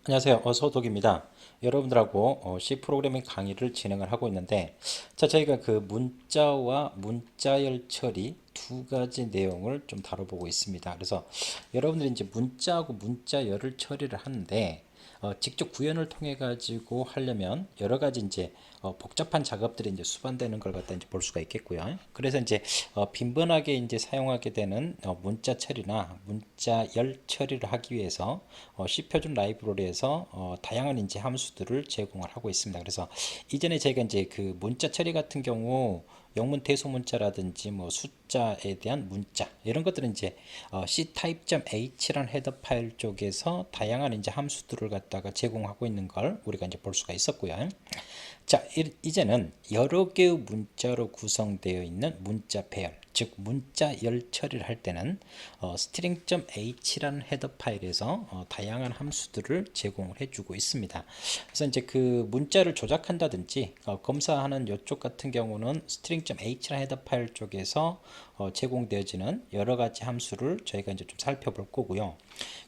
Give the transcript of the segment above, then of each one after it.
안녕하세요. 소독입니다. 여러분들하고 C 프로그래밍 강의를 진행을 하고 있는데, 자, 저희가 그 문자와 문자열 처리 두 가지 내용을 좀 다뤄보고 있습니다. 그래서 여러분들이 이제 문자하고 문자열을 처리를 하는데, 직접 구현을 통해 가지고 하려면 여러 가지 이제 복잡한 작업들이 이제 수반되는 걸 갖다 이제 볼 수가 있겠고요. 그래서 이제 빈번하게 이제 사용하게 되는 문자 처리나 문자 열 처리를 하기 위해서 C 표준 라이브러리에서 다양한 이제 함수들을 제공을 하고 있습니다. 그래서 이전에 저희가 이제 그 문자 처리 같은 경우 영문 대소 문자라든지 뭐 숫자에 대한 문자 이런 것들은 이제 C-type.h라는 헤더 파일 쪽에서 다양한 이제 함수들을 갖다가 제공하고 있는 걸 우리가 이제 볼 수가 있었고요. 자, 이제는 여러 개의 문자로 구성되어 있는 문자 배열, 즉 문자 열 처리를 할 때는 string.h라는 헤더 파일에서 다양한 함수들을 제공을 해주고 있습니다. 그래서 이제 그 문자를 조작한다든지 검사하는 이쪽 같은 경우는 string.h라는 헤더 파일 쪽에서 제공되어지는 여러 가지 함수를 저희가 이제 좀 살펴볼 거고요.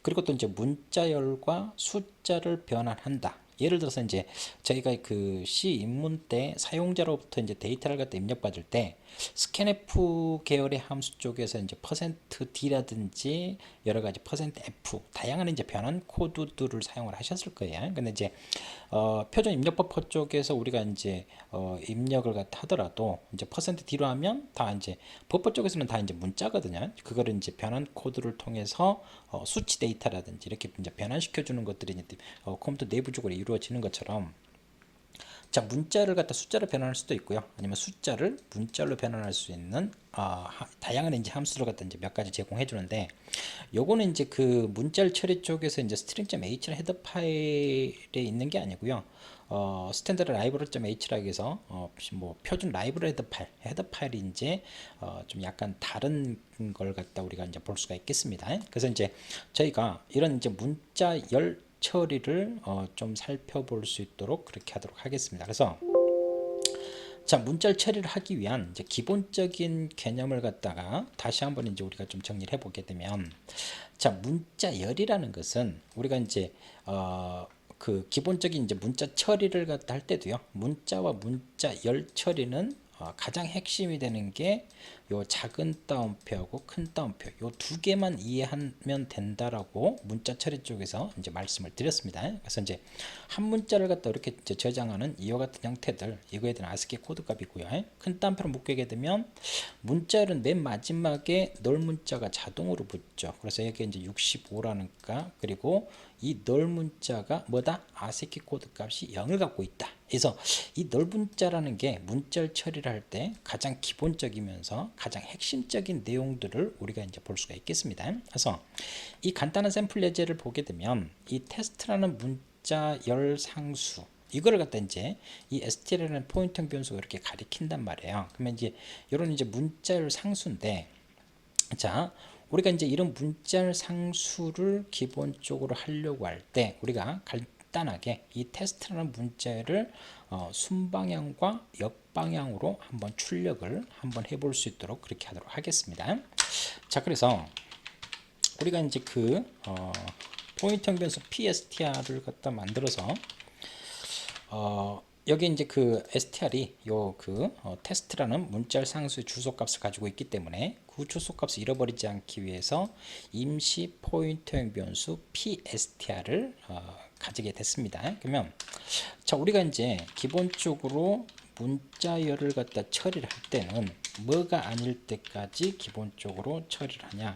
그리고 또 이제 문자열과 숫자를 변환한다. 예를 들어서 이제 저희가 그 C 입문 때 사용자로부터 이제 데이터를 갖다 입력받을 때 스캔F 계열의 함수 쪽에서 이제 %d라든지 여러 가지 %f 다양한 이제 변환 코드들을 사용을 하셨을 거예요. 근데 이제 표준 입력버퍼 쪽에서 우리가 이제 입력을 갖다 하더라도 이제 %d로 하면 다 이제 버퍼 쪽에서는 다 이제 문자거든요. 그거를 이제 변환 코드를 통해서 수치 데이터라든지 이렇게 이제 변환시켜 주는 것들이 이제 컴퓨터 내부적으로 이루어지는 것처럼 자, 문자를 갖다 숫자로 변환할 수도 있고요. 아니면 숫자를 문자로 변환할 수 있는 다양한 이제 함수를 갖다 이제 몇 가지 제공해 주는데 요거는 이제 그 문자열 처리 쪽에서 이제 string.h라는 헤더 파일에 있는 게 아니고요. 스탠다드 라이브러리.h라고 해서 뭐 표준 라이브러리 헤더 파일이 이제 좀 약간 다른 걸 갖다 우리가 이제 볼 수가 있겠습니다. 그래서 이제 저희가 이런 이제 문자열 처리를 좀 살펴볼 수 있도록 그렇게 하도록 하겠습니다. 그래서 자, 문자를 처리를 하기 위한 이제 기본적인 개념을 갖다가 다시 한번 이제 우리가 좀 정리를 해보게 되면, 자, 문자열이라는 것은 우리가 이제 그 기본적인 이제 문자 처리를 갖다 할 때도요, 문자와 문자열 처리는 가장 핵심이 되는 게 요 작은 따옴표하고 큰 따옴표 요 두 개만 이해하면 된다라고 문자 처리 쪽에서 이제 말씀을 드렸습니다. 그래서 이제 한 문자를 갖다 이렇게 이제 저장하는 이와 같은 형태들 이거에 대한 ASCII 코드 값이고요. 큰 따옴표를 묶게 되면 문자열은 맨 마지막에 널 문자가 자동으로 붙죠. 그래서 여기 이제 65라는 값 그리고 이 널 문자가 뭐다? ASCII 코드 값이 0을 갖고 있다. 그래서 이 널 문자라는 게 문자를 처리를 할 때 가장 기본적이면서 가장 핵심적인 내용들을 우리가 이제 볼 수가 있겠습니다. 그래서 이 간단한 샘플 예제를 보게 되면 이 테스트라는 문자 열 상수 이거를 갖다 이제 이 str라는 포인팅 변수가 이렇게 가리킨단 말이에요. 그러면 이제 이런 이제 문자열 상수인데, 자, 우리가 이제 이런 문자열 상수를 기본적으로 하려고 할 때 우리가 간단하게 이 테스트라는 문자열을 순방향과 역방향으로 한번 출력을 한번 해볼 수 있도록 그렇게 하도록 하겠습니다. 자, 그래서 우리가 이제 그 포인팅 변수 pstr을 갖다 만들어서 여기 이제 그 str이 요 그 테스트라는 문자열 상수의 주소값을 가지고 있기 때문에 그 주소값을 잃어버리지 않기 위해서 임시 포인터형 변수 pstr을 가지게 됐습니다. 그러면 자, 우리가 이제 기본적으로 문자열을 갖다 처리를 할 때는 뭐가 아닐 때까지 기본적으로 처리를 하냐?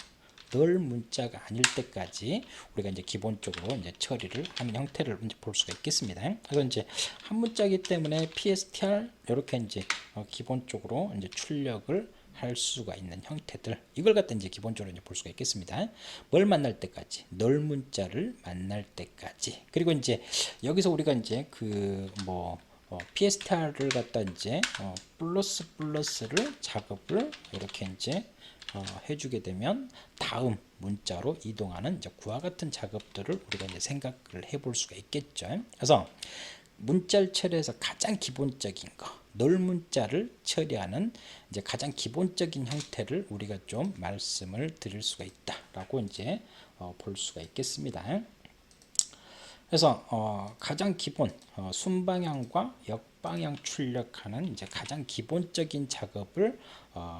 널 문자가 아닐 때까지 우리가 이제 기본적으로 이제 처리를 하는 형태를 이제 볼 수가 있겠습니다. 그래서 이제 한 문자이기 때문에 PSTR 이렇게 이제 기본적으로 이제 출력을 할 수가 있는 형태들 이걸 갖다 이제 기본적으로 이제 볼 수가 있겠습니다. 뭘 만날 때까지 널 문자를 만날 때까지 그리고 이제 여기서 우리가 이제 그뭐 PSTR을 갖다 이제 플러스를 작업을 이렇게 이제 해주게 되면 다음 문자로 이동하는 이제 그와 같은 작업들을 우리가 이제 생각을 해볼 수가 있겠죠. 그래서 문자를 처리해서 가장 기본적인 거, 널 문자를 처리하는 이제 가장 기본적인 형태를 우리가 좀 말씀을 드릴 수가 있다라고 이제 볼 수가 있겠습니다. 그래서 가장 기본 순방향과 역방향 출력하는 이제 가장 기본적인 작업을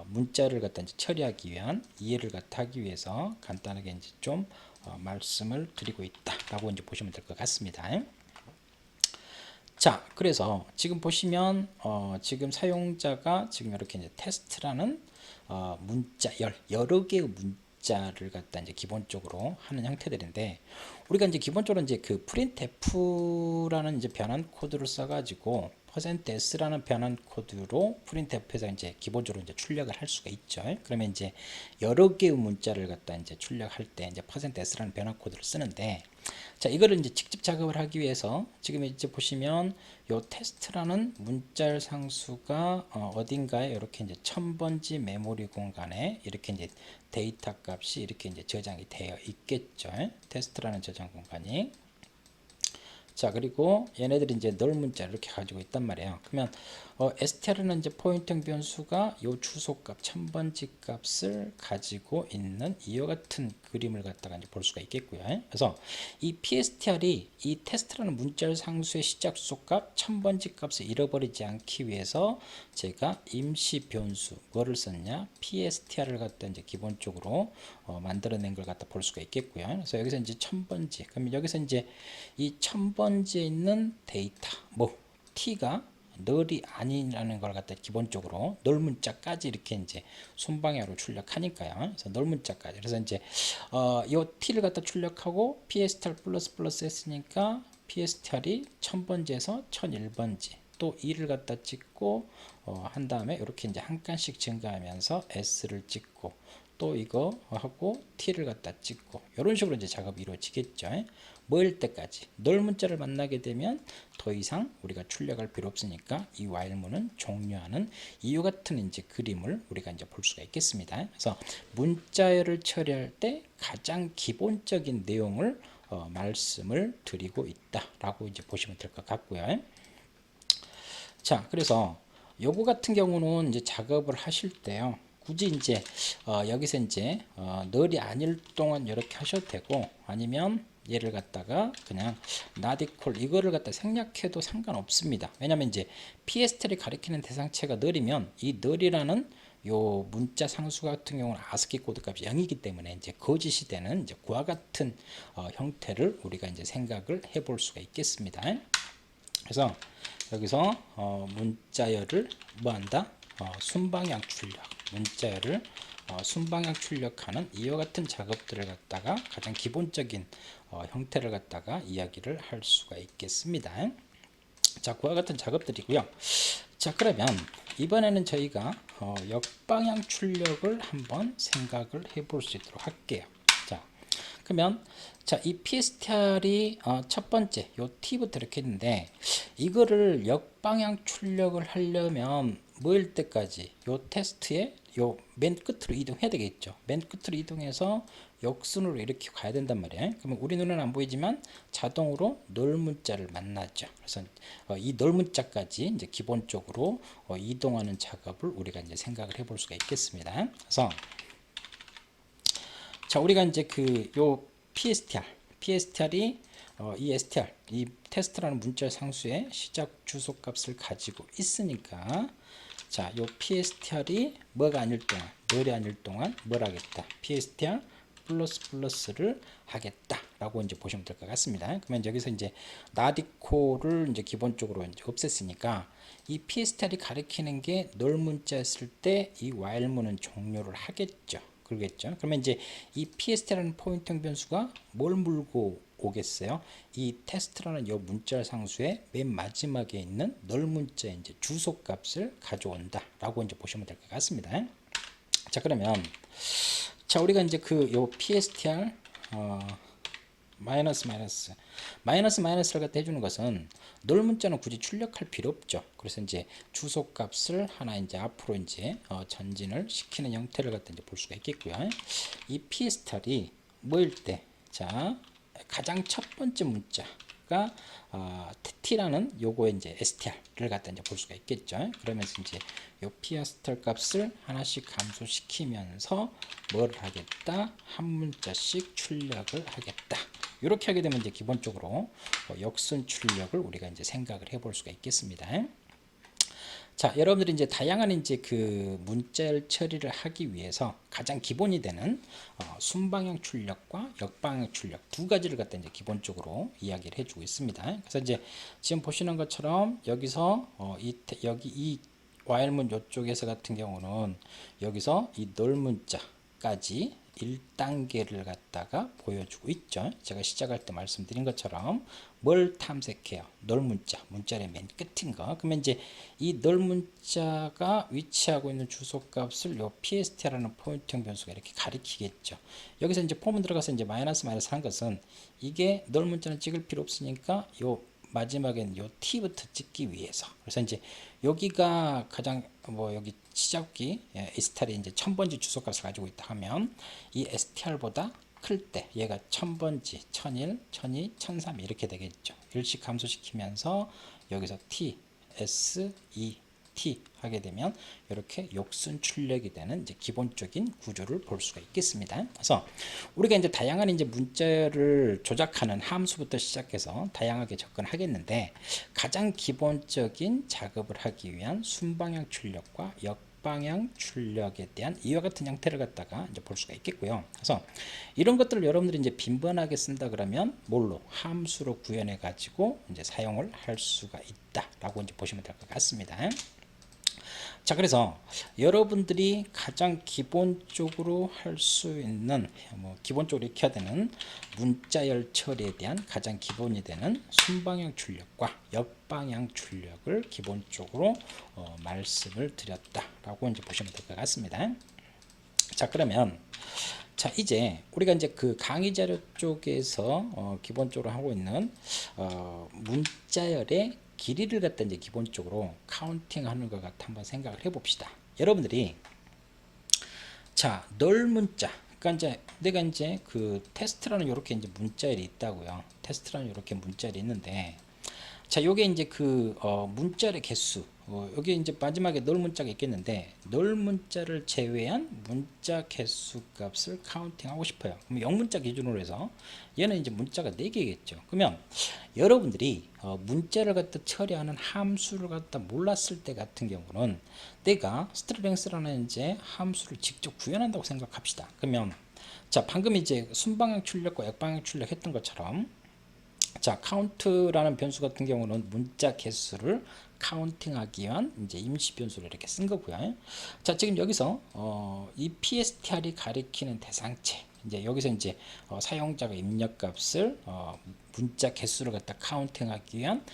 문자를 갖다 이제 처리하기 위한 이해를 갖다 하기 위해서 간단하게 이제 좀 말씀을 드리고 있다라고 이제 보시면 될 것 같습니다. 자, 그래서 지금 보시면 지금 사용자가 지금 이렇게 이제 테스트라는 문자 여러 개의 문자를 갖다 이제 기본적으로 하는 형태들인데, 우리가 이제 기본적으로 이제 그 printf라는 이제 변환 코드를 써가지고 %s라는 변환 코드로 printf에서 이제 기본적으로 이제 출력을 할 수가 있죠. 그러면 이제 여러 개의 문자를 갖다 이제 출력할 때 이제 %s라는 변환 코드를 쓰는데, 자, 이거를 이제 직접 작업을 하기 위해서 지금 이제 보시면 요 테스트라는 문자열 상수가 어딘가에 이렇게 이제 1000번지 메모리 공간에 이렇게 이제 데이터 값이 이렇게 이제 저장이 되어 있겠죠. 테스트라는 저장 공간이. 자, 그리고 얘네들이 이제 널 문자를 이렇게 가지고 있단 말이에요. 그러면 str는 이제 포인팅 변수가 요 주소값 1000번지 값을 가지고 있는 이와 같은 그림을 갖다가 이제 볼 수가 있겠고요. 그래서 이 pstr이 이 테스트라는 문자열 상수의 시작 주소값 1000번지 값을 잃어버리지 않기 위해서 제가 임시 변수 뭐를 썼냐, pstr을 갖다 이제 기본적으로 만들어낸 걸 갖다 볼 수가 있겠고요. 그래서 여기서 이제 1000번지, 그러면 여기서 이제 이 1000번지에 있는 데이터 뭐 t가 널이 아니라는 걸 갖다 기본적으로 널 문자까지 이렇게 이제 순방향으로 출력하니까요. 그래서 널 문자까지. 그래서 이제 요 t를 갖다 출력하고 pstr 플러스 했으니까 pstr이 1000번지에서 1001번지 또 2를 갖다 찍고 한 다음에 이렇게 이제 한 칸씩 증가하면서 s를 찍고 또 이거 하고 t를 갖다 찍고 이런 식으로 이제 작업이 이루어지겠죠. 뭐일 때까지 널 문자를 만나게 되면 더 이상 우리가 출력할 필요 없으니까 이 while문은 종료하는 이와 같은 이제 그림을 우리가 이제 볼 수가 있겠습니다. 그래서 문자열을 처리할 때 가장 기본적인 내용을 말씀을 드리고 있다라고 이제 보시면 될 것 같고요. 자, 그래서 요거 같은 경우는 이제 작업을 하실 때요. 굳이 이제 여기서 이제 널이 아닐 동안 이렇게 하셔도 되고, 아니면 얘를 갖다가 그냥 not equal 이거를 갖다 생략해도 상관없습니다. 왜냐면 이제 pstr이 가리키는 대상체가 널이면 이 널이라는 요 문자 상수 같은 경우는 아스키 코드 값이 0이기 때문에 이제 거짓이 되는 이제 그와 같은 형태를 우리가 이제 생각을 해볼 수가 있겠습니다. 그래서 여기서 문자열을 뭐한다? 순방향 출력, 문자열을 순방향 출력하는 이와 같은 작업들을 갖다가 가장 기본적인 형태를 갖다가 이야기를 할 수가 있겠습니다. 자, 그와 같은 작업들이고요. 자, 그러면 이번에는 저희가 역방향 출력을 한번 생각을 해볼 수 있도록 할게요. 자, 그러면 자, 이 pstr이 첫 번째 요 t부터 이렇게 했는데, 이거를 역방향 출력을 하려면 뭐일 때까지 요 테스트에 요 맨 끝으로 이동해야 되겠죠. 맨 끝으로 이동해서 역순으로 이렇게 가야 된단 말이에요. 그러면 우리 눈에는 안 보이지만 자동으로 널 문자를 만나죠. 그래서 이 널 문자까지 이제 기본적으로 이동하는 작업을 우리가 이제 생각을 해볼 수가 있겠습니다. 그래서 자, 우리가 이제 그 요 pstr이 이 str 이 테스트라는 문자 상수의 시작 주소 값을 가지고 있으니까, 자, 요 pstr이 뭐가 아닐 동안, 널이 아닐 동안 뭘 하겠다, pstr 플러스를 하겠다라고 이제 보시면 될 것 같습니다. 그러면 여기서 이제 not equal을 이제 기본적으로 이제 없앴으니까 이 pstr이 가리키는 게 널 문자였을 때 이 while문은 종료를 하겠죠. 그러겠죠. 그러면 이제 이 pstr라는 포인팅 변수가 뭘 물고 오겠어요? 이 테스트라는 이 문자 상수의 맨 마지막에 있는 널 문자의 이제 주소 값을 가져온다라고 이제 보시면 될 것 같습니다. 자, 그러면 자, 우리가 이제 그 요 pstr 마이너스를 갖다 해주는 것은 널 문자는 굳이 출력할 필요 없죠. 그래서 이제 주소 값을 하나 이제 앞으로 이제 전진을 시키는 형태를 갖다 이제 볼 수가 있겠고요. 이 pstr이 뭐일 때, 자, 가장 첫 번째 문자가 t라는 요거의 이제 str를 갖다 이제 볼 수가 있겠죠. 그러면서 이제 요 pstr 값을 하나씩 감소시키면서 뭘 하겠다? 한 문자씩 출력을 하겠다. 이렇게 하게 되면 이제 기본적으로 역순 출력을 우리가 이제 생각을 해볼 수가 있겠습니다. 자, 여러분들이 이제 다양한 이제 그 문자열 처리를 하기 위해서 가장 기본이 되는 순방향 출력과 역방향 출력 두 가지를 갖다 이제 기본적으로 이야기를 해주고 있습니다. 그래서 이제 지금 보시는 것처럼 여기서 여기 이 와일문 이쪽에서 같은 경우는 여기서 이 널 문자까지 1단계를 갖다가 보여주고 있죠. 제가 시작할 때 말씀드린 것처럼 뭘 탐색해요? 널 문자의 맨 끝인 거. 그러면 이제 이 널 문자가 위치하고 있는 주소값을 요 PST라는 포인트형 변수가 이렇게 가리키겠죠. 여기서 이제 폼은 들어가서 이제 마이너스 한 것은 이게 널 문자는 찍을 필요 없으니까 요 마지막엔 요 t부터 찍기 위해서. 그래서 이제 여기가 가장 여기 시작기 str이 이제 1000번지 주소값을 가지고 있다 하면 이 str보다 클 때 얘가 1000번지, 1001, 1002, 1003 이렇게 되겠죠. 일씩 감소시키면서 여기서 t, s, e, t 하게 되면 이렇게 역순 출력이 되는 이제 기본적인 구조를 볼 수가 있겠습니다. 그래서 우리가 이제 다양한 이제 문자를 조작하는 함수부터 시작해서 다양하게 접근하겠는데 가장 기본적인 작업을 하기 위한 순방향 출력과 역방향 출력에 대한 이와 같은 형태를 갖다가 이제 볼 수가 있겠고요. 그래서 이런 것들을 여러분들이 이제 빈번하게 쓴다 그러면 뭘로 함수로 구현해 가지고 이제 사용을 할 수가 있다라고 이제 보시면 될 것 같습니다. 자, 그래서 여러분들이 가장 기본적으로 할 수 있는 기본적으로 익혀야 되는 문자열 처리에 대한 가장 기본이 되는 순방향 출력과 역방향 출력을 기본적으로 말씀을 드렸다라고 이제 보시면 될 것 같습니다. 자, 그러면 자, 이제 우리가 이제 그 강의 자료 쪽에서 기본적으로 하고 있는 문자열의 길이를 갖다 이제 기본적으로 카운팅하는 것 같아 한번 생각을 해봅시다. 여러분들이 자, 널 문자, 그러니까 이제 내가 이제 그 테스트라는 이렇게 이제 문자열이 있다고요. 테스트라는 이렇게 문자열이 있는데, 자, 요게 이제 그 문자열의 개수. 여기 이제 마지막에 널 문자가 있겠는데 널 문자를 제외한 문자 개수 값을 카운팅하고 싶어요. 그럼 0문자 기준으로 해서 얘는 이제 문자가 4개겠죠. 그러면 여러분들이 문자를 갖다 처리하는 함수를 갖다 몰랐을 때 같은 경우는 내가 string라는 이제 함수를 직접 구현한다고 생각합시다. 그러면 자, 방금 이제 순방향 출력과 역방향 출력 했던 것처럼 자, 카운트라는 변수 같은 경우는 문자 개수를 카운팅하기 위한 이제 임시 변수를 이렇게 쓴 거고요. 자, 지금 여기서 이 PSTR이 가리키는 대상체, 이제 여기서 이제 사용자가 입력값을 문자 개수를 갖다 카운팅하기 위한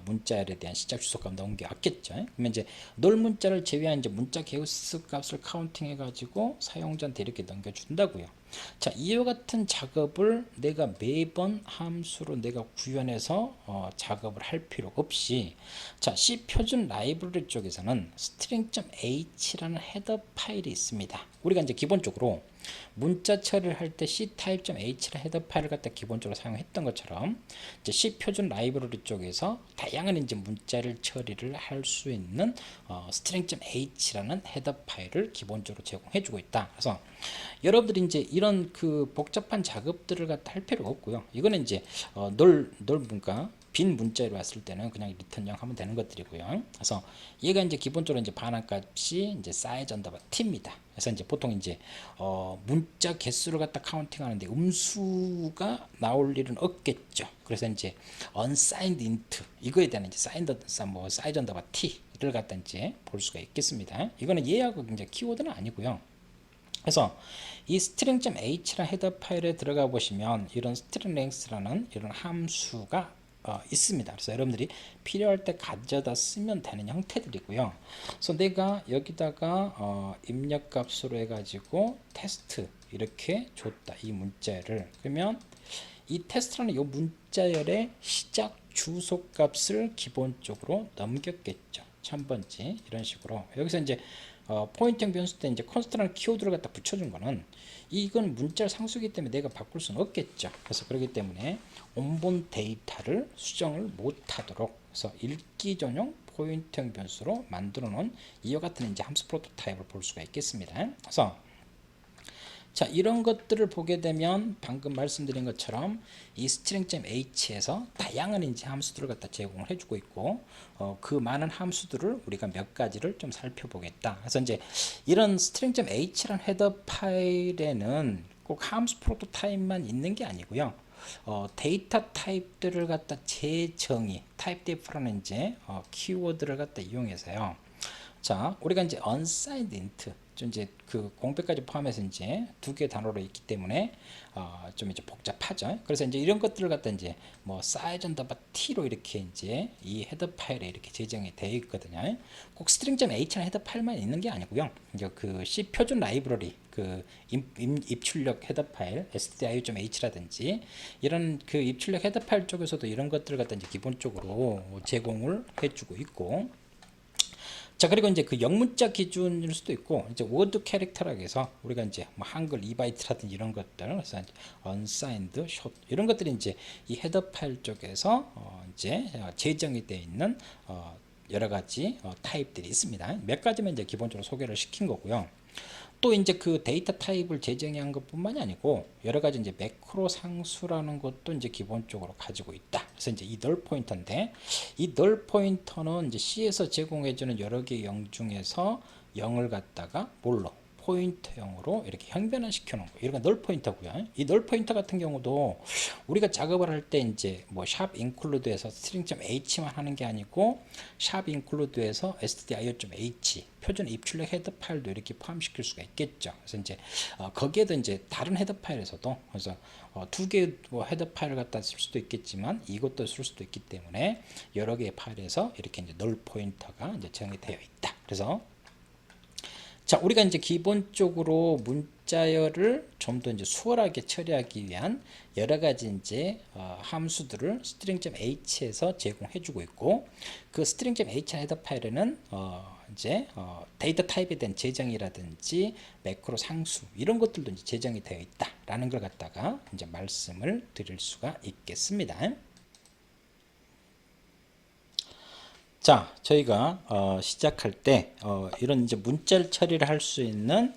문자열에 대한 시작 주소값 넘겨왔겠죠. 그러면 이제 널 문자를 제외한 이제 문자 개수 값을 카운팅해 가지고 사용자한테 이렇게 넘겨준다고요. 자, 이와 같은 작업을 내가 매번 함수로 내가 구현해서 작업을 할 필요 없이 자, C 표준 라이브러리 쪽에서는 string.h라는 헤더 파일이 있습니다. 우리가 이제 기본적으로 문자 처리를 할 때 ctype.h라는 헤더 파일을 갖다 기본적으로 사용했던 것처럼 이제 C 표준 라이브러리 쪽에서 다양한 이제 문자를 처리를 할 수 있는 string.h라는 헤더 파일을 기본적으로 제공해주고 있다. 그래서 여러분들이 이제 이런 그 복잡한 작업들을 갖다 할 필요가 없고요. 이거는 이제 뭔가 빈 문자로 왔을 때는 그냥 리턴 0 하면 되는 것들이고요. 그래서 얘가 이제 기본적으로 이제 반환값이 이제 size 언더바 t입니다. 그래서 이제 보통 이제 문자 개수를 갖다 카운팅하는데 음수가 나올 일은 없겠죠. 그래서 이제 unsigned int 이거에 대한 이제 size 언더바 t를 갖다 이제 볼 수가 있겠습니다. 이거는 얘하고 이제 키워드는 아니고요. 그래서 이 string.h라는 헤더 파일에 들어가 보시면 이런 stringlength라는 이런 함수가 있습니다. 그래서 여러분들이 필요할 때 가져다 쓰면 되는 형태들이고요. 그래서 내가 여기다가 입력값으로 해가지고 테스트 이렇게 줬다. 이 문자열을. 그러면 이 테스트라는 이 문자열의 시작 주소 값을 기본적으로 넘겼겠죠. 1000번째 이런 식으로. 여기서 이제 포인팅 변수 때 이제 컨스트라는 키워드를 갖다 붙여준 거는 이건 문자 상수이기 때문에 내가 바꿀 수는 없겠죠. 그래서 그렇기 때문에 온본 데이터를 수정을 못하도록 그래서 읽기 전용 포인팅 변수로 만들어 놓은 이와 같은 이제 함수 프로토타입을 볼 수가 있겠습니다. 그래서 자, 이런 것들을 보게 되면 방금 말씀드린 것처럼 이 string.h에서 다양한 이제 함수들을 갖다 제공을 해주고 있고, 그 많은 함수들을 우리가 몇 가지를 좀 살펴보겠다. 그래서 이제 이런 string.h라는 헤더 파일에는 꼭 함수 프로토타입만 있는 게 아니고요. 데이터 타입들을 갖다 재정의, 타입 디퍼라는 이제 키워드를 갖다 이용해서요. 자, 우리가 이제 unsigned int, 좀 이제 그 공백까지 포함해서 이제 두 개 단어로 있기 때문에 좀 이제 복잡하죠. 그래서 이제 이런 것들을 갖다 이제 뭐 size 언더바 t로 이렇게 이제 이 헤더 파일에 이렇게 제정이 되어 있거든요. 꼭 string.h라는 헤더 파일만 있는 게 아니고요. 이제 그 C 표준 라이브러리 그 입출력 헤더 파일 stdio.h라든지 이런 그 입출력 헤더 파일 쪽에서도 이런 것들을 갖다 이제 기본적으로 제공을 해주고 있고, 자, 그리고 이제 그 영문자 기준일 수도 있고, 이제 워드 캐릭터라고 해서 우리가 이제 뭐 한글 2바이트라든지 이런 것들, 그래서 unsigned, short 이런 것들이 이제 이 헤더 파일 쪽에서 이제 제정이 되어 있는 여러 가지 타입들이 있습니다. 몇 가지만 이제 기본적으로 소개를 시킨 거고요. 또 이제 그 데이터 타입을 재정의한 것뿐만이 아니고 여러 가지 이제 매크로 상수라는 것도 이제 기본적으로 가지고 있다. 그래서 이제 이 널 포인터인데, 이 널 포인터는 이제 C에서 제공해주는 여러 개의 영 중에서 0을 갖다가 뭘로? 포인터형으로 이렇게 형변화 시켜 놓은 거. 이런 널 포인터고요. 이 널 포인터 같은 경우도 우리가 작업을 할 때 이제 뭐 샵 인클루드에서 string.h만 하는 게 아니고 샵 인클루드에서 stdio.h 표준 입출력 헤더 파일도 이렇게 포함시킬 수가 있겠죠. 그래서 이제 거기에도 이제 다른 헤더 파일에서도, 그래서 두 개 뭐 헤더 파일을 갖다 쓸 수도 있겠지만 이것도 쓸 수도 있기 때문에 여러 개의 파일에서 이렇게 이제 널 포인터가 이제 정의되어 있다. 그래서 자, 우리가 이제 기본적으로 문자열을 좀 더 이제 수월하게 처리하기 위한 여러 가지 이제 함수들을 string.h에서 제공해주고 있고, 그 string.h 헤더 파일에는 이제 데이터 타입에 대한 재정이라든지 매크로 상수 이런 것들도 이제 제정이 되어 있다라는 걸 갖다가 이제 말씀을 드릴 수가 있겠습니다. 자, 저희가 시작할 때 이런 이제 문자를 처리를 할 수 있는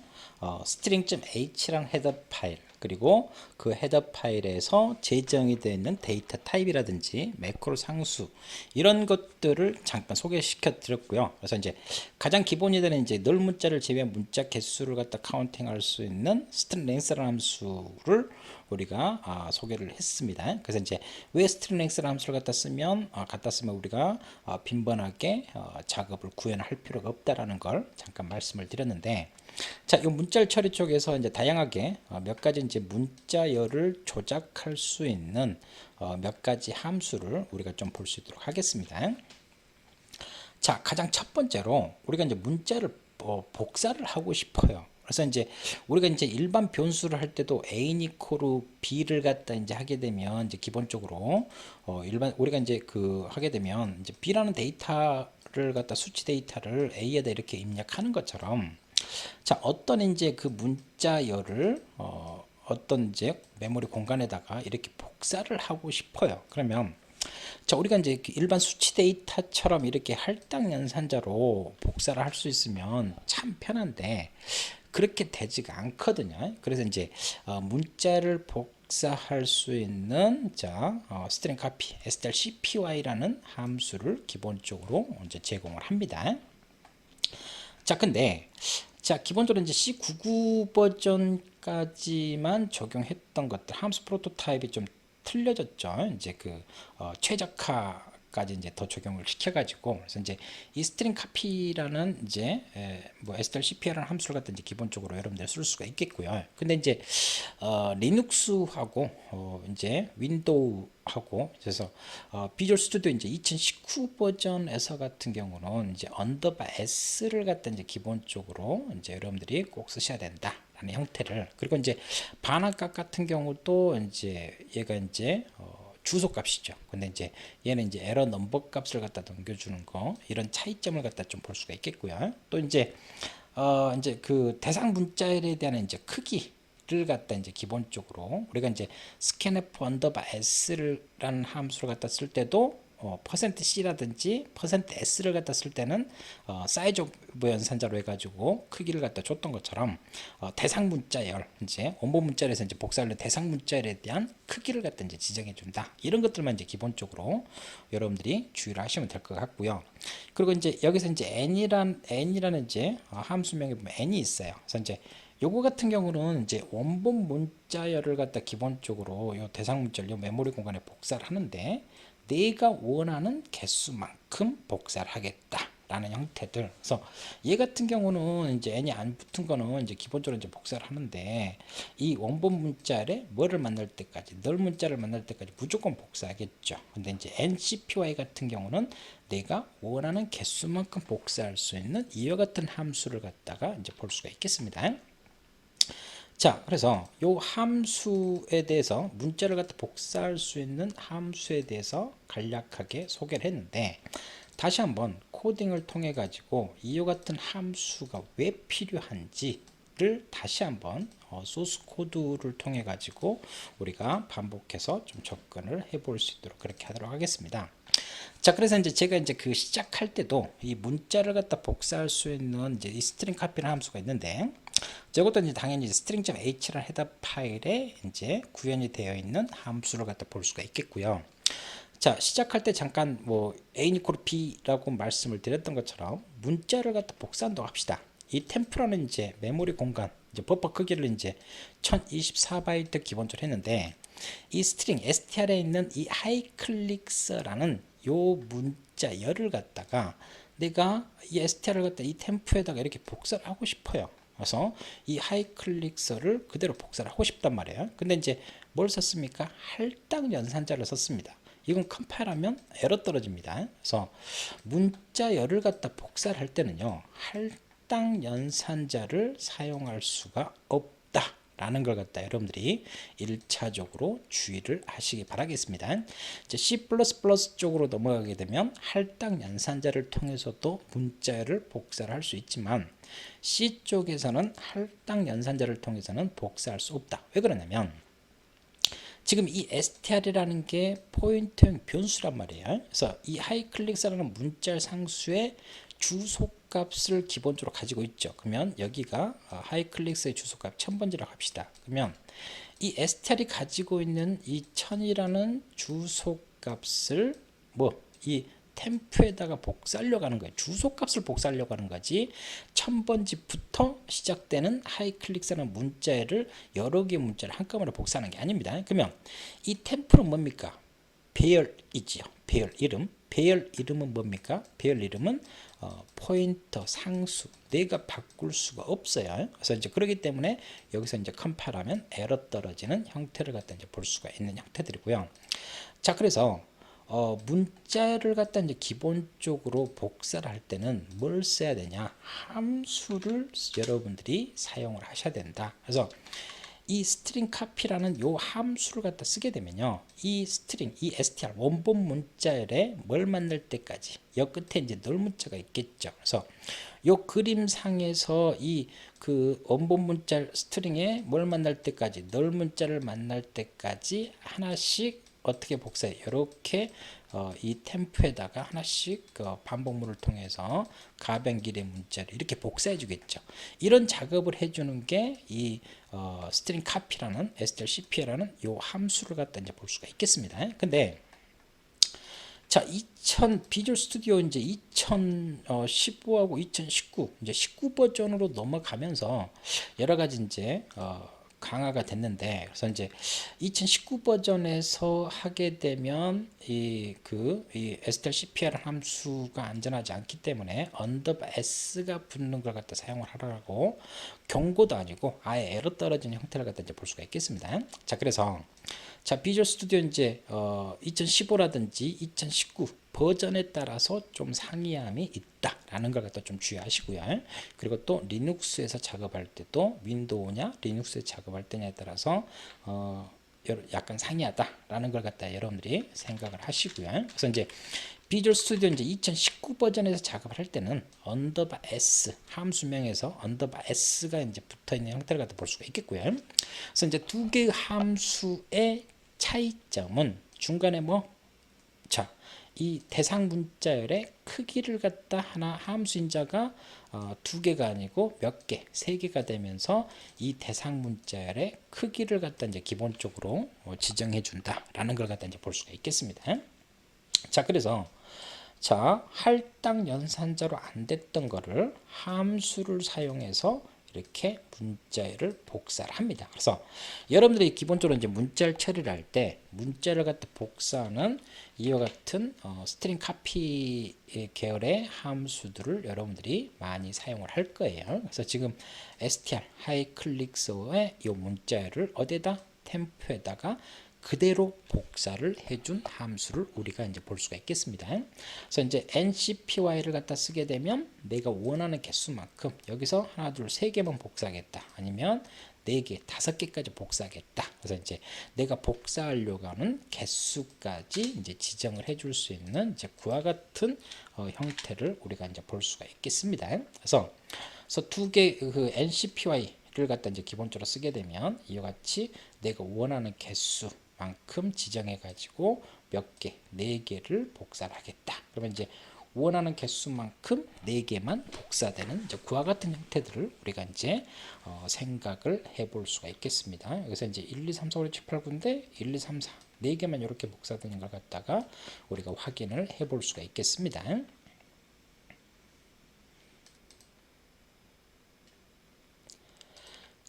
string.h라는 헤더 파일, 그리고 그 헤더 파일에서 재정이 되어 있는 데이터 타입이라든지 매크로 상수 이런 것들을 잠깐 소개시켜 드렸고요. 그래서 이제 가장 기본이 되는 이제 널 문자를 제외한 문자 개수를 갖다 카운팅할 수 있는 string length라는 함수를 우리가 소개를 했습니다. 그래서 이제 왜 string length라는 함수를 갖다 쓰면 우리가 빈번하게 작업을 구현할 필요가 없다라는 걸 잠깐 말씀을 드렸는데, 자, 이 문자 처리 쪽에서 이제 다양하게 몇 가지 이제 문자열을 조작할 수 있는 몇 가지 함수를 우리가 좀 볼 수 있도록 하겠습니다. 자, 가장 첫 번째로 우리가 이제 문자를 복사를 하고 싶어요. 그래서 이제 우리가 이제 일반 변수를 할 때도 a 이코르 b를 갖다 이제 하게 되면 이제 기본적으로 일반 우리가 이제 그 하게 되면 이제 b라는 데이터를 갖다 수치 데이터를 a에다 이렇게 입력하는 것처럼, 자, 어떤 이제 그 문자열을 어떤 이제 메모리 공간에다가 이렇게 복사를 하고 싶어요. 그러면 자, 우리가 이제 일반 수치 데이터처럼 이렇게 할당 연산자로 복사를 할 수 있으면 참 편한데 그렇게 되지가 않거든요. 그래서 이제 문자를 복사할 수 있는 자 string copy strcpy라는 함수를 기본적으로 이제 제공을 합니다. 자, 근데 자, 기본적으로 이제 C99 버전까지만 적용했던 것들 함수 프로토타입이 좀 틀려졌죠. 이제 그 최적화까지 이제 더 적용을 시켜가지고, 그래서 이제 이 스트링 카피라는 이제 뭐 strcp라는 함수를 갖다 이제 기본적으로 여러분들 쓸 수가 있겠고요. 근데 이제 리눅스하고 이제 윈도우하고, 그래서 비주얼 스튜디오 이제 2019 버전에서 같은 경우는 이제 언더바 s를 갖다 이제 기본적으로 이제 여러분들이 꼭 쓰셔야 된다. 라는 형태를, 그리고 이제 반환값 같은 경우도 이제 얘가 이제 주소 값이죠. 근데 이제 얘는 이제 에러 넘버 값을 갖다 넘겨주는 거, 이런 차이점을 갖다 좀 볼 수가 있겠고요. 또 이제 이제 그 대상 문자열에 대한 이제 크기를 갖다 이제 기본적으로 우리가 이제 scanf 언더바 s라는 함수를 갖다 쓸 때도 %c라든지 %s를 갖다 쓸 때는 사이즈 오브 연산자로 해가지고 크기를 갖다 줬던 것처럼 대상 문자열 이제 원본 문자열에서 이제 복사하는 대상 문자열에 대한 크기를 갖다 이제 지정해 준다. 이런 것들만 이제 기본적으로 여러분들이 주의를 하시면 될 것 같고요. 그리고 이제 여기서 이제 n이라는 이제 함수명에 보면 n이 있어요. 그래서 이제 요거 같은 경우는 이제 원본 문자열을 갖다 기본적으로 요 대상 문자열 요 메모리 공간에 복사를 하는데 내가 원하는 개수만큼 복사를 하겠다 라는 형태들. 그래서 얘 같은 경우는 이제 n이 안 붙은 거는 이제 기본적으로 이제 복사를 하는데 이 원본 문자열에 뭐를 만날 때까지 널 문자를 만날 때까지 무조건 복사하겠죠. 근데 이제 ncpy 같은 경우는 내가 원하는 개수만큼 복사할 수 있는 이와 같은 함수를 갖다가 이제 볼 수가 있겠습니다. 자, 그래서 요 함수에 대해서 문자를 갖다 복사할 수 있는 함수에 대해서 간략하게 소개를 했는데 다시 한번 코딩을 통해 가지고 이와 같은 함수가 왜 필요한지를 다시 한번 소스 코드를 통해 가지고 우리가 반복해서 좀 접근을 해볼 수 있도록 그렇게 하도록 하겠습니다. 자, 그래서 이제 제가 이제 그 시작할 때도 이 문자를 갖다 복사할 수 있는 이제 이 스트링 카피라는 함수가 있는데 저것도 이제 당연히 string.h라는 헤더 파일에 이제 구현이 되어 있는 함수를 갖다 볼 수가 있겠고요. 자, 시작할 때 잠깐 뭐 a = b라고 말씀을 드렸던 것처럼 문자를 갖다 복사한다고 합시다. 이 템프라는 이제 메모리 공간, 이제 버퍼 크기를 이제 1024바이트 기본적으로 했는데 이 스트링 str에 있는 이 하이클릭스라는 요 문자열을 갖다가 내가 이 str을 갖다 이 템프에다가 이렇게 복사를 하고 싶어요. 그래서 이 하이클릭서를 그대로 복사를 하고 싶단 말이에요. 근데 이제 뭘 썼습니까? 할당 연산자를 썼습니다. 이건 컴파일하면 에러 떨어집니다. 그래서 문자열을 갖다 복사를 할 때는요, 할당 연산자를 사용할 수가 없다 라는 걸 갖다 여러분들이 1차적으로 주의를 하시기 바라겠습니다. 이제 C++ 쪽으로 넘어가게 되면 할당 연산자를 통해서도 문자열을 복사를 할 수 있지만 C 쪽에서는 할당 연산자를 통해서는 복사할 수 없다. 왜 그러냐면 지금 이 str이라는 게 포인트형 변수란 말이에요. 그래서 이 하이클릭스라는 문자열 상수의 주소값을 기본적으로 가지고 있죠. 그러면 여기가 하이클릭스의 주소값 1000번지라고 합시다. 그러면 이 str이 가지고 있는 이 1000이라는 주소값을 이 템프에다가 복사하려고 하는 거예요. 주소값을 복사하려고 하는 거지 1000번지부터 시작되는 하이클릭스라는 문자를 여러 개의 문자를 한꺼번에 복사하는 게 아닙니다. 그러면 이 템프는 뭡니까? 배열이지요. 배열 이름. 배열 이름은 뭡니까? 배열 이름은 포인터 상수 내가 바꿀 수가 없어요. 그래서 이제 그렇기 때문에 여기서 이제 컴파일하면 에러 떨어지는 형태를 갖다 이제 볼 수가 있는 형태들이고요. 자, 그래서 문자를 갖다 이제 기본적으로 복사를 할 때는 뭘 써야 되냐? 함수를 여러분들이 사용을 하셔야 된다. 그래서 이 string copy라는 요 함수를 갖다 쓰게 되면요, 이 string, 이 str 원본 문자열에 뭘 만날 때까지 여 끝에 이제 널 문자가 있겠죠. 그래서 요 그림상에서 이 그 원본 문자 스트링에 뭘 만날 때까지 널 문자를 만날 때까지 하나씩 어떻게 복사해? 이렇게 이 템프에다가 하나씩 반복문을 통해서 가변길의 문자를 이렇게 복사해 주겠죠. 이런 작업을 해주는 게 이 스트링 카피라는 strcp라는 요 함수를 갖다 이제 볼 수가 있겠습니다. 근데 자, 비주얼 스튜디오 이제 2015하고 2019 이제 19 버전으로 넘어가면서 여러 가지 이제 강화가 됐는데, 그래서 이제 2019 버전에서 하게 되면 이 strcp라는 함수가 안전하지 않기 때문에 $s가 붙는 걸 갖다 사용을 하라고 경고도 아니고 아예 에러 떨어지는 형태를 갖다 이제 볼 수가 있겠습니다. 자, 그래서 자, 비주얼 스튜디오 이제 2015라든지 2019 버전에 따라서 좀 상이함이 있다라는 걸 갖다 좀 주의하시고요. 그리고 또 리눅스에서 작업할 때도 윈도우냐 리눅스에 작업할 때냐에 따라서 약간 상이하다라는 걸 갖다 여러분들이 생각을 하시고요. 그래서 이제 비주얼 스튜디오 이제 2019 버전에서 작업을 할 때는 $s 함수명에서 $s가 이제 붙어 있는 형태를 갖다 볼 수가 있겠고요. 그래서 이제 두 개의 함수의 차이점은 중간에 자, 이 대상 문자열의 크기를 갖다 하나 함수 인자가 두 개가 아니고 몇 개, 세 개가 되면서 이 대상 문자열의 크기를 갖다 이제 기본적으로 지정해 준다라는 걸 갖다 이제 볼 수가 있겠습니다. 자, 그래서 자, 할당 연산자로 안 됐던 거를 함수를 사용해서 이렇게 문자열을 복사를 합니다. 그래서 여러분들이 기본적으로 이제 문자열 처리를 할 때 문자를 갖다 복사하는 이와 같은 스트링 카피 계열의 함수들을 여러분들이 많이 사용을 할 거예요. 그래서 지금 str 하이클릭서의 이 문자열을 어디에다 템프에다가 그대로 복사를 해준 함수를 우리가 이제 볼 수가 있겠습니다. 그래서 이제 ncpy를 갖다 쓰게 되면 내가 원하는 개수만큼 여기서 하나, 둘, 세 개만 복사하겠다. 아니면 네 개, 다섯 개까지 복사하겠다. 그래서 이제 내가 복사하려고 하는 개수까지 이제 지정을 해줄 수 있는 이제 그와 같은 형태를 우리가 이제 볼 수가 있겠습니다. 그래서 두 개 그 ncpy를 갖다 이제 기본적으로 쓰게 되면 이와 같이 내가 원하는 개수 만큼 지정해 가지고 몇 개, 네 개를 복사를 하겠다. 그러면 이제 원하는 개수만큼 네 개만 복사되는 이제 그와 같은 형태들을 우리가 이제 생각을 해볼 수가 있겠습니다. 여기서 이제 1, 2, 3, 4, 5, 6, 7, 8, 9인데 1, 2, 3, 4 네 개만 이렇게 복사되는 걸 갖다가 우리가 확인을 해볼 수가 있겠습니다.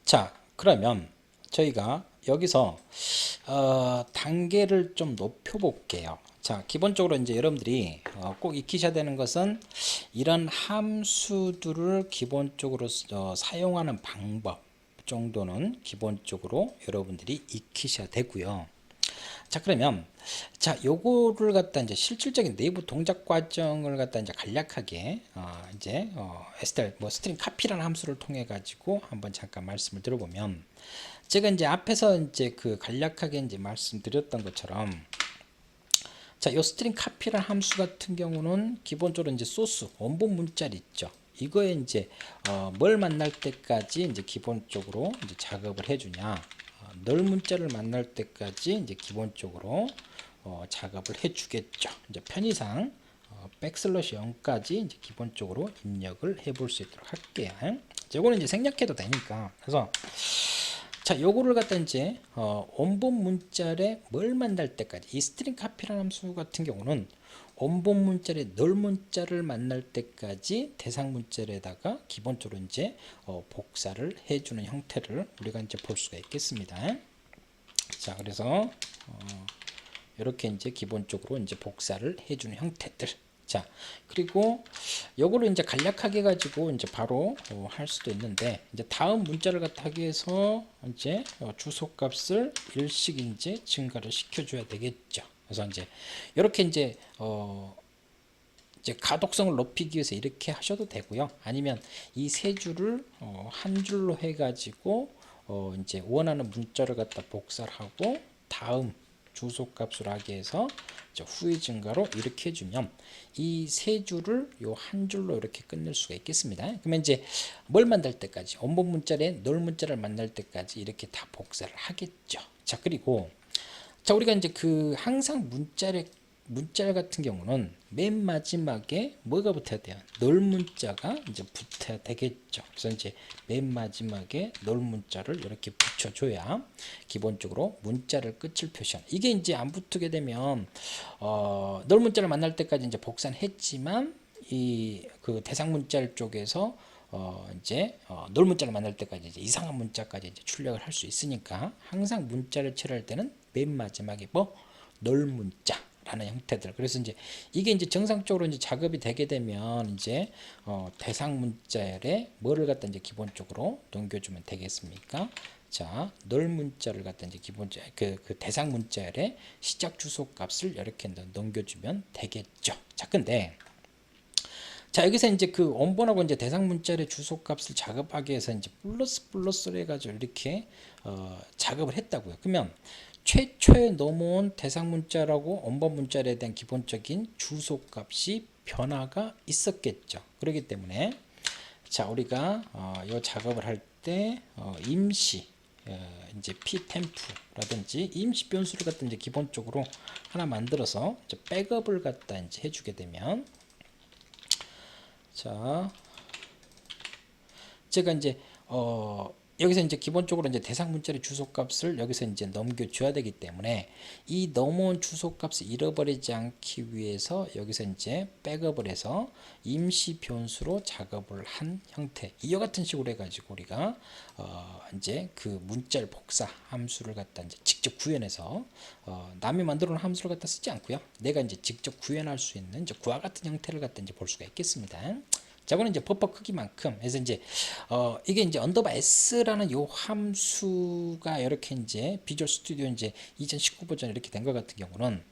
자, 그러면 저희가 여기서 단계를 좀 높여 볼게요. 자, 기본적으로 이제 여러분들이 꼭 익히셔야 되는 것은 이런 함수들을 기본적으로 사용하는 방법 정도는 기본적으로 여러분들이 익히셔야 되고요. 자, 그러면 자, 요거를 갖다 이제 실질적인 내부 동작 과정을 갖다 이제 간략하게 이제 str 뭐 스트링 카피라는 함수를 통해 가지고 한번 잠깐 말씀을 들어보면, 제가 이제 앞에서 이제 그 간략하게 이제 말씀드렸던 것처럼, 자, 요 스트링 카피라는 함수 같은 경우는 기본적으로 이제 소스 원본 문자리 있죠. 이거에 이제 뭘 만날 때까지 이제 기본적으로 이제 작업을 해주냐, 널 문자를 만날 때까지 이제 기본적으로 작업을 해주겠죠. 이제 편의상 백슬러시 0까지 이제 기본적으로 입력을 해볼 수 있도록 할게요. 이거는 이제 생략해도 되니까. 그래서 자, 요거를 갖다 이제 원본 문자에 뭘 만날 때까지, 이 스트링 카피라는 함수 같은 경우는 원본 문자에 널 문자를 만날 때까지 대상 문자에다가 기본적으로 이제 복사를 해주는 형태를 우리가 이제 볼 수가 있겠습니다. 자, 그래서 이렇게 이제 기본적으로 이제 복사를 해주는 형태들. 자, 그리고 요거를 이제 간략하게 가지고 이제 바로 할 수도 있는데, 이제 다음 문자를 갖다 하기 위해서 이제 주소값을 일씩 이제 증가를 시켜줘야 되겠죠. 그래서 이제 이렇게 이제 이제 가독성을 높이기 위해서 이렇게 하셔도 되고요. 아니면 이 세 줄을 한 줄로 해가지고 이제 원하는 문자를 갖다 복사를 하고 다음 주소값을 하기 위해서 후의 증가로 이렇게 해주면 이 세 줄을 요 한 줄로 이렇게 끝낼 수가 있겠습니다. 그러면 이제 뭘 만날 때까지, 원본 문자에 널 문자를 만날 때까지 이렇게 다 복사를 하겠죠. 자, 그리고 자, 우리가 이제 그 항상 문자 같은 경우는 맨 마지막에 뭐가 붙어야 돼요? 널 문자가 이제 붙어야 되겠죠. 그래서 이제 맨 마지막에 널 문자를 이렇게 붙여줘야 기본적으로 문자를 끝을 표시하는. 이게 이제 안 붙게 되면 널 문자를 만날 때까지 이제 복사는 했지만 이 그 대상 문자 쪽에서 이제 널 문자를 만날 때까지 이제 이상한 문자까지 이제 출력을 할 수 있으니까 항상 문자를 처리할 때는 맨 마지막에 뭐 널 문자 라는 형태들. 그래서 이제 이게 이제 정상적으로 이제 작업이 되게 되면 이제 대상 문자열에 뭐를 갖다 이제 기본적으로 넘겨주면 되겠습니까? 자, 널 문자를 갖다 이제 기본적 그 대상 문자열에 시작 주소 값을 이렇게 넘겨주면 되겠죠. 자, 근데 자, 여기서 이제 그 원본하고 이제 대상 문자의 주소 값을 작업하기 위해서 이제 플러스를 해가지고 이렇게 작업을 했다고요. 그러면 최초에 넘어온 대상 문자라고 원본 문자에 대한 기본적인 주소 값이 변화가 있었겠죠. 그렇기 때문에 자, 우리가 이 작업을 할 때 임시 이제 ptem프라든지 임시 변수를 갖다 이제 기본적으로 하나 만들어서 이제 백업을 갖다 이제 해주게 되면, 자 제가 이제 여기서 이제 기본적으로 이제 대상 문자의 주소값을 여기서 이제 넘겨줘야 되기 때문에 이 넘어온 주소값을 잃어버리지 않기 위해서 여기서 이제 백업을 해서 임시 변수로 작업을 한 형태, 이와 같은 식으로 해가지고 우리가 이제 그 문자를 복사 함수를 갖다 이제 직접 구현해서 남이 만들어 놓은 함수를 갖다 쓰지 않고요, 내가 이제 직접 구현할 수 있는 이제 그와 같은 형태를 갖다 이제 볼 수가 있겠습니다. 자, 그는 이제 버퍼 크기만큼 해서 이제 이게 이제 언더바 s라는 요 함수가 이렇게 이제 비주얼 스튜디오 이제 2019 버전 이렇게 된 것 같은 경우는,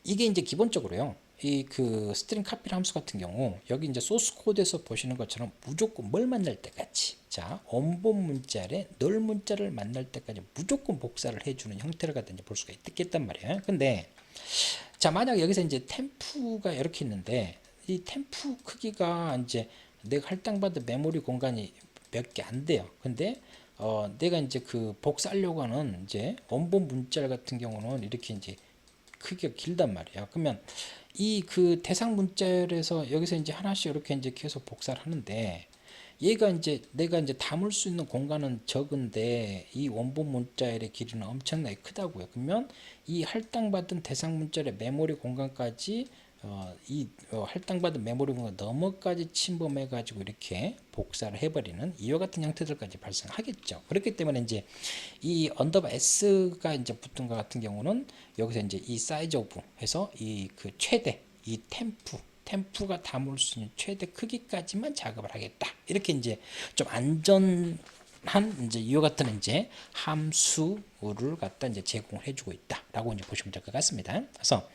이게 이제 기본적으로요, 이 그 스트링 카피 함수 같은 경우 여기 이제 소스 코드에서 보시는 것처럼 무조건 뭘 만날 때까지, 자 원본 문자에 널 문자를 만날 때까지 무조건 복사를 해주는 형태를 갖다 이제 볼 수가 있겠단 말이에요. 근데 자 만약 여기서 이제 템프가 이렇게 있는데, 이 템프 크기가 이제 내가 할당받은 메모리 공간이 몇 개 안 돼요. 근데 내가 이제 그 복사하려고 하는 이제 원본 문자 같은 경우는 이렇게 이제 크기가 길단 말이야. 그러면 이 그 대상 문자에서 여기서 이제 하나씩 이렇게 이제 계속 복사를 하는데, 얘가 이제 내가 이제 담을 수 있는 공간은 적은데 이 원본 문자의 길이는 엄청나게 크다고요. 그러면 이 할당받은 대상 문자의 메모리 공간까지 할당받은 메모리 공간 너머까지 침범해 가지고 이렇게 복사를 해버리는 이와 같은 형태들까지 발생하겠죠. 그렇기 때문에 이제 이 언더바 s가 이제 붙은 것 같은 경우는 여기서 이제 이 사이즈 오브 해서 이 그 최대 이 템프가 담을 수 있는 최대 크기까지만 작업을 하겠다. 이렇게 이제 좀 안전한 이제 이와 같은 이제 함수를 갖다 이제 제공을 해주고 있다라고 이제 보시면 될 것 같습니다. 그래서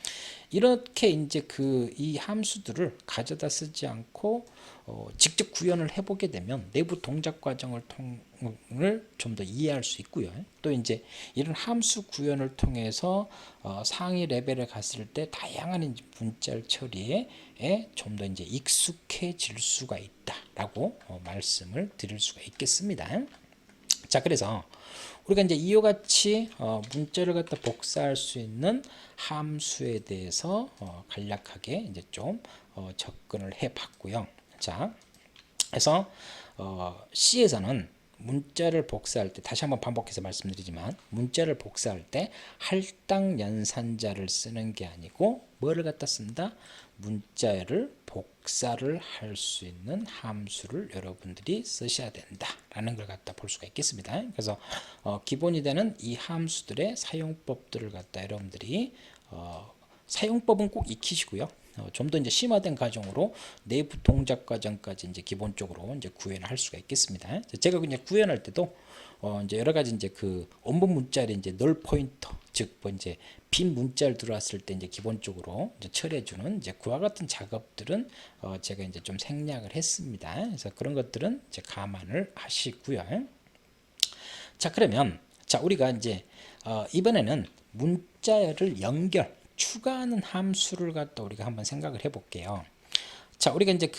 이렇게 이제 그 이 함수들을 가져다 쓰지 않고 직접 구현을 해보게 되면 내부 동작 과정을 좀 더 이해할 수 있고요. 또 이제 이런 함수 구현을 통해서 상위 레벨에 갔을 때 다양한 이제 문자 처리에 좀 더 이제 익숙해질 수가 있다라고 말씀을 드릴 수가 있겠습니다. 자, 그래서 우리가 이제 이와 같이 문자를 갖다 복사할 수 있는 함수에 대해서 간략하게 이제 좀 접근을 해 봤고요. 자, 그래서 C에서는 문자를 복사할 때, 다시 한번 반복해서 말씀드리지만, 문자를 복사할 때 할당 연산자를 쓰는 게 아니고 뭐를 갖다 쓴다? 문자를 복사를 할 수 있는 함수를 여러분들이 쓰셔야 된다라는 걸 갖다 볼 수가 있겠습니다. 그래서 기본이 되는 이 함수들의 사용법들을 갖다 여러분들이 사용법은 꼭 익히시고요. 좀 더 이제 심화된 과정으로 내부 동작 과정까지 이제 기본적으로 이제 구현할 수가 있겠습니다. 제가 그냥 구현할 때도 이제 여러 가지 이제 그 원본 문자를 이제 널 포인터, 즉 뭐 이제 빈 문자를 들어왔을 때 이제 기본적으로 이제 처리해주는 이제 그와 같은 작업들은 제가 이제 좀 생략을 했습니다. 그래서 그런 것들은 이제 감안을 하시고요. 자, 그러면 자 우리가 이제 이번에는 문자열을 추가하는 함수를 갖다 우리가 한번 생각을 해볼게요. 자, 우리가 이제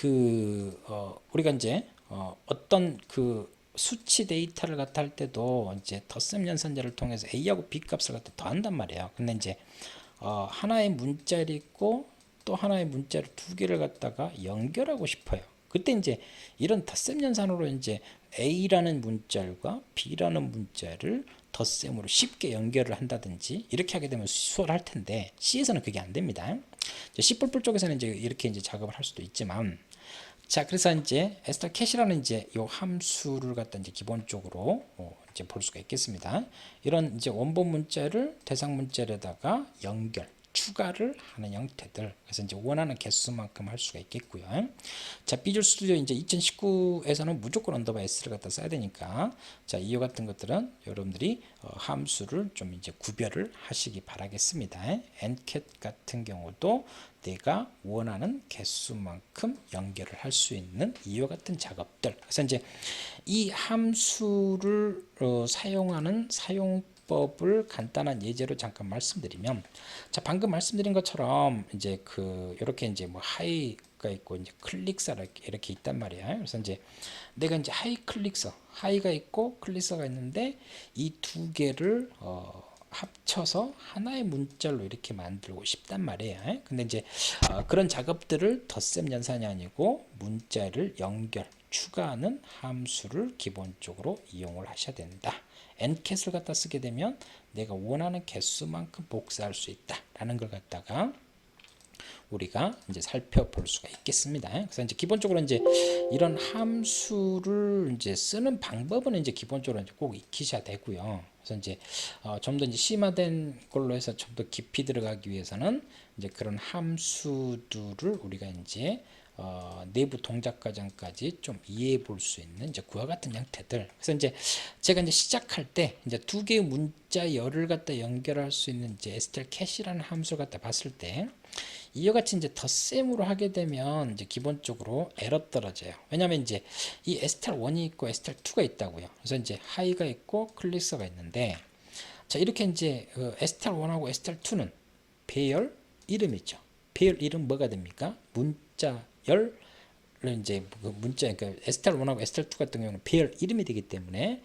우리가 이제 어떤 그 수치 데이터를 갖다 할 때도 이제 덧셈 연산자를 통해서 A하고 B 값을 갖다 더한단 말이에요. 근데 이제 하나의 문자를 있고 또 하나의 문자를 두 개를 갖다가 연결하고 싶어요. 그때 이제 이런 덧셈 연산으로 이제 A라는 문자과 B라는 문자를 덧셈으로 쉽게 연결을 한다든지 이렇게 하게 되면 수월할 텐데, C에서는 그게 안 됩니다. C++ 쪽에서는 이제 이렇게 이제 작업을 할 수도 있지만, 자, 그래서 이제 에스타 캐시라는 이제 요 함수를 갖다 이제 기본적으로 이제 볼 수가 있겠습니다. 이런 이제 원본 문자를 대상 문자에다가 추가를 하는 형태들. 그래서 이제 원하는 개수만큼 할 수가 있겠고요. 자, 비주얼 스튜디오 이제 2019에서는 무조건 언더바 s를 갖다 써야 되니까, 자, 이와 같은 것들은 여러분들이 함수를 좀 이제 구별을 하시기 바라겠습니다. ncat 같은 경우도 내가 원하는 개수만큼 연결을 할 수 있는 이와 같은 작업들. 그래서 이제 이 함수를 사용하는 사용법 기법을 간단한 예제로 잠깐 말씀드리면, 자, 방금 말씀드린 것처럼 이제 그 이렇게 이제 뭐 하이가 있고 이제 클릭사가 이렇게 있단 말이야. 그래서 이제 내가 이제 하이 클릭서, 하이가 있고 클릭서가 있는데 이 두 개를 합쳐서 하나의 문자로 이렇게 만들고 싶단 말이에요. 근데 이제 그런 작업들을 덧셈 연산이 아니고 문자를 연결, 추가하는 함수를 기본적으로 이용을 하셔야 된다. n캣을 갖다 쓰게 되면 내가 원하는 개수만큼 복사할 수 있다라는 걸 갖다가 우리가 이제 살펴볼 수가 있겠습니다. 그래서 이제 기본적으로 이제 이런 함수를 이제 쓰는 방법은 이제 기본적으로 이제 꼭 익히셔야 되고요. 그래서 이제 좀 더 이제 심화된 걸로 해서 좀 더 깊이 들어가기 위해서는 이제 그런 함수들을 우리가 이제 내부 동작 과정까지 좀 이해해 볼 수 있는 이제 그와 같은 형태들. 그래서 이제 제가 이제 시작할 때 이제 두 개의 문자 열을 갖다 연결할 수 있는 이제 strcat이라는 함수를 갖다 봤을 때 이와 같이 이제 덧셈으로 하게 되면 이제 기본적으로 에러 떨어져요. 왜냐하면 이제 이 str1이 있고 str2가 있다고요. 그래서 이제 하이가 있고 클릭서가 있는데, 자, 이렇게 이제 str1하고 str2는 배열 이름이죠. 배열 이름 뭐가 됩니까? 문자열 이제 문자, 그러니까 str1하고 str2 같은 경우는 배열 이름이 되기 때문에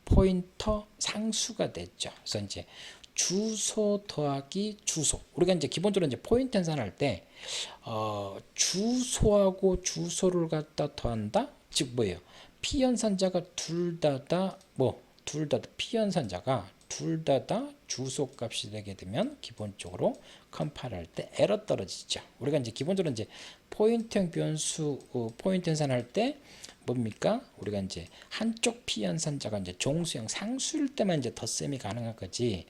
포인터 상수가 됐죠. 그래서 이제 주소 더하기 주소. 우리가 이제 기본적으로 이제 포인트 연산할 때 주소하고 주소를 갖다 더한다. 즉 뭐예요? 피연산자가 둘 다다 피연산자가 둘 다다 주소 값이 되게 되면 기본적으로 컴파일할 때 에러 떨어지죠. 우리가 이제 기본적으로 이제 포인트형 변수 포인트 연산할 때 뭡니까? 우리가 이제 한쪽 피연산자가 이제 종수형 상수일 때만 이제 덧셈이 가능한 거지.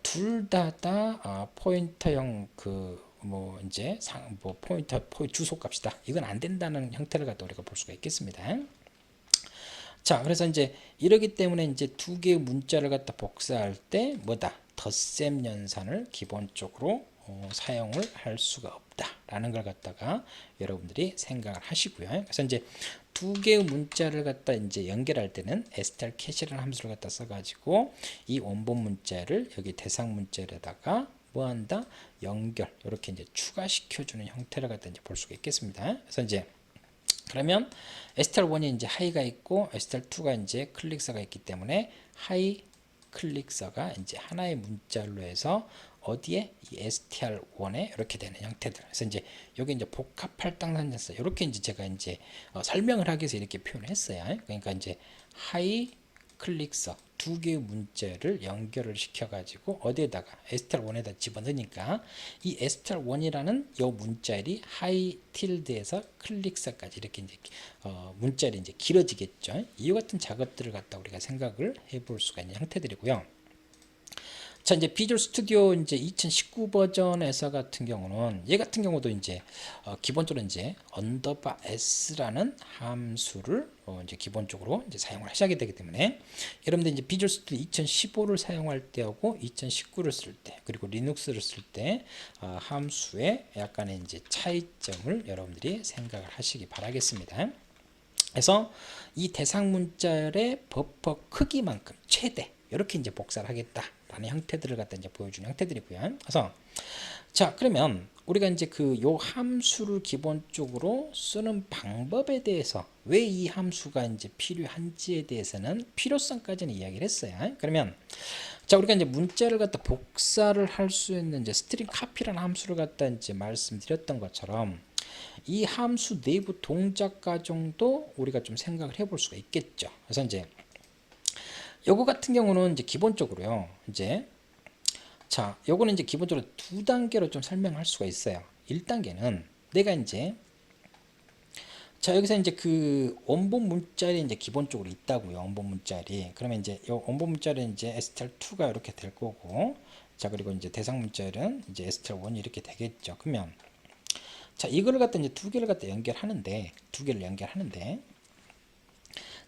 둘 다다 포인터형 이제 포인터 주소 값이다. 이건 안 된다는 형태를 갖다 우리가 볼 수가 있겠습니다. 자, 그래서 이제 이러기 때문에 이제 두 개의 문자를 갖다 복사할 때 뭐다? 덧셈 연산을 기본적으로 사용을 할 수가 없다라는 걸 갖다가 여러분들이 생각을 하시고요. 그래서 이제 두 개의 문자를 갖다 이제 연결할 때는 strcat이라는 함수를 갖다 써가지고 이 원본 문자를 여기 대상 문자에다가 뭐한다? 연결, 이렇게 이제 추가시켜주는 형태를 갖다 이제 볼 수가 있겠습니다. 그래서 이제 그러면 str1이 이제 하이가 있고 str2가 이제 클릭서가 있기 때문에 하이 클릭서가 이제 하나의 문자로 해서 어디에 이 str1에 이렇게 되는 형태들. 그래서 이제 여기 이제 복합 할당산자서 이렇게 이제 제가 이제 설명을 하기 위해서 이렇게 표현을 했어요. 그러니까 이제 하이 클릭서 두 개의 문자를 연결을 시켜가지고 어디에다가 str1에다 집어넣으니까 이 str1이라는 요 문자열이 하이 틸드에서 클릭서까지 이렇게 이제 문자열이 이제 길어지겠죠. 이와 같은 작업들을 갖다 우리가 생각을 해볼 수가 있는 형태들이고요. 자, 이제 비주얼 스튜디오 이제 2019 버전에서 같은 경우는 얘 같은 경우도 이제 기본적으로 이제 언더바 s라는 함수를 이제 기본적으로 이제 사용을 하셔야 되기 때문에 여러분들 이제 비주얼 스튜디오 2015를 사용할 때하고 2019를 쓸 때 그리고 리눅스를 쓸 때 함수의 약간의 이제 차이점을 여러분들이 생각을 하시기 바라겠습니다. 그래서 이 대상 문자열의 버퍼 크기만큼 최대 이렇게 이제 복사를 하겠다라는 형태들을 갖다 이제 보여주는 형태들이고요. 그래서 자, 그러면 우리가 이제 요 함수를 기본적으로 쓰는 방법에 대해서 왜 이 함수가 이제 필요한지에 대해서는 필요성까지는 이야기를 했어요. 그러면 자, 우리가 이제 문자를 갖다 복사를 할 수 있는 이제 스트링 카피라는 함수를 갖다 이제 말씀드렸던 것처럼 이 함수 내부 동작 과정도 우리가 좀 생각을 해볼 수가 있겠죠. 그래서 이제 요거 같은 경우는 이제 기본적으로요. 이제 자, 요거는 이제 기본적으로 두 단계로 좀 설명할 수가 있어요. 1단계는 내가 이제 자, 여기서 이제 그 원본 문자열이 이제 기본적으로 있다고요. 원본 문자열이. 그러면 이제 요 원본 문자열은 이제 str2가 이렇게 될 거고, 자, 그리고 이제 대상 문자열은 이제 str1이 이렇게 되겠죠. 그러면 자, 이거를 갖다 이제 두 개를 갖다 연결하는데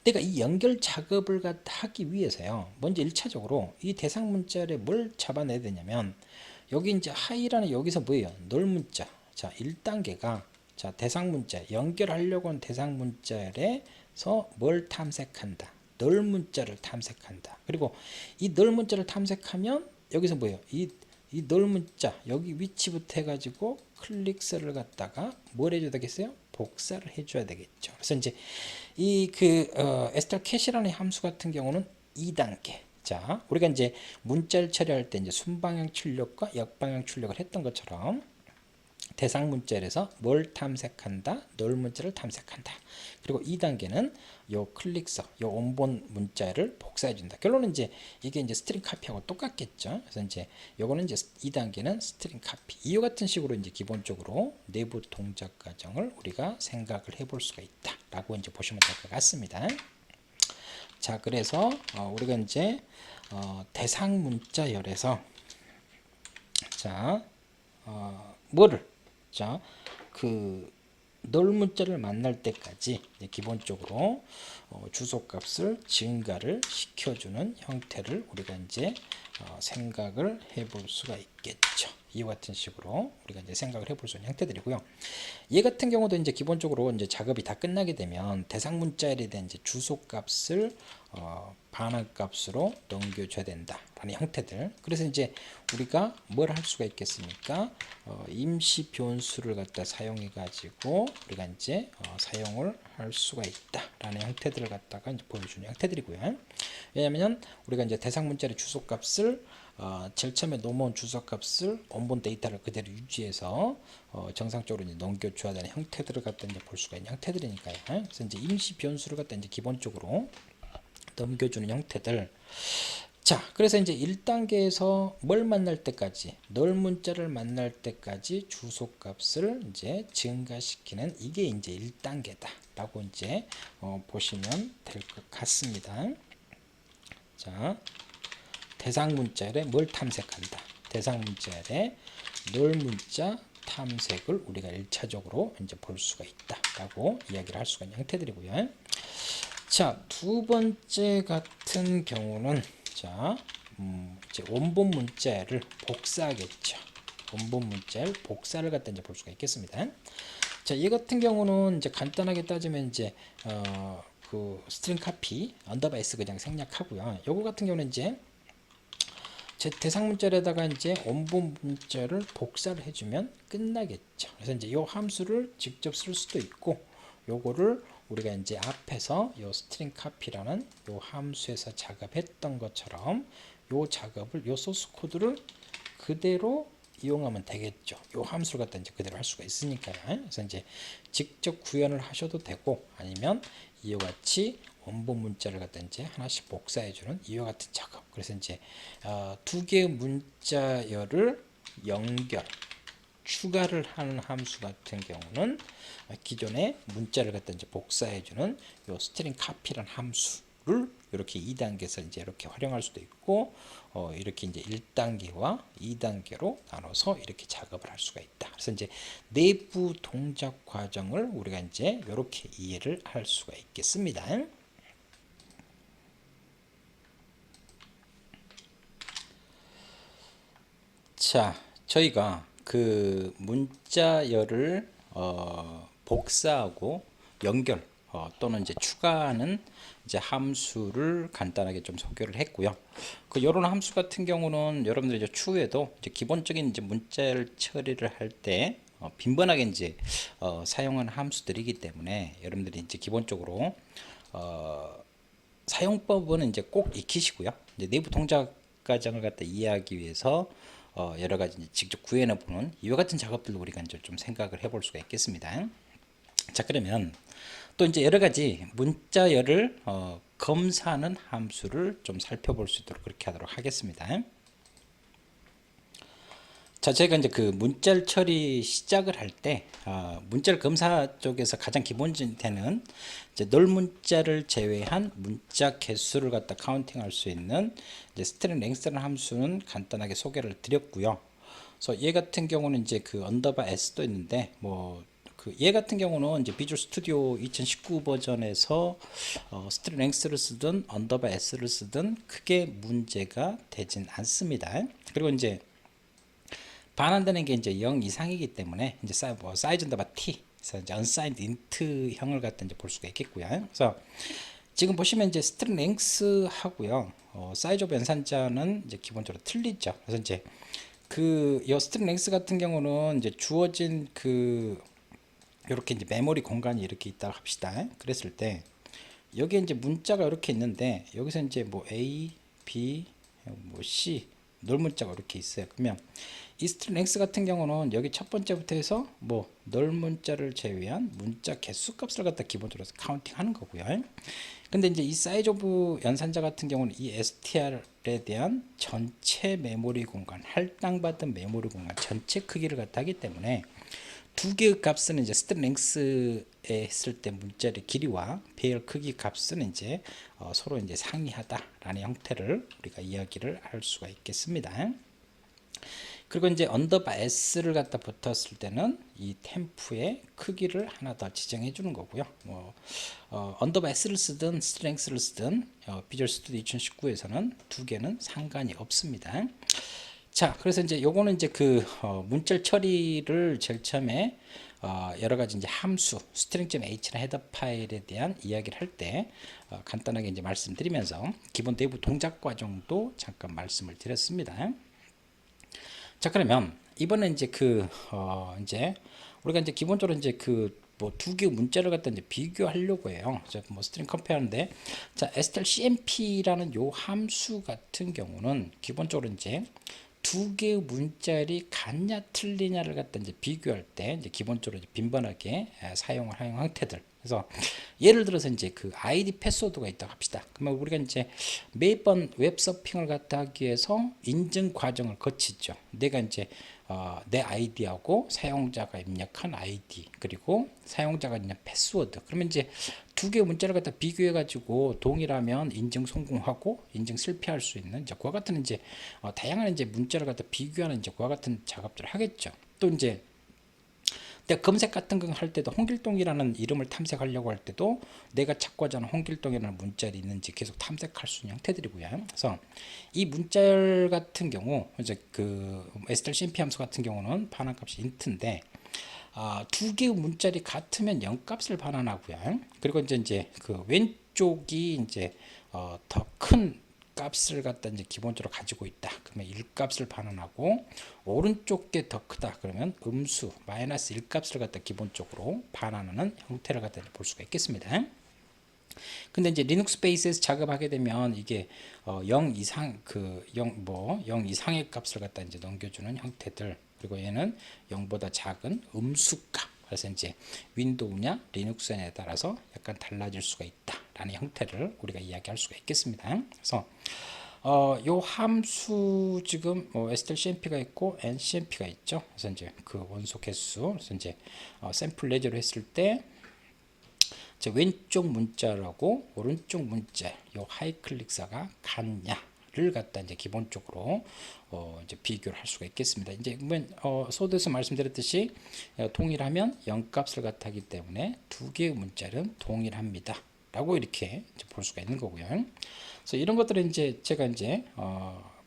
내가 이 연결 작업을 갖다 하기 위해서요. 먼저 1차적으로 이 대상 문자열에 뭘 잡아내야 되냐면 여기 이제 하이라는 여기서 뭐예요? 널 문자. 자, 1단계가 자, 대상 문자 연결하려고 하는 대상 문자열에서 뭘 탐색한다? 널 문자를 탐색한다. 그리고 이 널 문자를 탐색하면 여기서 뭐예요? 이 널 문자 여기 위치부터 해가지고 클릭셀을 갖다가 뭘 해줘야 되겠어요? 복사를 해줘야 되겠죠. 그래서 이제 이 에스텔 캐시라는 함수 같은 경우는 2단계. 자, 우리가 이제 문자를 처리할 때 이제 순방향 출력과 역방향 출력을 했던 것처럼 대상 문자에서 뭘 탐색한다? 널 문자를 탐색한다. 그리고 2단계는 요 클릭서, 요 원본 문자를 복사해 준다. 결론은 이제 이게 이제 스트링 카피하고 똑같겠죠. 그래서 이제 요거는 이제 2단계는 스트링 카피. 이와 같은 식으로 이제 기본적으로 내부 동작 과정을 우리가 생각을 해볼 수가 있다라고 이제 보시면 될 것 같습니다. 자, 그래서 우리가 이제 대상 문자열에서 자, 뭐를 자, 널 문자를 만날 때까지 기본적으로 주소값을 증가를 시켜주는 형태를 우리가 이제 생각을 해볼 수가 있겠죠. 이와 같은 식으로 우리가 이제 생각을 해볼 수 있는 형태들이고요. 얘 같은 경우도 이제 기본적으로 이제 작업이 다 끝나게 되면 대상 문자에 대한 이제 주소값을 반환값으로 넘겨줘야 된다라는 형태들. 그래서 이제 우리가 뭘 할 수가 있겠습니까? 임시 변수를 갖다 사용해 가지고 우리가 이제 사용을 할 수가 있다라는 형태들을 갖다가 이제 보여주는 형태들이고요. 왜냐하면 우리가 이제 대상 문자의 주소값을 제일 처음에 넘어온 주소값을 원본 데이터를 그대로 유지해서 정상적으로 이제 넘겨줘야 되는 형태들을 갖다 이제 볼 수가 있는 형태들이니까요. 그래서 이제 임시 변수를 갖다 이제 기본적으로 넘겨주는 형태들. 자, 그래서 이제 1단계에서 뭘 만날 때까지, 널 문자를 만날 때까지 주소값을 이제 증가시키는 이게 이제 1단계다라고 이제 보시면 될 것 같습니다. 자, 대상 문자열에 뭘 탐색한다. 대상 문자열에 널 문자 탐색을 우리가 1차적으로 이제 볼 수가 있다라고 이야기를 할 수가 있는 형태들이고요. 자, 두 번째 같은 경우는 자, 이제 원본 문자를 복사하겠죠. 원본 문자를 복사를 갖다 이제 볼 수가 있겠습니다. 자, 이 같은 경우는 이제 간단하게 따지면 이제 스트링 카피 언더바 s 그냥 생략하고요. 요거 같은 경우는 이제 제 대상 문자에다가 이제 원본 문자를 복사를 해주면 끝나겠죠. 그래서 이제 이 함수를 직접 쓸 수도 있고, 요거를 우리가 이제 앞에서 요 스트링 카피라는 요 함수에서 작업했던 것처럼 요 작업을 요 소스 코드를 그대로 이용하면 되겠죠. 요 함수를 갖다 이제 그대로 할 수가 있으니까요. 그래서 이제 직접 구현을 하셔도 되고, 아니면 이와 같이 원본 문자를 갖다 이제 하나씩 복사해주는 이와 같은 작업. 그래서 이제 두 개의 문자열을 연결, 추가를 하는 함수 같은 경우는 기존의 문자를 갖다 이제 복사해주는 요 스트링 카피라는 함수를 이렇게 2단계에서 이제 이렇게 활용할 수도 있고, 이렇게 이제 1단계와 2단계로 나눠서 이렇게 작업을 할 수가 있다. 그래서 이제 내부 동작 과정을 우리가 이제 이렇게 이해를 할 수가 있겠습니다. 자, 저희가 그 문자열을 복사하고 연결 또는 이제 추가하는 이제 함수를 간단하게 좀 소개를 했고요. 그 이런 함수 같은 경우는 여러분들이 이제 추후에도 이제 기본적인 이제 문자열 처리를 할 때 빈번하게 이제 사용하는 함수들이기 때문에 여러분들이 이제 기본적으로 사용법은 이제 꼭 익히시고요. 이제 내부 동작 과정을 갖다 이해하기 위해서 여러 가지 직접 구현해 보는 이와 같은 작업들도 우리가 이제 좀 생각을 해볼 수가 있겠습니다. 자, 그러면 또 이제 여러 가지 문자열을 검사하는 함수를 좀 살펴볼 수 있도록 그렇게 하도록 하겠습니다. 자, 제가 이제 그 문자열 처리 시작을 할 때 문자열 검사 쪽에서 가장 기본되는 이제 널 문자를 제외한 문자 개수를 갖다 카운팅할 수 있는 이제 스트링 랭스라는 함수는 간단하게 소개를 드렸고요. 그래서 얘 같은 경우는 이제 그 언더바 s도 있는데 얘 같은 경우는 이제 비주얼 스튜디오 2019 버전에서 스트링 랭스를 쓰든 언더바 s를 쓰든 크게 문제가 되진 않습니다. 그리고 이제 반환되는 게 이제 0 이상이기 때문에 이제 사이즈 언더바 t, 그래서 이제 unsigned int 형을 갖다 이제 볼 수가 있겠고요. 그래서 지금 보시면 이제 스트링 랭스 하고요. 사이즈 오브 연산자는 이제 기본적으로 틀리죠. 그래서 이제 이 스트링 랭스 같은 경우는 이제 주어진 이렇게 이제 메모리 공간이 이렇게 있다 합시다. 그랬을 때 여기에 이제 문자가 이렇게 있는데 여기서 이제 뭐 A, B, 뭐 C 널 문자가 이렇게 있어요. 그러면 이 스트링 랭스 같은 경우는 여기 첫 번째부터 해서 뭐 널 문자를 제외한 문자 개수 값을 갖다 기본적으로 카운팅 하는 거고요. 근데 이제 이 사이즈 오브 연산자 같은 경우는 이 str에 대한 전체 메모리 공간, 할당받은 메모리 공간 전체 크기를 갖다 하기 때문에 두 개의 값은 이제 스트링 랭스에 했을 때 문자의 길이와 배열 크기 값은 이제 서로 이제 상이하다라는 형태를 우리가 이야기를 할 수가 있겠습니다. 그리고 이제 언더바 s를 갖다 붙었을 때는 이 템프의 크기를 하나 더 지정해 주는 거고요. 뭐 언더바 s를 쓰든 스트렝스를 쓰든 비주얼 스튜디오 2019에서는 두 개는 상관이 없습니다. 자, 그래서 이제 요거는 이제 문자 처리를 제일 처음에 여러 가지 이제 함수 string.h나 헤더 파일에 대한 이야기를 할 때 간단하게 이제 말씀드리면서 기본 내부 동작 과정도 잠깐 말씀을 드렸습니다. 자, 그러면 이번에 이제 이제 우리가 이제 기본적으로 이제 뭐 두 개의 문자를 갖다 이제 비교하려고 해요. 뭐 스트링 컴페어인데, 자, strcmp라는 요 함수 같은 경우는 기본적으로 이제 두 개의 문자열이 같냐 틀리냐를 갖다 이제 비교할 때 이제 기본적으로 이제 빈번하게 사용을 하는 형태들. 그래서 예를 들어서 이제 아이디 패스워드가 있다고 합시다. 그러면 우리가 이제 매번 웹 서핑을 갖다 하기 위해서 인증 과정을 거치죠. 내가 이제 내 아이디하고 사용자가 입력한 아이디 그리고 사용자가 입력 패스워드. 그러면 이제 두 개의 문자를 갖다 비교해 가지고 동일하면 인증 성공하고 인증 실패할 수 있는 이제 그와 같은 이제 다양한 이제 문자를 갖다 비교하는 이제 그와 같은 작업들을 하겠죠. 또 이제 내가 검색 같은 거 할 때도 홍길동이라는 이름을 탐색하려고 할 때도 내가 찾고 하자는 홍길동이라는 문자열이 있는지 계속 탐색할 수 있는 형태들이고요. 그래서 이 문자열 같은 경우 이제 strcmp 함수 같은 경우는 반환값이 int인데 두 개의 문자열이 같으면 0값을 반환하고요. 그리고 이제 왼쪽이 이제 더 큰 값을 갖다 이제 기본적으로 가지고 있다. 그러면 1값을 반환하고 오른쪽 게 더 크다. 그러면 음수 마이너스 1값을 갖다 기본적으로 반환하는 형태를 갖다 볼 수가 있겠습니다. 근데 이제 리눅스 베이스에서 작업하게 되면 이게 0 이상 0 이상의 값을 갖다 이제 넘겨주는 형태들. 그리고 얘는 0보다 작은 음수값. 그래서 이제 윈도우냐 리눅스냐에 따라서 약간 달라질 수가 있다라는 형태를 우리가 이야기할 수가 있겠습니다. 그래서 요 함수 지금 strcmp가 있고 ncmp가 있죠. 그래서 이제 원소 개수, 그래서 이제 샘플 레저로 했을 때 왼쪽 문자라고 오른쪽 문자 요 하이 클릭사가 같냐를 갖다 이제 기본적으로 이제 비교를 할 수가 있겠습니다. 이제 소드에서 말씀드렸듯이 동일하면 0값을 갖다 하기 때문에 두 개의 문자는 동일합니다. 라고 이렇게 이제 볼 수가 있는 거고요. 그래서 이런 것들은 이제 제가 이제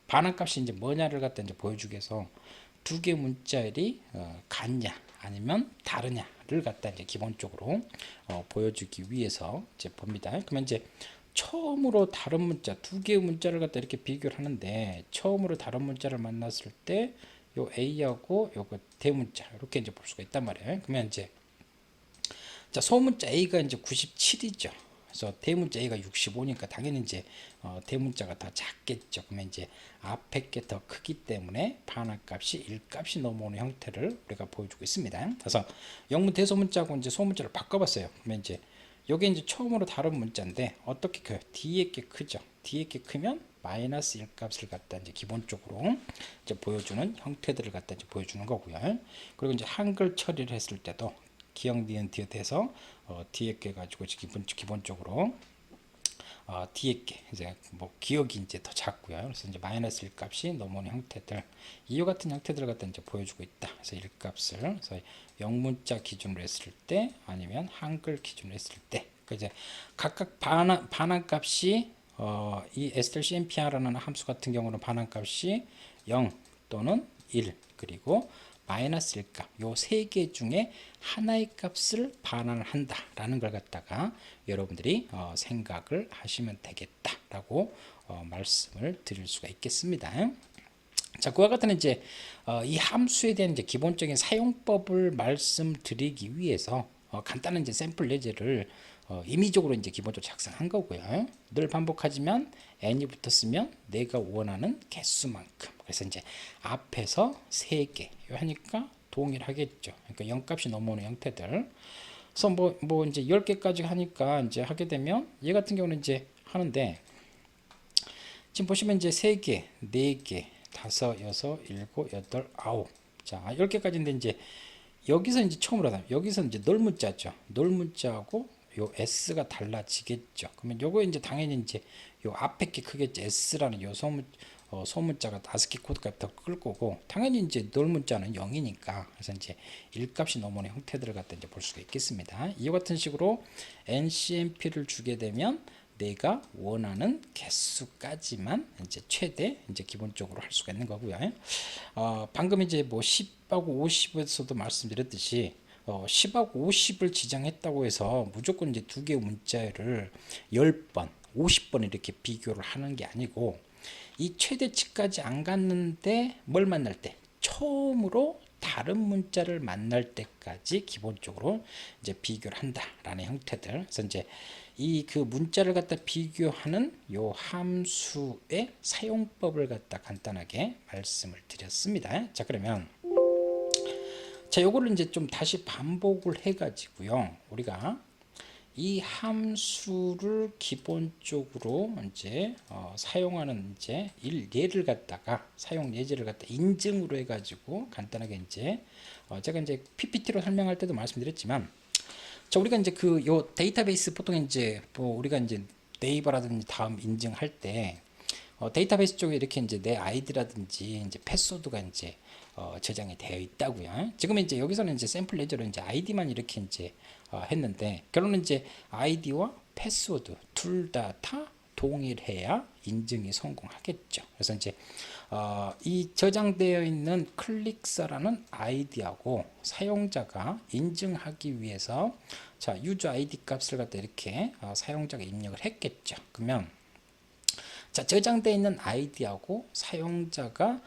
반환값이 이제 뭐냐를 갖다 이제 보여주기 위해서 두 개의 문자열이 같냐 아니면 다르냐를 갖다 이제 기본적으로 보여주기 위해서 이제 봅니다. 그러면 이제 처음으로 다른 문자 두 개의 문자를 갖다 이렇게 비교를 하는데 처음으로 다른 문자를 만났을 때 요 A하고 요거 대문자 이렇게 이제 볼 수가 있단 말이에요. 그러면 이제 자, 소문자 A가 이제 97이죠. 그래서 대문자 A가 65니까 당연히 이제 대문자가 더 작겠죠. 그러면 이제 앞에 게 더 크기 때문에 반환값이 1값이 넘어오는 형태를 우리가 보여주고 있습니다. 그래서 영문 대소문자하고 이제 소문자를 바꿔봤어요. 그러면 이제 요게 이제 처음으로 다른 문자인데 어떻게 커요? 뒤에 게 크죠. 뒤에 게 크면 마이너스 1값을 갖다 이제 기본적으로 이제 보여주는 형태들을 갖다 이제 보여주는 거고요. 그리고 이제 한글 처리를 했을 때도 기억 니은 디귿 해서 뒤에 게 가지고 기본적으로 뒤에 게 이제 뭐 기억이 이제 더 작고요. 그래서 이제 마이너스 1값이 넘어오는 형태들 이와 같은 형태들을 갖다 이제 보여주고 있다. 그래서 1값을 그래서 영문자 기준으로 했을 때 아니면 한글 기준으로 했을 때 이제 각각 반환값이 이 strcmp라는 함수 같은 경우는 반환값이 0 또는 1 그리고 마이너스 1값 요 세 개 중에 하나의 값을 반환을 한다라는 걸 갖다가 여러분들이 생각을 하시면 되겠다라고 말씀을 드릴 수가 있겠습니다. 자, 그와 같은 이제 이 함수에 대한 이제 기본적인 사용법을 말씀드리기 위해서 간단한 이제 샘플 예제를 임의적으로 이제 기본적으로 작성한 거고요. 늘 반복하지만 n이 붙었으면 내가 원하는 개수만큼. 그래서 이제 앞에서 3개 하니까 동일하겠죠. 그러니까 0값이 넘어오는 형태들. 그래서 뭐 이제 10개까지 하니까 이제 하게 되면 얘 같은 경우는 이제 하는데 지금 보시면 이제 3개, 4개, 5, 6, 7, 8, 9. 자, 10개까지인데 이제 여기서 이제 처음으로 하다. 여기서 이제 널문자죠. 널문자하고 요 S가 달라지겠죠. 그러면 요거 이제 당연히 이제 요 앞에 게 크겠죠. S라는 요 소문자가 5개 코드값부터 끌 거고, 당연히 이제 널문자는 0이니까, 그래서 이제 1값이 넘어오는 형태들을 갖다 이제 볼 수가 있겠습니다. 이와 같은 식으로 NCMP를 주게 되면 내가 원하는 개수까지만 이제 최대 이제 기본적으로 할 수가 있는 거고요. 방금 이제 뭐 10하고 50에서도 말씀드렸듯이 10하고 50을 지정했다고 해서 무조건 이제 두 개의 문자를 10번, 50번 이렇게 비교를 하는 게 아니고 이 최대치까지 안 갔는데 뭘 만날 때 처음으로 다른 문자를 만날 때까지 기본적으로 이제 비교를 한다라는 형태들. 그래서 이제 이 그 문자를 갖다 비교하는 요 함수의 사용법을 갖다 간단하게 말씀을 드렸습니다. 자, 그러면 자, 요거를 이제 좀 다시 반복을 해 가지고요. 우리가 이 함수를 기본적으로 이제 사용하는 이제 예를 갖다가 사용 예제를 갖다 인증으로 해 가지고 간단하게 이제 제가 이제 PPT로 설명할 때도 말씀드렸지만, 자, 우리가 이제 그 요 데이터베이스 보통 이제 뭐 우리가 이제 네이버라든지 다음 인증할 때 데이터베이스 쪽에 이렇게 이제 내 아이디라든지 이제 패스워드가 이제 저장이 되어 있다고요. 지금 이제 여기서는 이제 샘플 예제로 이제 아이디만 이렇게 이제 했는데, 결론은 이제 아이디와 패스워드 둘 다 동일해야 인증이 성공하겠죠. 그래서 이제 이 저장되어 있는 클릭서라는 아이디하고 사용자가 인증하기 위해서 자, 유저 아이디 값을 갖다 이렇게 사용자가 입력을 했겠죠. 그러면 자, 저장되어 있는 아이디하고 사용자가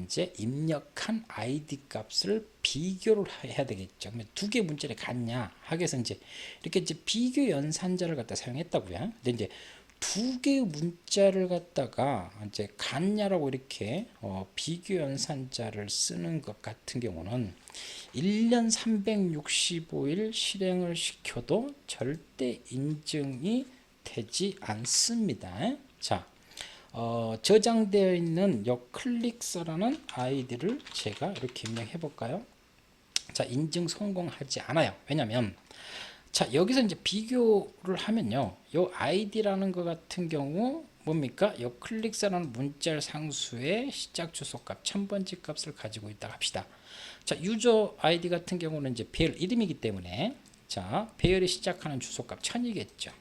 이제 입력한 아이디 값을 비교를 해야 되겠죠. 그러면 두 개 문자를 같냐 하기 위해서 이제 이렇게 이제 비교 연산자를 갖다 사용했다고요. 근데 이제 두 개의 문자를 갖다가 이제 같냐라고 이렇게 비교 연산자를 쓰는 것 같은 경우는 1년 365일 실행을 시켜도 절대 인증이 되지 않습니다. 자, 저장되어 있는 요 클릭서라는 아이디를 제가 이렇게 입력해 볼까요? 자, 인증 성공하지 않아요. 왜냐면 자, 여기서 이제 비교를 하면요, 요 아이디라는 것 같은 경우 뭡니까? 요 클릭서라는 문자 상수의 시작 주소값 1000번째 값을 가지고 있다 합시다. 자, 유저 아이디 같은 경우는 이제 배열 이름이기 때문에 자, 배열이 시작하는 주소값 1000이겠죠.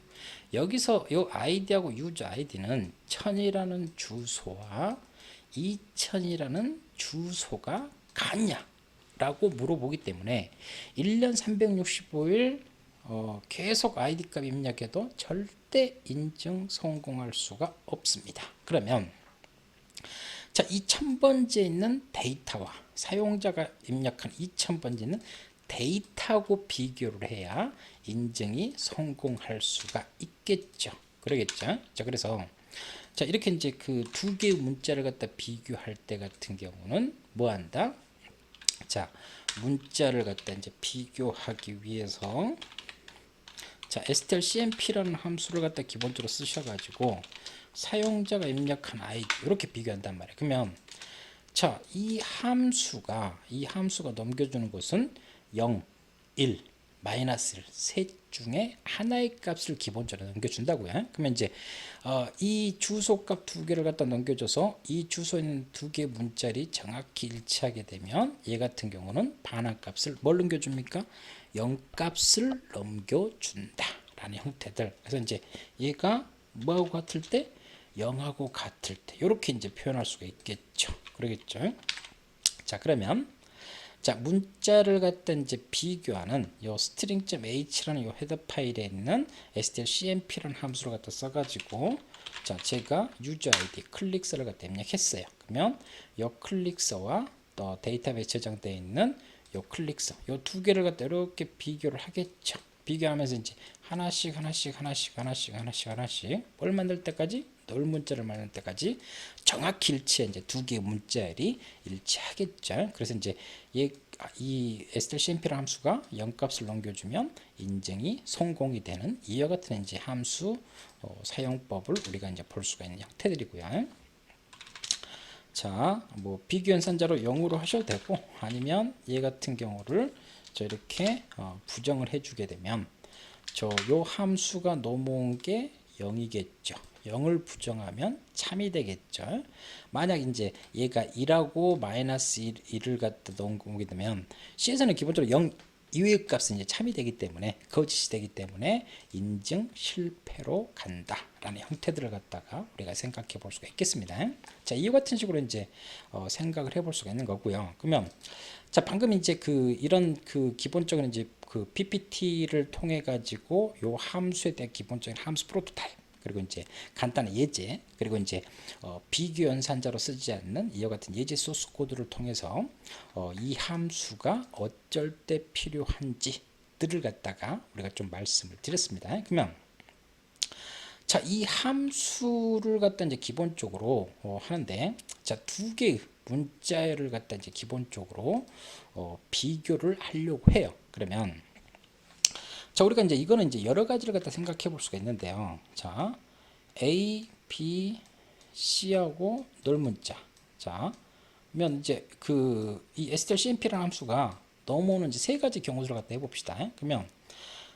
여기서 요 아이디하고 유저 아이디는 1000이라는 주소와 2000이라는 주소가 같냐 라고 물어보기 때문에 1년 365일 계속 아이디 값 입력해도 절대 인증 성공할 수가 없습니다. 그러면 자, 2000번째 있는 데이터와 사용자가 입력한 2000번째 있는 데이터하고 비교를 해야 인증이 성공할 수가 있겠죠. 그러겠죠. 자, 그래서 자, 이렇게 이제 그 두 개의 문자를 갖다 비교할 때 같은 경우는 뭐 한다? 자, 문자를 갖다 이제 비교하기 위해서 자, strcmp라는 함수를 갖다 기본적으로 쓰셔가지고 사용자가 입력한 아이디 이렇게 비교한단 말이에요. 그러면 자, 이 함수가 넘겨주는 것은 0, 1, 마이너스 1, 셋 중에 하나의 값을 기본적으로 넘겨준다고요. 그러면 이제 이 주소값 두 개를 갖다 넘겨줘서 이 주소에 있는 두 개 문자리 정확히 일치하게 되면 얘 같은 경우는 반환값을 뭘 넘겨줍니까? 0값을 넘겨준다 라는 형태들. 그래서 이제 얘가 뭐하고 같을 때? 0하고 같을 때 이렇게 이제 표현할 수가 있겠죠. 그러겠죠. 자, 그러면 자, 문자를 갖다 이제 비교하는 요 string.h라는 요 헤더 파일에 있는 strcmp라는 함수를 갖다 써가지고 자, 제가 user id 클릭서를 갖다 입력했어요. 그러면 요 클릭서와 또 데이터베이스 저장되어 있는 요 클릭서 요 두 개를 갖다 이렇게 비교를 하겠죠. 비교하면서 이제 하나씩 뭘 만들 때까지 널 문자를 만들 때까지 정확히 일치해 이제 두 개의 문자열이 일치하겠죠. 그래서 이제 이 strcmp라는 함수가 0값을 넘겨주면 인증이 성공이 되는 이와 같은 이제 함수 사용법을 우리가 이제 볼 수가 있는 형태들이고요. 자, 뭐 비교 연산자로 0으로 하셔도 되고 아니면 얘 같은 경우를 저 이렇게 부정을 해주게 되면 저 요 함수가 넘어온 게 0이겠죠. 0을 부정하면 참이 되겠죠. 만약 이제 얘가 2하고 마이너스 1을 갖다 넣게 되면 C에서는 기본적으로 0 이외의 값은 이제 참이 되기 때문에 거짓이 되기 때문에 인증 실패로 간다라는 형태들을 갖다가 우리가 생각해 볼 수가 있겠습니다. 자, 이와 같은 식으로 이제 생각을 해볼 수가 있는 거고요. 그러면 자, 방금 이제 이런 기본적인 이제 PPT를 통해 가지고 요 함수에 대한 기본적인 함수 프로토타입 그리고 이제 간단한 예제 그리고 이제 비교 연산자로 쓰지 않는 이와 같은 예제 소스 코드를 통해서 이 함수가 어쩔 때 필요한지들을 갖다가 우리가 좀 말씀을 드렸습니다. 그러면 자, 이 함수를 갖다 이제 기본적으로 하는데 자, 두 개의 문자열을 갖다 이제 기본적으로 비교를 하려고 해요. 그러면 자, 우리가 이제 이거는 이제 여러 가지를 갖다 생각해 볼 수가 있는데요. 자, A, B, C하고 널 문자. 자, 그러면 이제 이 strcmp라는 함수가 넘어오는 이제 세 가지 경우를 갖다 해봅시다. 그러면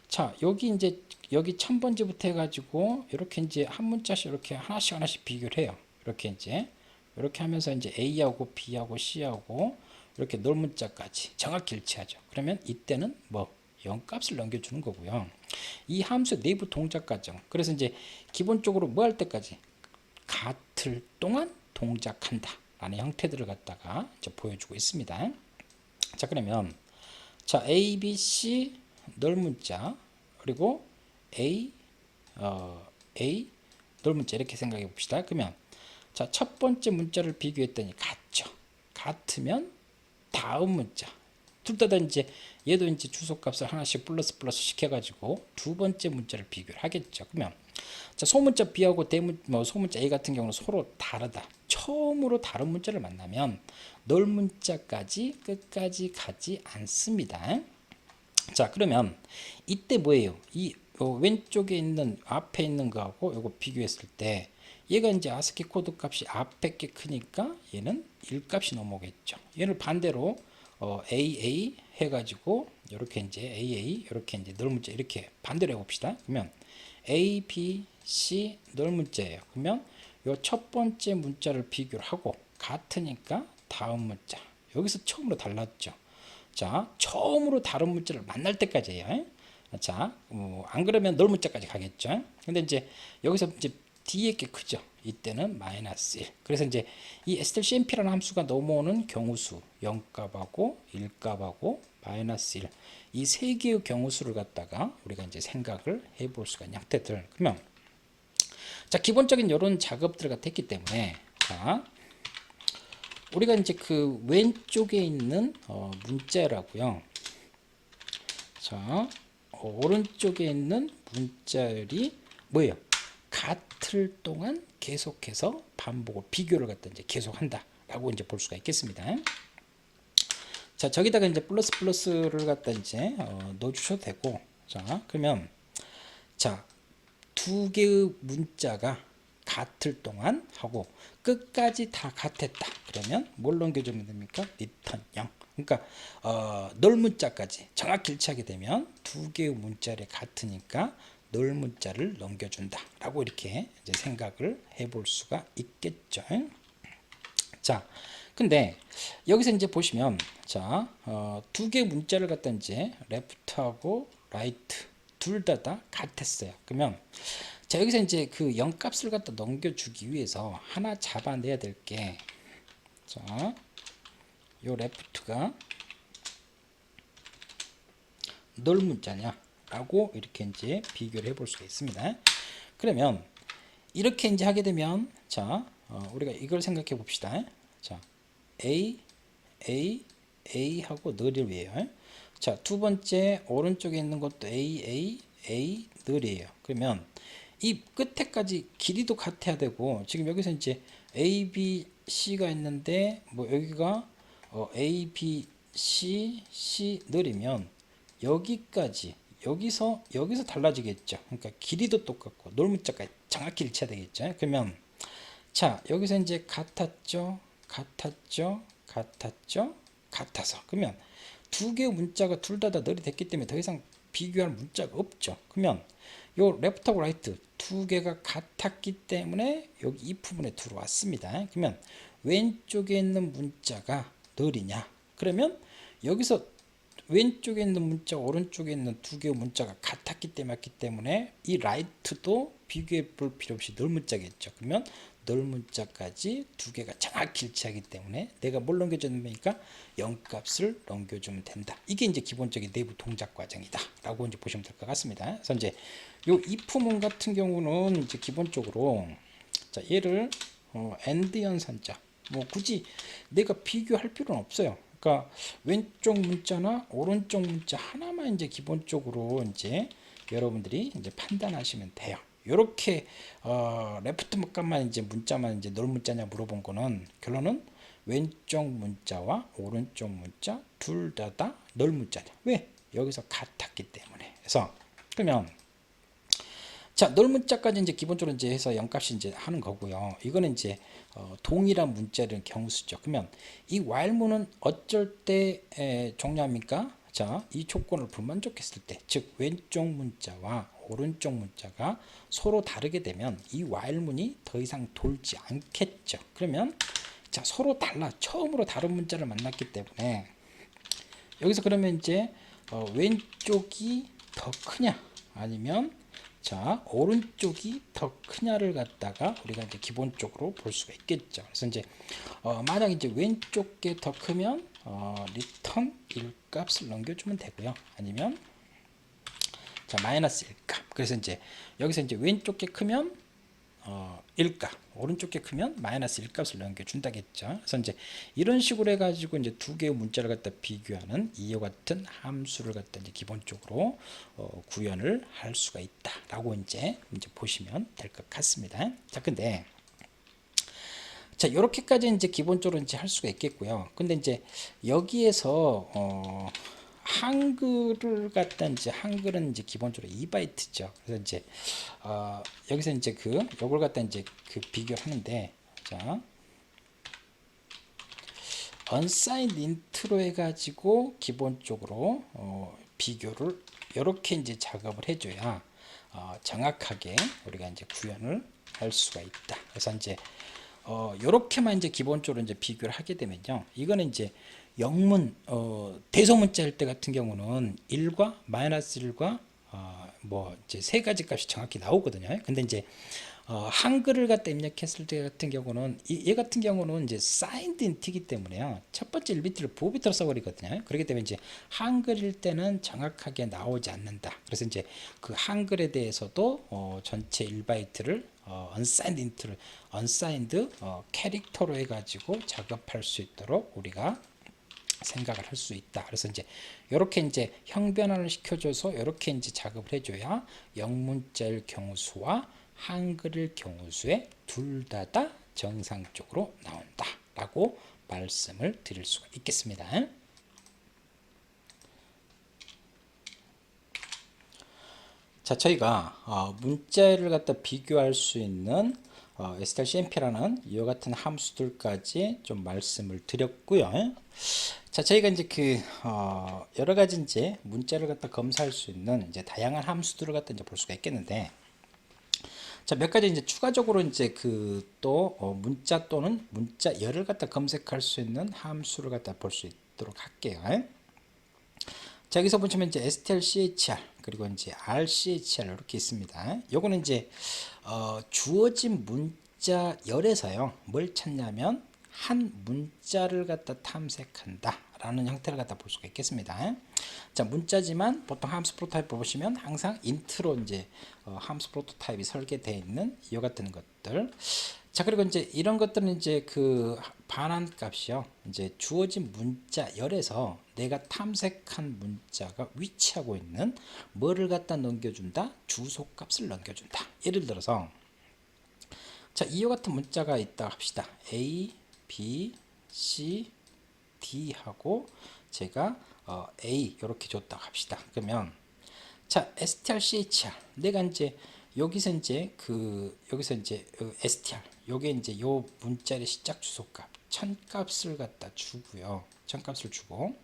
자, 여기 이제 여기 1000번째부터 해가지고 이렇게 이제 한 문자씩 이렇게 하나씩 비교를 해요. 이렇게 이제 이렇게 하면서 이제 A하고 B하고 C하고 이렇게 널 문자까지 정확히 일치하죠. 그러면 이때는 뭐 0값을 넘겨주는 거고요. 이 함수 내부 동작 과정. 그래서 이제 기본적으로 뭐 할 때까지 같을 동안 동작한다 라는 형태들을 갖다가 이제 보여주고 있습니다. 자, 그러면 자, A, B, C 널 문자 그리고 A 널 문자 이렇게 생각해 봅시다. 그러면 자, 첫 번째 문자를 비교했더니 같죠. 같으면 다음 문자 둘 다 이제 얘도 이제 주소값을 하나씩 플러스 시켜가지고 두 번째 문자를 비교를 하겠죠. 그러면 자, 소문자 B하고 소문자 A 같은 경우는 서로 다르다. 처음으로 다른 문자를 만나면 널 문자까지 끝까지 가지 않습니다. 자, 그러면 이때 뭐예요? 이 왼쪽에 있는 앞에 있는 거하고 이거 비교했을 때 얘가 이제 아스키 코드 값이 앞에 게 크니까 얘는 1값이 넘어오겠죠. 얘를 반대로 AA 해가지고 이렇게 이제 AA 이렇게 이제 널 문자 이렇게 반대로 해봅시다. 그러면 A, B, C 널 문자예요. 그러면 요 첫 번째 문자를 비교를 하고 같으니까 다음 문자 여기서 처음으로 달랐죠. 자, 처음으로 다른 문자를 만날 때까지예요. 자, 안 그러면 널 문자까지 가겠죠. 근데 이제 여기서 이제 D의 게 크죠. 이때는 마이너스 1. 그래서 이제 이 strcmp라는 함수가 넘어오는 경우수 0값하고 1값하고 마이너스 1. 이 세 개의 경우수를 갖다가 우리가 이제 생각을 해볼 수가 있는 형태들. 그러면 자, 기본적인 이런 작업들을 갖다 했기 때문에 자, 우리가 이제 왼쪽에 있는 문자라고요. 자, 오른쪽에 있는 문자열이 뭐예요? 같을 동안 계속해서 반복을 비교를 갖다 이제 계속한다라고 이제 볼 수가 있겠습니다. 자, 저기다가 이제 플러스를 갖다 이제 넣어주셔도 되고, 자, 그러면 자, 두 개의 문자가 같을 동안 하고 끝까지 다 같았다. 그러면 뭘 넘겨주면 됩니까? 리턴 0. 그러니까 널 문자까지 정확히 일치하게 되면 두 개의 문자를 같으니까 널 문자를 넘겨준다 라고 이렇게 이제 생각을 해볼 수가 있겠죠. 자, 근데 여기서 이제 보시면 자, 두 개의 문자를 갖다 이제 레프트하고 라이트 둘 다 같았어요. 그러면 자, 여기서 이제 0값을 갖다 넘겨주기 위해서 하나 잡아내야 될 게 자, 요 left가 널 문자냐 라고 이렇게 이제 비교를 해볼 수가 있습니다. 그러면 이렇게 이제 하게 되면 자 우리가 이걸 생각해 봅시다. 자 A A 하고 널을 위해요. 자 두 번째 오른쪽에 있는 것도 A 널이에요. 그러면 이 끝에까지 길이도 같아야 되고 지금 여기서 이제 A, B, C가 있는데 뭐 여기가 A, B, C 널이면 여기까지 여기서 달라지겠죠. 그러니까 길이도 똑같고 널문자까지 정확히 일치해야 되겠죠. 그러면 자 여기서 이제 같았죠, 같아서 그러면 두 개의 문자가 둘 다 널이 됐기 때문에 더 이상 비교할 문자가 없죠. 그러면 요 레프트하고 라이트 두 개가 같았기 때문에 여기 이 부분에 들어왔습니다. 그러면 왼쪽에 있는 문자가 널이냐? 그러면 여기서 왼쪽에 있는 문자 오른쪽에 있는 두 개의 문자가 같았기 때문에 이 라이트도 비교해 볼 필요 없이 널 문자겠죠. 그러면 널 문자까지 두 개가 정확히 일치하기 때문에 내가 뭘 넘겨주면 되니까 0값을 넘겨주면 된다. 이게 이제 기본적인 내부 동작 과정이다 라고 이제 보시면 될 것 같습니다. 그래서 이제 요 if문 같은 경우는 이제 기본적으로 자 얘를 AND 연산자 뭐 굳이 내가 비교할 필요는 없어요. 그러니까 왼쪽 문자나 오른쪽 문자 하나만 이제 기본적으로 이제 여러분들이 이제 판단하시면 돼요. 이렇게 레프트 값만 이제 문자만 이제 널 문자냐 물어본 거는 결론은 왼쪽 문자와 오른쪽 문자 둘 다 널 문자냐. 왜? 여기서 같았기 때문에. 그래서 그러면 자, 널 문자까지 이제 기본적으로 이제 해서 0값이 이제 하는 거고요. 이거는 이제 동일한 문자를 경수죠. 그러면 이 while문은 어쩔 때 종료합니까? 자, 이 조건을 불만족했을 때, 즉 왼쪽 문자와 오른쪽 문자가 서로 다르게 되면 이 while문이 더 이상 돌지 않겠죠. 그러면 자, 서로 달라. 처음으로 다른 문자를 만났기 때문에 여기서 그러면 이제 왼쪽이 더 크냐 아니면 자 오른쪽이 더 크냐를 갖다가 우리가 이제 기본적으로 볼 수가 있겠죠. 그래서 이제 만약 이제 왼쪽 게 더 크면 리턴 1값을 넘겨주면 되고요. 아니면 자 마이너스 1값. 그래서 이제 여기서 이제 왼쪽 게 크면 1값, 오른쪽 게 크면 마이너스 1값을 넘겨준다겠죠. 그래서 이제 이런 식으로 해가지고 이제 두 개의 문자를 갖다 비교하는 이와 같은 함수를 갖다 이제 기본적으로 구현을 할 수가 있다라고 이제 보시면 될 것 같습니다. 자, 근데 자 이렇게까지 이제 기본적으로 이제 할 수가 있겠고요. 근데 이제 여기에서 한글을 갖다 이제 한글은 이제 기본적으로 2바이트죠. 그래서 이제 여기서 이제 요걸 갖다 이제 비교를 하는데 자 unsigned int로 해가지고 기본적으로 비교를 이렇게 이제 작업을 해줘야 정확하게 우리가 이제 구현을 할 수가 있다. 그래서 이제 요렇게만 이제 기본적으로 이제 비교를 하게 되면요. 이거는 이제 영문 대소문자일 때 같은 경우는 1과 마이너스 1과 뭐 이제 세 가지 값이 정확히 나오거든요. 근데 이제 한글을 갖다 입력했을 때 같은 경우는 얘 같은 경우는 이제 사인드 인트이기 때문에요. 첫 번째 1비트를 보비트로 써버리거든요. 그렇기 때문에 이제 한글일 때는 정확하게 나오지 않는다. 그래서 이제 그 한글에 대해서도 전체 1바이트를 unsigned int를 unsigned 캐릭터로 해가지고 작업할 수 있도록 우리가 생각을 할 수 있다. 그래서 이제 이렇게 이제 형변환을 시켜줘서 이렇게 이제 작업을 해줘야 영문자일 경우수와 한글일 경우수에 둘 다 정상적으로 나온다라고 말씀을 드릴 수가 있겠습니다. 자, 저희가 문자를 갖다 비교할 수 있는 strcmp라는 이와 같은 함수들까지 좀 말씀을 드렸고요. 자, 저희가 이제 여러 가지 이제 문자를 갖다 검사할 수 있는 이제 다양한 함수들을 갖다 이제 볼 수가 있겠는데, 자, 몇 가지 이제 추가적으로 이제 또 문자 또는 문자열을 갖다 검색할 수 있는 함수를 갖다 볼 수 있도록 할게요. 자, 여기서 보시면 이제 strchr 그리고 이제 rchr 이렇게 있습니다. 요거는 이제 주어진 문자열에서요 뭘 찾냐면 한 문자를 갖다 탐색한다 라는 형태를 갖다 볼 수가 있겠습니다. 자, 문자지만 보통 함수 프로토타입 보시면 항상 인트로 이제 함수 프로토타입이 설계되어 있는 이와 같은 것들. 자, 그리고 이제 이런 것들은 이제 그 반환 값이요. 이제 주어진 문자열에서 내가 탐색한 문자가 위치하고 있는 뭐를 갖다 넘겨준다? 주소 값을 넘겨준다. 예를 들어서 자, 이와 같은 문자가 있다 합시다. A, B, C, D 하고 제가 A 이렇게 줬다 합시다. 그러면 자, str, chr 내가 이제 여기서 이제 str 요게 이제 요 문자의 시작 주소값 1000값을 갖다 주고요. 1000값을 주고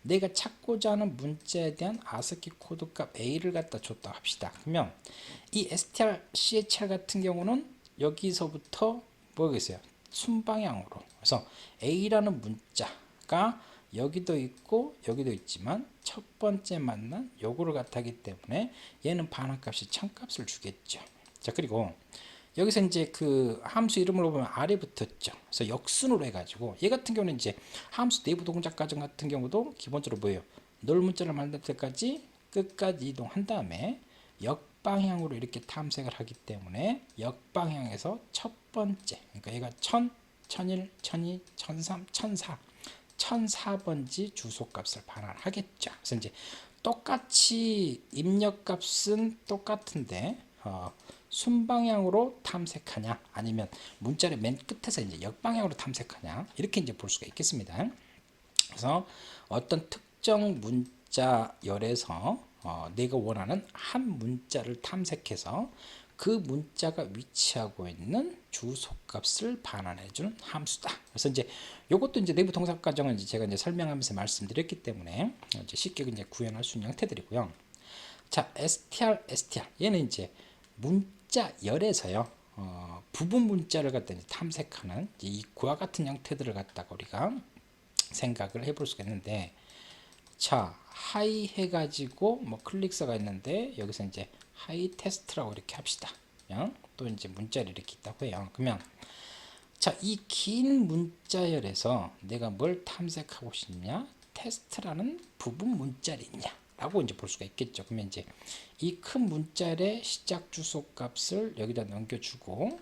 내가 찾고자 하는 문자에 대한 아스키 코드값 A를 갖다 줬다 합시다. 그러면 이 str, chr 같은 경우는 여기서부터 뭐겠어요? 순방향으로. 그래서 A라는 문자가 여기도 있고 여기도 있지만 첫 번째 만난 요거를 갖다 하기 때문에 얘는 반환값이 1000값을 주겠죠. 자, 그리고 여기서 이제 그 함수 이름으로 보면 아래 붙었죠. 그래서 역순으로 해가지고 얘 같은 경우는 이제 함수 내부 동작 과정 같은 경우도 기본적으로 뭐예요? 널 문자를 만들 때까지 끝까지 이동한 다음에 역방향으로 이렇게 탐색을 하기 때문에 역방향에서 첫 번째, 그러니까 얘가 1000, 1001, 1002, 1003, 1004 1004번지 주소값을 반환하겠죠. 그래서 이제 똑같이 입력값은 똑같은데 순방향으로 탐색하냐 아니면 문자의 맨 끝에서 이제 역방향으로 탐색하냐 이렇게 이제 볼 수가 있겠습니다. 그래서 어떤 특정 문자열에서 내가 원하는 한 문자를 탐색해서 그 문자가 위치하고 있는 주소값을 반환해주는 함수다. 그래서 이제 이것도 이제 내부 동작 과정은 이제 제가 이제 설명하면서 말씀드렸기 때문에 이제 쉽게 이제 구현할 수 있는 형태들이고요. 자, str 얘는 이제 문자열에서요. 부분 문자를 갖다 이제 탐색하는 이 그와 같은 형태들을 갖다가 우리가 생각을 해볼 수가 있는데, 자, 하이 해가지고 뭐 클릭서가 있는데 여기서 이제 하이 테스트라고 이렇게 합시다. 또 이제 문자를 이렇게 있다고 해요. 그러면 자, 이 긴 문자열에서 내가 뭘 탐색하고 싶냐? 테스트라는 부분 문자를 있냐? 라고 이제 볼 수가 있겠죠. 그러면 이제 이 큰 문자열의 시작 주소 값을 여기다 넘겨주고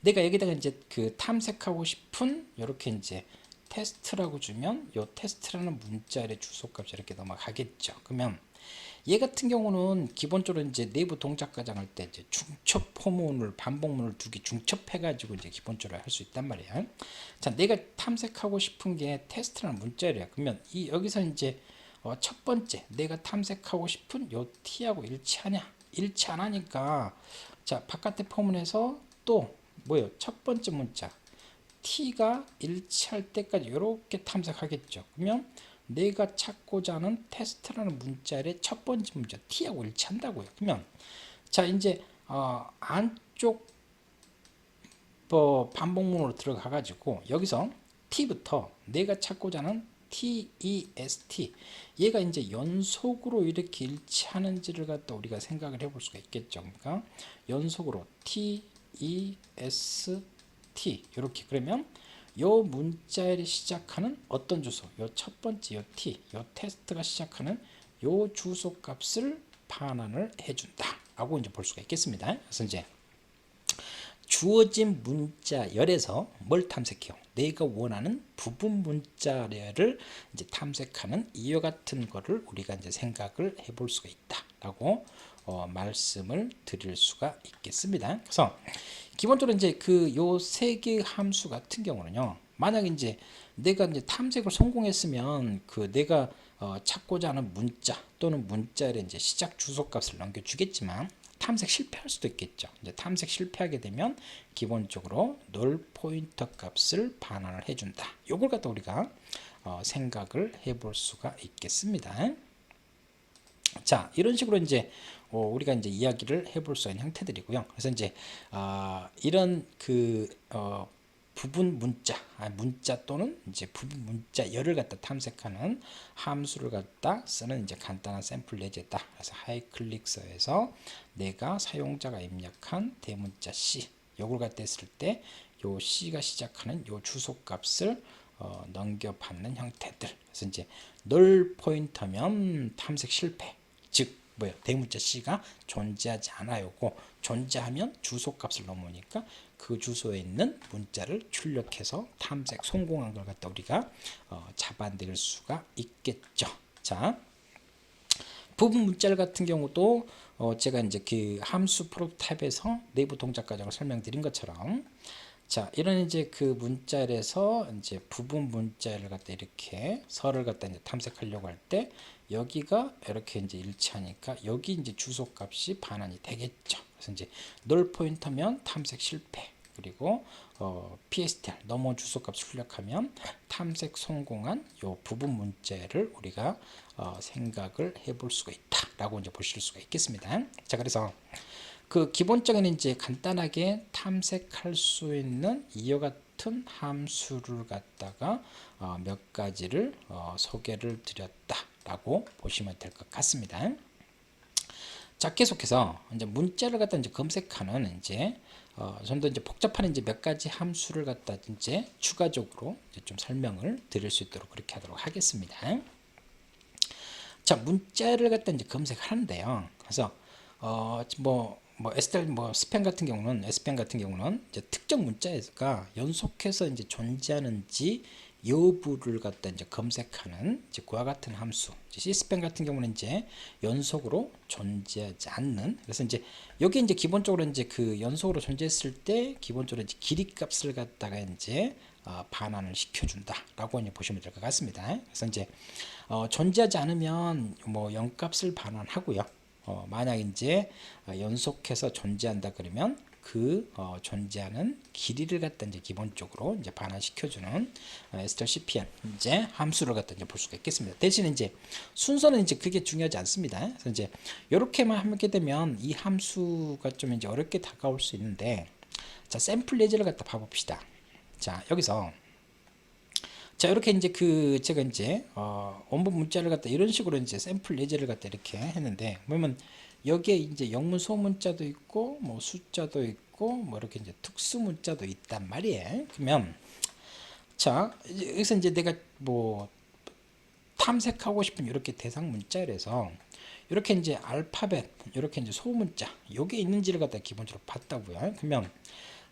내가 여기다가 이제 그 탐색하고 싶은 이렇게 이제 테스트라고 주면 요 테스트라는 문자열의 주소 값이 이렇게 넘어가겠죠. 그러면 얘 같은 경우는 기본적으로 이제 내부 동작 과정 할 때 이제 중첩 포문을 반복문을 두 개 중첩해 가지고 이제 기본적으로 할 수 있단 말이야. 자, 내가 탐색하고 싶은 게 테스트라는 문자열이야. 그러면 이 여기서 이제 첫 번째 내가 탐색하고 싶은 요 t하고 일치하냐? 일치 안 하니까 자, 바깥의 포문에서 또 뭐예요? 첫 번째 문자 t가 일치할 때까지 이렇게 탐색하겠죠. 그러면 내가 찾고자 하는 테스트라는 문자의 첫 번째 문자 t하고 일치한다고요. 그러면 자, 이제 안쪽 반복문으로 들어가 가지고 여기서 t부터 내가 찾고자 하는 test 얘가 이제 연속으로 이렇게 일치하는지를 갖다 우리가 생각을 해볼 수가 있겠죠. 그러니까 연속으로 test 이렇게 그러면 요 문자열이 시작하는 어떤 주소, 요 첫 번째 요 t, 요 테스트가 시작하는 요 주소 값을 반환을 해준다 라고 이제 볼 수가 있겠습니다. 그래서 이제 주어진 문자열에서 뭘 탐색해요? 내가 원하는 부분 문자열을 이제 탐색하는 이와 같은 거를 우리가 이제 생각을 해볼 수가 있다라고 말씀을 드릴 수가 있겠습니다. 그래서 기본적으로 이제 그 요 세 개의 함수 같은 경우는요. 만약 이제 내가 이제 탐색을 성공했으면 그 내가 찾고자 하는 문자 또는 문자의 이제 시작 주소 값을 넘겨주겠지만 탐색 실패할 수도 있겠죠. 이제 탐색 실패하게 되면 기본적으로 널 포인터 값을 반환을 해준다. 요걸 갖다 우리가 생각을 해볼 수가 있겠습니다. 자, 이런 식으로 이제 우리가 이제 이야기를 해볼 수 있는 형태들이고요. 그래서 이제 이런 그 부분 문자 또는 이제 부분 문자열을 갖다 탐색하는 함수를 갖다 쓰는 이제 간단한 샘플 예제다. 그래서 하이 클릭서에서 내가 사용자가 입력한 대문자 C 요걸 갖다 했을 때 요 C가 시작하는 요 주소값을 넘겨받는 형태들. 그래서 이제 널 포인터면 탐색 실패. 즉 뭐야? 대문자 C가 존재하지 않아요고, 존재하면 주소값을 넘으니까 그 주소에 있는 문자를 출력해서 탐색 성공한 걸 갖다 우리가 잡아낼 수가 있겠죠. 자, 부분 문자열 같은 경우도 제가 이제 그 함수 프로타입에서 내부 동작 과정을 설명드린 것처럼, 자, 이런 이제 그 문자열에서 이제 부분 문자열을 갖다 이렇게 설을 갖다 이제 탐색하려고 할 때 여기가 이렇게 이제 일치하니까 여기 이제 주소값이 반환이 되겠죠. 그래서 이제 널 포인터면 탐색 실패, 그리고 PSTR 넘어 주소값 출력하면 탐색 성공한 요 부분 문자를 우리가 생각을 해볼 수가 있다라고 이제 보실 수가 있겠습니다. 자, 그래서 그 기본적인 이제 간단하게 탐색할 수 있는 이와 같은 함수를 갖다가 몇 가지를 소개를 드렸다라고 보시면 될 것 같습니다. 자, 계속해서 이제 문자를 갖다 이제 검색하는 이제 좀 더 이제 복잡한 이제 몇 가지 함수를 갖다 이제 추가적으로 이제 좀 설명을 드릴 수 있도록 그렇게 하도록 하겠습니다. 자, 문자를 갖다 이제 검색하는데요. 그래서 STL 스팸 같은 경우는 SPAN 같은 경우는 이제 특정 문자가 연속해서 이제 존재하는지 여부를 갖다 이제 검색하는 이제 그와 같은 함수. C스팸 같은 경우는 이제 연속으로 존재하지 않는. 그래서 이제 여기 이제 기본적으로 이제 그 연속으로 존재했을 때 기본적으로 이제 길이 값을 갖다가 이제 반환을 시켜준다라고 이제 보시면 될 것 같습니다. 그래서 이제 존재하지 않으면 뭐 0값을 반환하고요. 만약 이제 연속해서 존재한다 그러면 그 존재하는 길이를 갖다 이제 기본적으로 이제 반환시켜주는 strcpm 이제 함수를 갖다 이제 볼 수가 있겠습니다. 대신 이제 순서는 이제 그게 중요하지 않습니다. 그래서 이제 이렇게만 하게 되면 이 함수가 좀 이제 어렵게 다가올 수 있는데, 자, 샘플 예제를 갖다 봐봅시다. 자, 여기서 자, 이렇게 이제 그 제가 이제 원본 문자를 갖다 이런 식으로 이제 샘플 예제를 갖다 이렇게 했는데, 보면 여기에 이제 영문 소문자도 있고 뭐 숫자도 있고 뭐 이렇게 이제 특수 문자도 있단 말이에요. 그러면 자, 여기서 이제 내가 뭐 탐색하고 싶은 이렇게 대상 문자에서 이렇게 이제 알파벳, 이렇게 이제 소문자 요게 있는지를 갖다 기본적으로 봤다고요. 그러면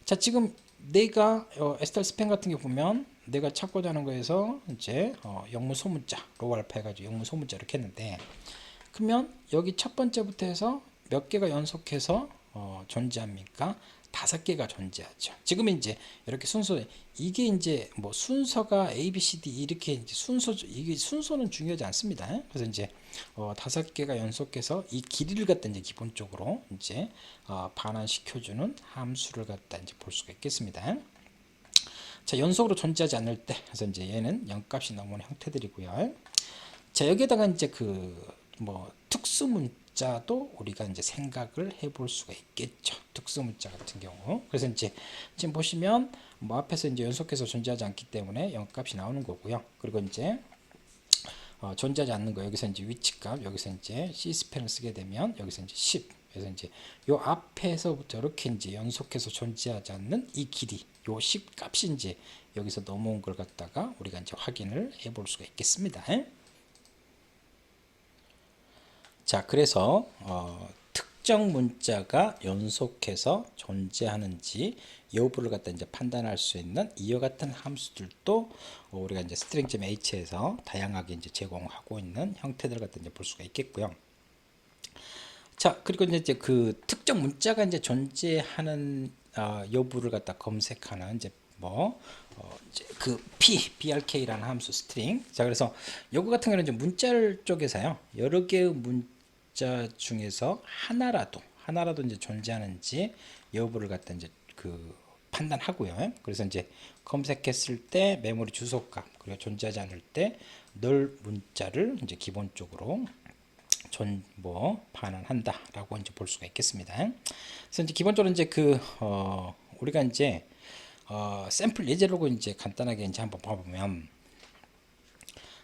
자, 지금 내가 STL 스팸 같은 게 보면 내가 찾고자 하는 거에서 이제 영문 소문자 로우 알파 해가지고 영문 소문자 이렇게 했는데, 그러면 여기 첫 번째부터 해서 몇 개가 연속해서 존재합니까? 5개가 존재하죠. 지금 이제 이렇게 순서, 이게 이제 뭐 순서가 A, B, C, D 이렇게 이제 이게 순서는 중요하지 않습니다. 그래서 이제 5개가 연속해서 이 길이를 갖다 이제 기본적으로 이제 반환시켜주는 함수를 갖다 이제 볼 수가 있겠습니다. 자, 연속으로 존재하지 않을 때, 그래서 이제 얘는 0값이 넘어오는 형태들이고요. 자, 여기에다가 이제 그 뭐 특수 문자도 우리가 이제 생각을 해볼 수가 있겠죠. 특수 문자 같은 경우. 그래서 이제 지금 보시면 뭐 앞에서 이제 연속해서 존재하지 않기 때문에 0값이 나오는 거고요. 그리고 이제 존재하지 않는 거 여기서 이제 위치값, 여기서 이제 C스펜을 쓰게 되면 여기서 이제 10. 그래서 이제 요 앞에서부터 이렇게 이제 연속해서 존재하지 않는 이 길이, 요 10 값이 이제 여기서 넘어온 걸 갖다가 우리가 이제 확인을 해볼 수가 있겠습니다. 자, 그래서 특정 문자가 연속해서 존재하는지 여부를 갖다 이제 판단할 수 있는 이와 같은 함수들도 우리가 이제 string.h에서 다양하게 이제 제공하고 있는 형태들을 갖다 이제 볼 수가 있겠고요. 자, 그리고 이제 그 특정 문자가 이제 존재하는 여부를 갖다 검색하는 이제 이제 그 brk라는 함수 스트링. 자, 그래서 요거 같은 경우는 이제 문자 쪽에서요, 여러 개의 문자 중에서 하나라도 이제 존재하는지 여부를 갖다 이제 그 판단하고요. 그래서 이제 검색했을 때 메모리 주소값, 그리고 존재하지 않을 때 널 문자를 이제 기본적으로 반환한다라고 이제 볼 수가 있겠습니다. 그래서 이제 기본적으로 이제 그 우리가 이제 샘플 예제로 이제 간단하게 이제 한번 봐보면,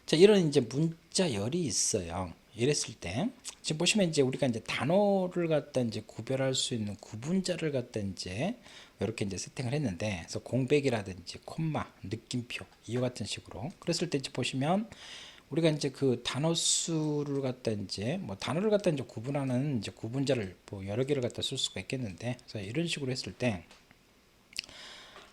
자, 이런 이제 문자열이 있어요. 이랬을 때 지금 보시면 이제 우리가 이제 단어를 갖다 이제 구별할 수 있는 구분자를 갖다 이제 이렇게 이제 세팅을 했는데, 그래서 공백이라든지 콤마, 느낌표 이와 같은 식으로 그랬을 때 이제 보시면 우리가 이제 그 단어 수를 갖다 이제 뭐 단어를 갖다 이제 구분하는 이제 구분자를 뭐 여러 개를 갖다 쓸 수가 있겠는데, 그래서 이런 식으로 했을 때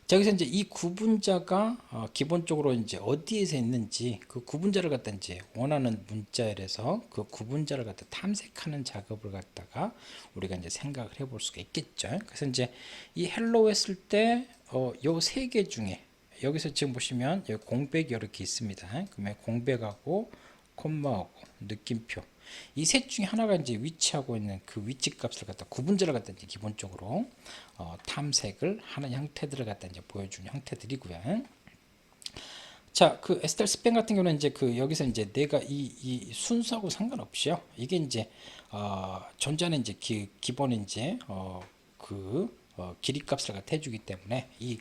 자, 여기서 이제 이 구분자가 기본적으로 이제 어디에서 있는지 그 구분자를 갖다 이제 원하는 문자열에서 그 구분자를 갖다 탐색하는 작업을 갖다가 우리가 이제 생각을 해볼 수가 있겠죠. 그래서 이제 이 헬로우 했을 때 요 세 개 중에 여기서 지금 보시면 여기 공백이 이렇게 있습니다. 그러면 공백하고 콤마하고 느낌표 이 셋 중에 하나가 이제 위치하고 있는 그 위치 값을 갖다 구분자를 갖다 이제 기본적으로 탐색을 하는 형태들을 갖다 이제 보여주는 형태들이고요. 자, 그 에스텔 스팸 같은 경우는 이제 그 여기서 이제 내가 이 순서하고 상관없이요. 이게 이제 존재하는 이제 기본 이제 길이 값을 갖다 해주기 때문에 이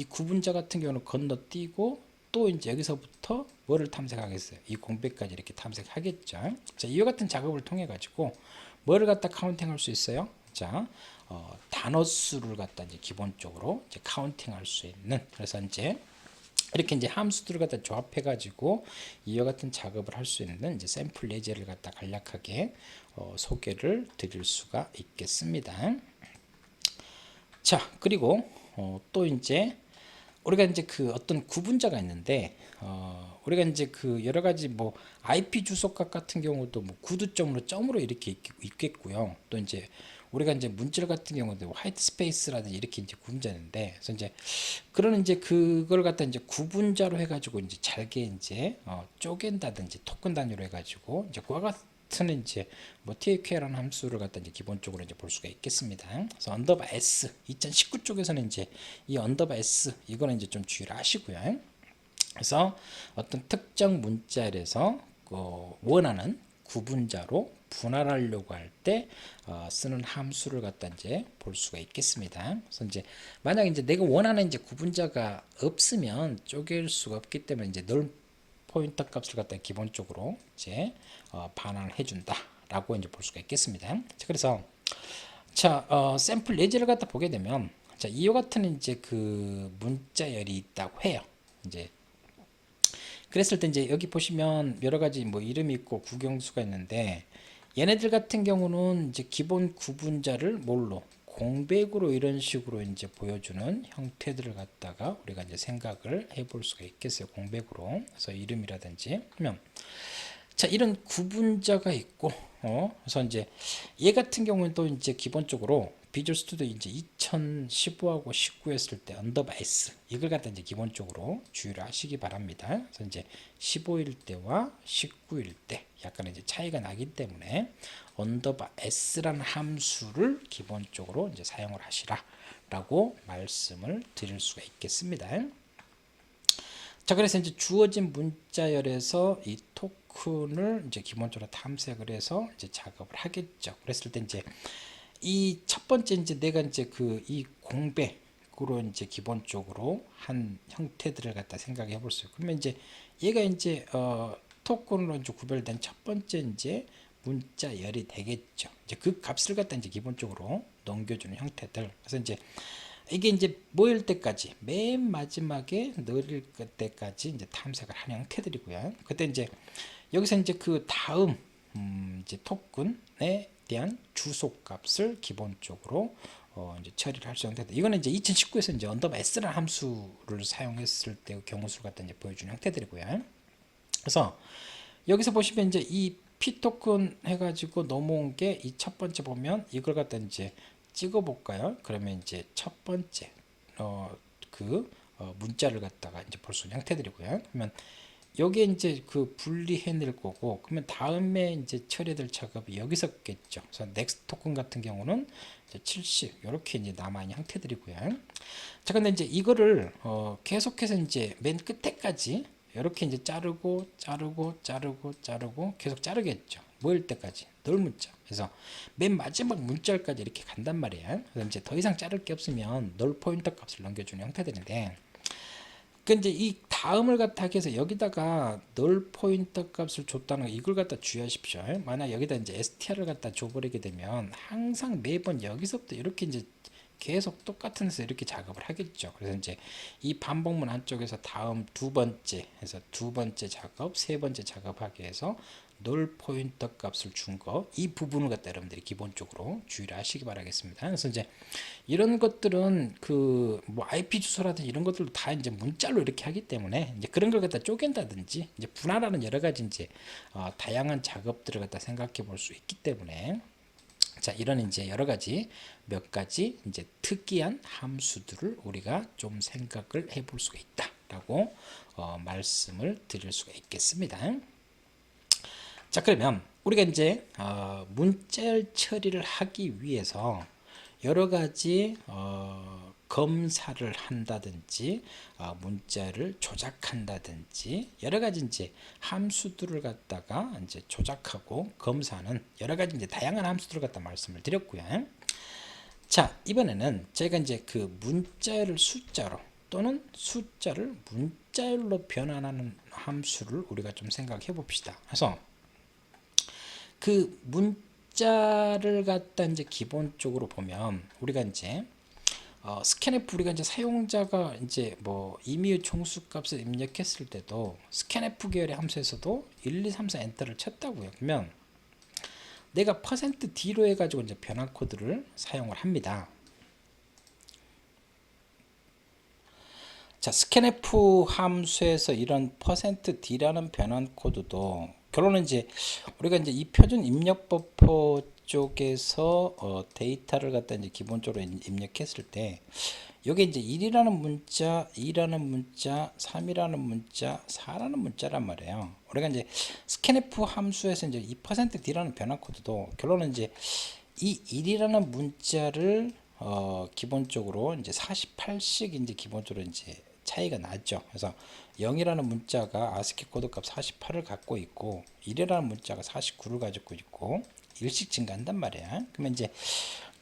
구분자 같은 경우는 건너뛰고 또 이제 여기서부터 뭐를 탐색하겠어요? 이 공백까지 이렇게 탐색하겠죠. 자, 이와 같은 작업을 통해 가지고 뭐를 갖다 카운팅할 수 있어요? 자, 단어 수를 갖다 이제 기본적으로 이제 카운팅할 수 있는, 그래서 이제 이렇게 이제 함수들을 갖다 조합해 가지고 이와 같은 작업을 할 수 있는 이제 샘플 예제를 갖다 간략하게 소개를 드릴 수가 있겠습니다. 자, 그리고 또 이제 우리가 이제 그 어떤 구분자가 있는데 우리가 이제 그 여러 가지 뭐 IP 주소값 같은 경우도 뭐 구두점으로 점으로 이렇게 있겠고요. 또 이제 우리가 이제 문자 같은 경우도 화이트 스페이스라든지 이렇게 이제 구분자인데, 그래서 이제 그런 이제 그걸 갖다 이제 구분자로 해가지고 이제 잘게 이제 쪼갠다든지 토큰 단위로 해가지고 이제 그와 같은 이제 뭐 TAQ라는 함수를 갖다 이제 기본적으로 이제 볼 수가 있겠습니다. 그래서 언더바 S 2019 쪽에서는 이제 이 언더바 S 이거는 이제 좀 주의를 하시고요. 그래서 어떤 특정 문자열에서 원하는 구분자로 분할하려고 할 때 쓰는 함수를 갖다 이제 볼 수가 있겠습니다. 그래서 이제 만약 이제 내가 원하는 이제 구분자가 없으면 쪼갤 수가 없기 때문에 이제 널 포인터 값을 갖다 기본적으로 이제 반환을 해준다라고 이제 볼 수가 있겠습니다. 자, 그래서 자 샘플 예제를 갖다 보게 되면 자 이와 같은 이제 그 문자열이 있다고 해요. 이제 그랬을 때 이제 여기 보시면 여러 가지 뭐 이름이 있고 구경수가 있는데, 얘네들 같은 경우는 이제 기본 구분자를 뭘로 공백으로 이런 식으로 이제 보여주는 형태들을 갖다가 우리가 이제 생각을 해볼 수가 있겠어요. 공백으로. 그래서 이름이라든지 그러면 자 이런 구분자가 있고 그래서 이제 얘 같은 경우는 또 이제 기본적으로 비주얼 스튜디오 이제 2015하고 19 했을 때 언더바 S 이걸 갖다 이제 기본적으로 주의를 하시기 바랍니다. 그래서 이제 15일 때와 19일 때 약간 이제 차이가 나기 때문에 언더바 S라는 함수를 기본적으로 이제 사용을 하시라라고 말씀을 드릴 수가 있겠습니다. 자, 그래서 이제 주어진 문자열에서 이 토큰을 이제 기본적으로 탐색을 해서 이제 작업을 하겠죠. 그랬을 때 이제 이 첫 번째 이제 내가 이제 그 이 공백으로 이제 기본적으로 한 형태들을 갖다 생각해 볼 수 있고, 그러면 이제 얘가 이제 토큰으로 이제 구별된 첫 번째 이제 문자열이 되겠죠. 이제 그 값을 갖다 이제 기본적으로 넘겨주는 형태들. 그래서 이제 이게 이제 모일 때까지 맨 마지막에 넣을 때까지 이제 탐색을 하는 형태들이고요. 그때 이제 여기서 이제 그 다음 이제 토큰에 대한 주소 값을 기본적으로 이제 처리를 할 수 있는 형태들. 이거는 이제 2019에서 이제 언더바 S라는 함수를 사용했을 때 경우수를 갖다 이제 보여주는 형태들이고요. 그래서 여기서 보시면 이제 이 P 토큰 해가지고 넘어온 게 이 첫 번째 보면 이걸 갖다 이제 찍어 볼까요? 그러면 이제 첫 번째 문자를 갖다가 이제 볼 수 있는 형태들이고요. 그러면 여기에 이제 그 분리해낼 거고, 그러면 다음에 이제 처리될 작업이 여기서겠죠. 그래서 넥스트 토큰 같은 경우는 이제 70 이렇게 이제 남아 있는 형태들이고요. 자, 근데 이제 이거를 계속해서 이제 맨 끝에까지 이렇게 이제 자르고 계속 자르겠죠. 모일 때까지 널 문자. 그래서 맨 마지막 문자까지 이렇게 간단 말이에요. 그래서 이제 더 이상 자를 게 없으면 널 포인터 값을 넘겨주는 형태들인데, 근데 이 다음을 갖다 하기 위해서 여기다가 널 포인터 값을 줬다는 거 이걸 갖다 주의하십시오. 만약 여기다 이제 str을 갖다 줘버리게 되면 항상 매번 여기서부터 이렇게 이제 계속 똑같은 데서 이렇게 작업을 하겠죠. 그래서 이제 이 반복문 안쪽에서 다음 두 번째 해서 두 번째 작업, 세 번째 작업하기 위해서 널 포인터 값을 준 거, 이 부분을 갖다 여러분들이 기본적으로 주의를 하시기 바라겠습니다. 그래서 이제 이런 것들은 그 뭐 IP 주소라든지 이런 것들도 다 이제 문자로 이렇게 하기 때문에 이제 그런 걸 갖다 쪼갠다든지 이제 분할하는 여러 가지 이제 다양한 작업들을 갖다 생각해 볼 수 있기 때문에 자, 이런 이제 여러 가지 몇 가지 이제 특이한 함수들을 우리가 좀 생각을 해볼 수가 있다라고 말씀을 드릴 수가 있겠습니다. 자, 그러면 우리가 이제 문자열 처리를 하기 위해서 여러 가지 검사를 한다든지 문자를 조작한다든지 여러 가지 이제 함수들을 갖다가 이제 조작하고 검사하는 여러 가지 이제 다양한 함수들을 갖다 말씀을 드렸고요. 자, 이번에는 저희가 이제 그 문자열을 숫자로 또는 숫자를 문자열로 변환하는 함수를 우리가 좀 생각해 봅시다. 그래서 그 문자를 갖다 이제 기본적으로 보면 우리가 이제 스캔F 우리가 이제 사용자가 이제 뭐 임의의 총수값을 입력했을 때도 스캔F 계열의 함수에서도 1, 2, 3, 4 엔터를 쳤다고요. 그러면 내가 %D로 해가지고 이제 변환 코드를 사용을 합니다. 자, 스캔F 함수에서 이런 %D라는 변환 코드도 결론은 이제 우리가 이제 이 표준 입력 버퍼 쪽에서 데이터를 갖다 이제 기본적으로 입력했을 때 여기 이제 1이라는 문자, 2라는 문자, 3이라는 문자, 4라는 문자란 말이에요. 우리가 이제 스캔F 함수에서 이제 이 %D라는 변환 코드도 결론은 이제 이 1이라는 문자를 기본적으로 이제 48씩 이제 기본적으로 이제 차이가 나죠. 그래서 0이라는 문자가 아스키 코드 값 48을 갖고 있고 1이라는 문자가 49를 가지고 있고 1씩 증가한단 말이야. 그러면 이제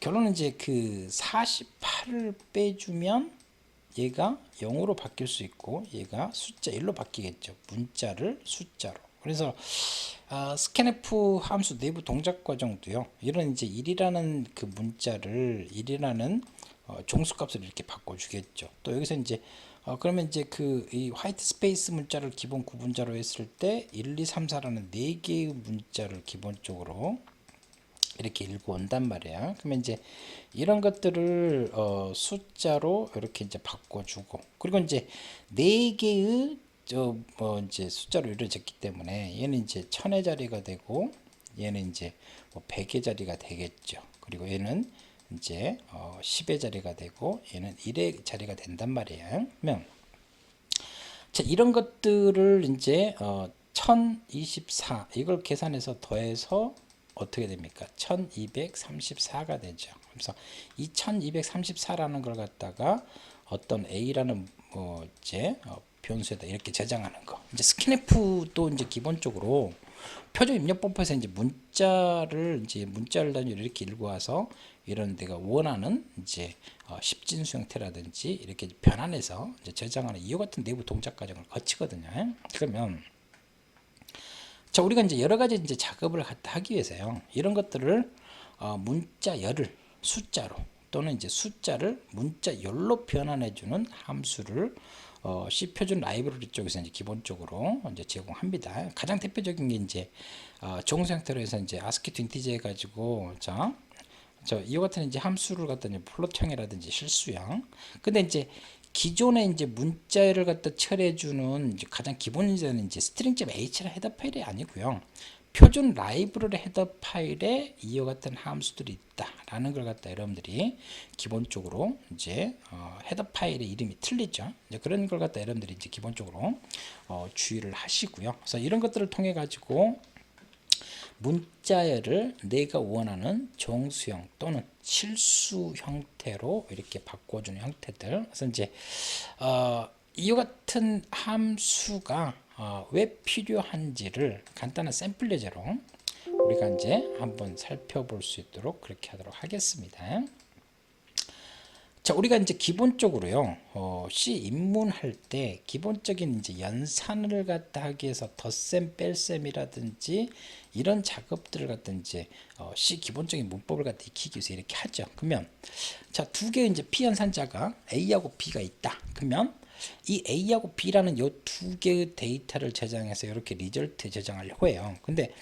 결론은 이제 그 48을 빼주면 얘가 0으로 바뀔 수 있고 얘가 숫자 1로 바뀌겠죠. 문자를 숫자로. 그래서 스캔F 함수 내부 동작 과정도요. 이런 이제 1이라는 그 문자를 1이라는 종수값을 이렇게 바꿔주겠죠. 또 여기서 이제 그러면 이제 그 이 화이트 스페이스 문자를 기본 구분자로 했을 때 1, 2, 3, 4라는 4개의 문자를 기본적으로 이렇게 읽고 온단 말이야. 그러면 이제 이런 것들을 숫자로 이렇게 이제 바꿔주고 그리고 이제 4개의 이제 숫자로 이루어졌기 때문에 얘는 이제 1000의 자리가 되고 얘는 이제 뭐 100의 자리가 되겠죠. 그리고 얘는 이제 10의 자리가 되고 얘는 1의 자리가 된단 말이에요. 그러면 자, 이런 것들을 이제 1024 이걸 계산해서 더해서 어떻게 됩니까? 1234가 되죠. 그래서 이 1234라는 걸 갖다가 어떤 A라는 이제 변수에다 이렇게 저장하는 거. 이제 스캔F도 이제 기본적으로 표준 입력법에서 이제 문자를 단위로 이렇게 읽고 와서 이런 내가 원하는 이제 십진수 형태라든지 이렇게 변환해서 이제 저장하는 이와 같은 내부 동작 과정을 거치거든요. 그러면 자, 우리가 이제 여러 가지 이제 작업을 하기 위해서요. 이런 것들을 문자열을 숫자로 또는 이제 숫자를 문자열로 변환해주는 함수를 C 표준 라이브러리 쪽에서 이제 기본적으로 이제 제공합니다. 가장 대표적인 게 이제 정수 형태로 해서 이제 아스키 투 인티저 해가지고 이와 같은 이제 함수를 갖다 이제 플롯형이라든지 실수형. 근데 이제 기존에 이제 문자열을 갖다 처리해주는 이제 가장 기본적인 이제 string.h라는 헤더 파일이 아니고요. 표준 라이브러리 헤더 파일에 이와 같은 함수들이 있다라는 걸 갖다 여러분들이 기본적으로 이제 헤더 파일의 이름이 틀리죠. 이제 그런 걸 갖다 여러분들이 이제 기본적으로 주의를 하시고요. 그래서 이런 것들을 통해 가지고 문자열을 내가 원하는 정수형 또는 실수 형태로 이렇게 바꿔주는 형태들. 그래서 이제 이와 같은 함수가 왜 필요한지를 간단한 샘플 예제로 우리가 이제 한번 살펴볼 수 있도록 그렇게 하도록 하겠습니다. 자, 우리가 이제 기본적으로요, C 입문할 때 기본적인 이제 연산을 갖다 하기 위해서 덧셈, 뺄셈이라든지 이런 작업들을 갖다 이제 C 기본적인 문법을 갖다 익히기 위해서 이렇게 하죠. 그러면 자, 두 개의 이제 P 연산자가 A하고 B가 있다. 그러면 이 A하고 B라는 요 두 개의 데이터를 저장해서 이렇게 리절트 저장하려고 해요. 근데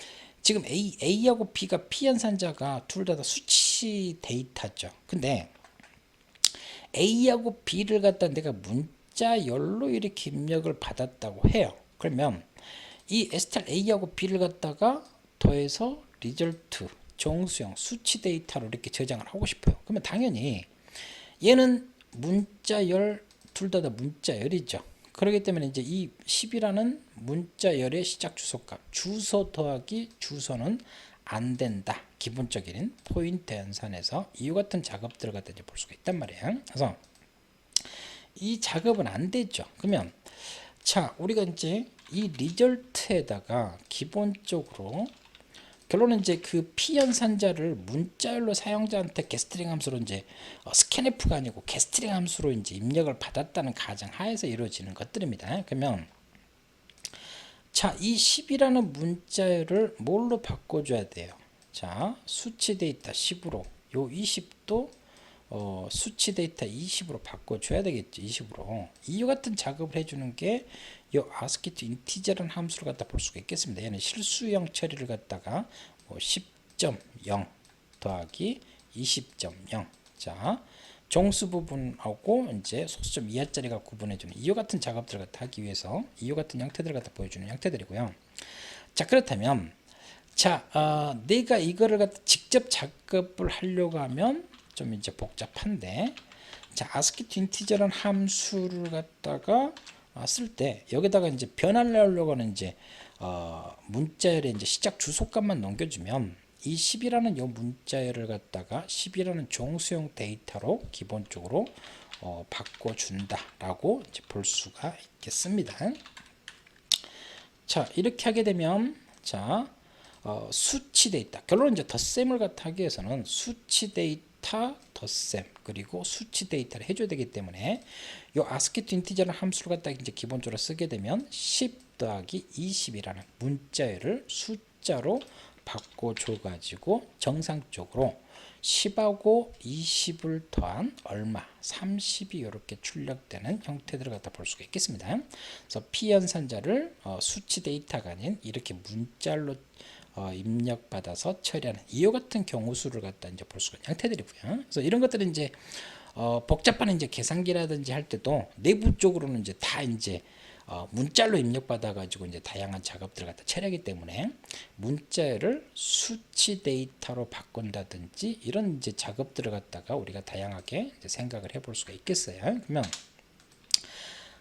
지금 A하고 B가 P 연산자가 둘 다 수치 데이터죠. 근데 A하고 B를 갖다 내가 문자열로 이렇게 입력을 받았다고 해요. 그러면 이 str A하고 B를 갖다가 더해서 리절트 정수형 수치 데이터로 이렇게 저장을 하고 싶어요. 그러면 당연히 얘는 문자열 둘 다 문자열이죠. 그렇기 때문에 이제 이 10이라는 문자열의 시작 주소값 주소 더하기 주소는 안 된다. 기본적인 포인트 연산에서 이와 같은 작업들을 갖다 이제 볼 수가 있단 말이에요. 그래서 이 작업은 안 되죠. 그러면 자, 우리가 이제 이 리절트에다가 기본적으로 결론은 이제 그 P 연산자를 문자열로 사용자한테 게스트링 함수로 이제 스캔F가 아니고 게스트링 함수로 이제 입력을 받았다는 가정 하에서 이루어지는 것들입니다. 그러면 자, 이 10이라는 문자열을 뭘로 바꿔줘야 돼요? 자, 수치 데이터 10으로 요 20도 수치 데이터 20으로 바꿔줘야 되겠죠. 20으로 이와 같은 작업을 해주는 게 요 ASCII to 인티저라는 함수를 갖다 볼 수가 있겠습니다. 얘는 실수형 처리를 갖다가 10.0 더하기 20.0 자, 정수 부분하고 이제 소수점 이하짜리가 구분해주는 이와 같은 작업들을 갖다 하기 위해서 이와 같은 형태들을 갖다 보여주는 형태들이고요. 자, 그렇다면 자, 내가 이거를 갖다 직접 작업을 하려고 하면 좀 이제 복잡한데, 자, ASCII to 인티저라는 함수를 갖다가 쓸 때 여기다가 이제 변화를 하려고 하는 이제 문자열의 이제 시작 주소값만 넘겨주면 이 10이라는 요 문자열을 갖다가 10이라는 정수형 데이터로 기본적으로 바꿔준다라고 이제 볼 수가 있겠습니다. 자, 이렇게 하게 되면 자, 수치 데이터 결론은 이제 덧셈을 갖다 하기 위해서는 수치 데이터 덧셈 그리고 수치 데이터를 해줘야 되기 때문에 요 ASCII to 인티저라는 함수를 갖다 이제 기본적으로 쓰게 되면 10 더하기 20이라는 문자열을 숫자로 바꿔줘 가지고 정상적으로 10하고 20을 더한 얼마 30이 이렇게 출력되는 형태들을 갖다 볼 수가 있겠습니다. 그래서 P 연산자를 수치 데이터가 아닌 이렇게 문자로 입력받아서 처리하는 이와 같은 경우 수를 갖다 이제 볼 수가 있는 형태들이고요. 그래서 이런 것들은 이제 복잡한 이제 계산기라든지 할 때도 내부 쪽으로는 이제 다 이제 문자로 입력받아 가지고 이제 다양한 작업들을 갖다 처리하기 때문에 문자를 수치 데이터로 바꾼다든지 이런 이제 작업들을 갖다가 우리가 다양하게 이제 생각을 해볼 수가 있겠어요. 그러면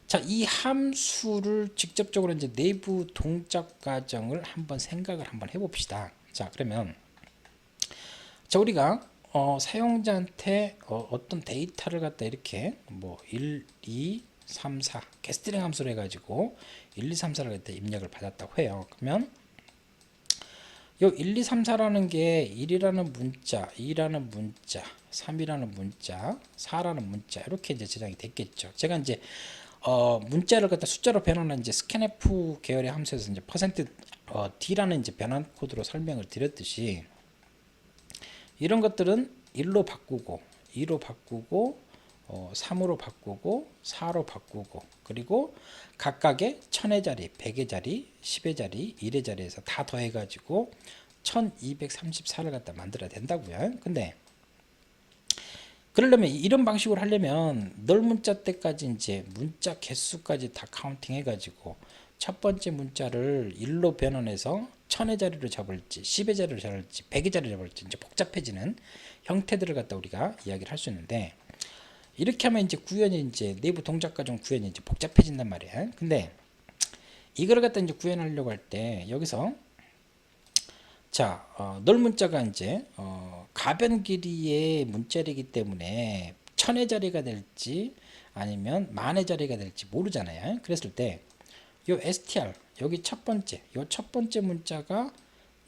자, 이 함수를 직접적으로 이제 내부 동작 과정을 한번 생각을 한번 해봅시다. 자, 그러면 자, 우리가 사용자한테 어떤 데이터를 갖다 이렇게 뭐 1, 2, 3, 4 게스트링 함수를 해가지고 1, 2, 3, 4를 갖다 입력을 받았다고 해요. 그러면 요 1, 2, 3, 4라는 게 1이라는 문자, 2라는 문자, 3이라는 문자, 4라는 문자 이렇게 이제 저장이 됐겠죠. 제가 이제 문자를 갖다 숫자로 변환한 이제 스캔F 계열의 함수에서 이제 %D라는 이제 변환 코드로 설명을 드렸듯이 이런 것들은 1로 바꾸고 2로 바꾸고 3으로 바꾸고 4로 바꾸고 그리고 각각의 1000의 자리, 100의 자리, 10의 자리, 1의 자리에서 다 더해가지고 1234를 갖다 만들어야 된다고요. 근데 그러려면 이런 방식으로 하려면 널 문자 때까지 이제 문자 개수까지 다 카운팅 해가지고 첫 번째 문자를 1로 변환해서 1000의 자리를 잡을지 10의 자리를 잡을지 100의 자리를 잡을지 이제 복잡해지는 형태들을 갖다 우리가 이야기를 할 수 있는데 이렇게 하면 이제 구현이 이제 내부 동작 과정 구현이 이제 복잡해진단 말이야. 근데 이거를 갖다 이제 구현하려고 할 때 여기서 자, 널 문자가 이제 가변 길이의 문자이기 때문에 1000의 자리가 될지 아니면 10,000의 자리가 될지 모르잖아요. 그랬을 때 요 str 여기 첫 번째 문자가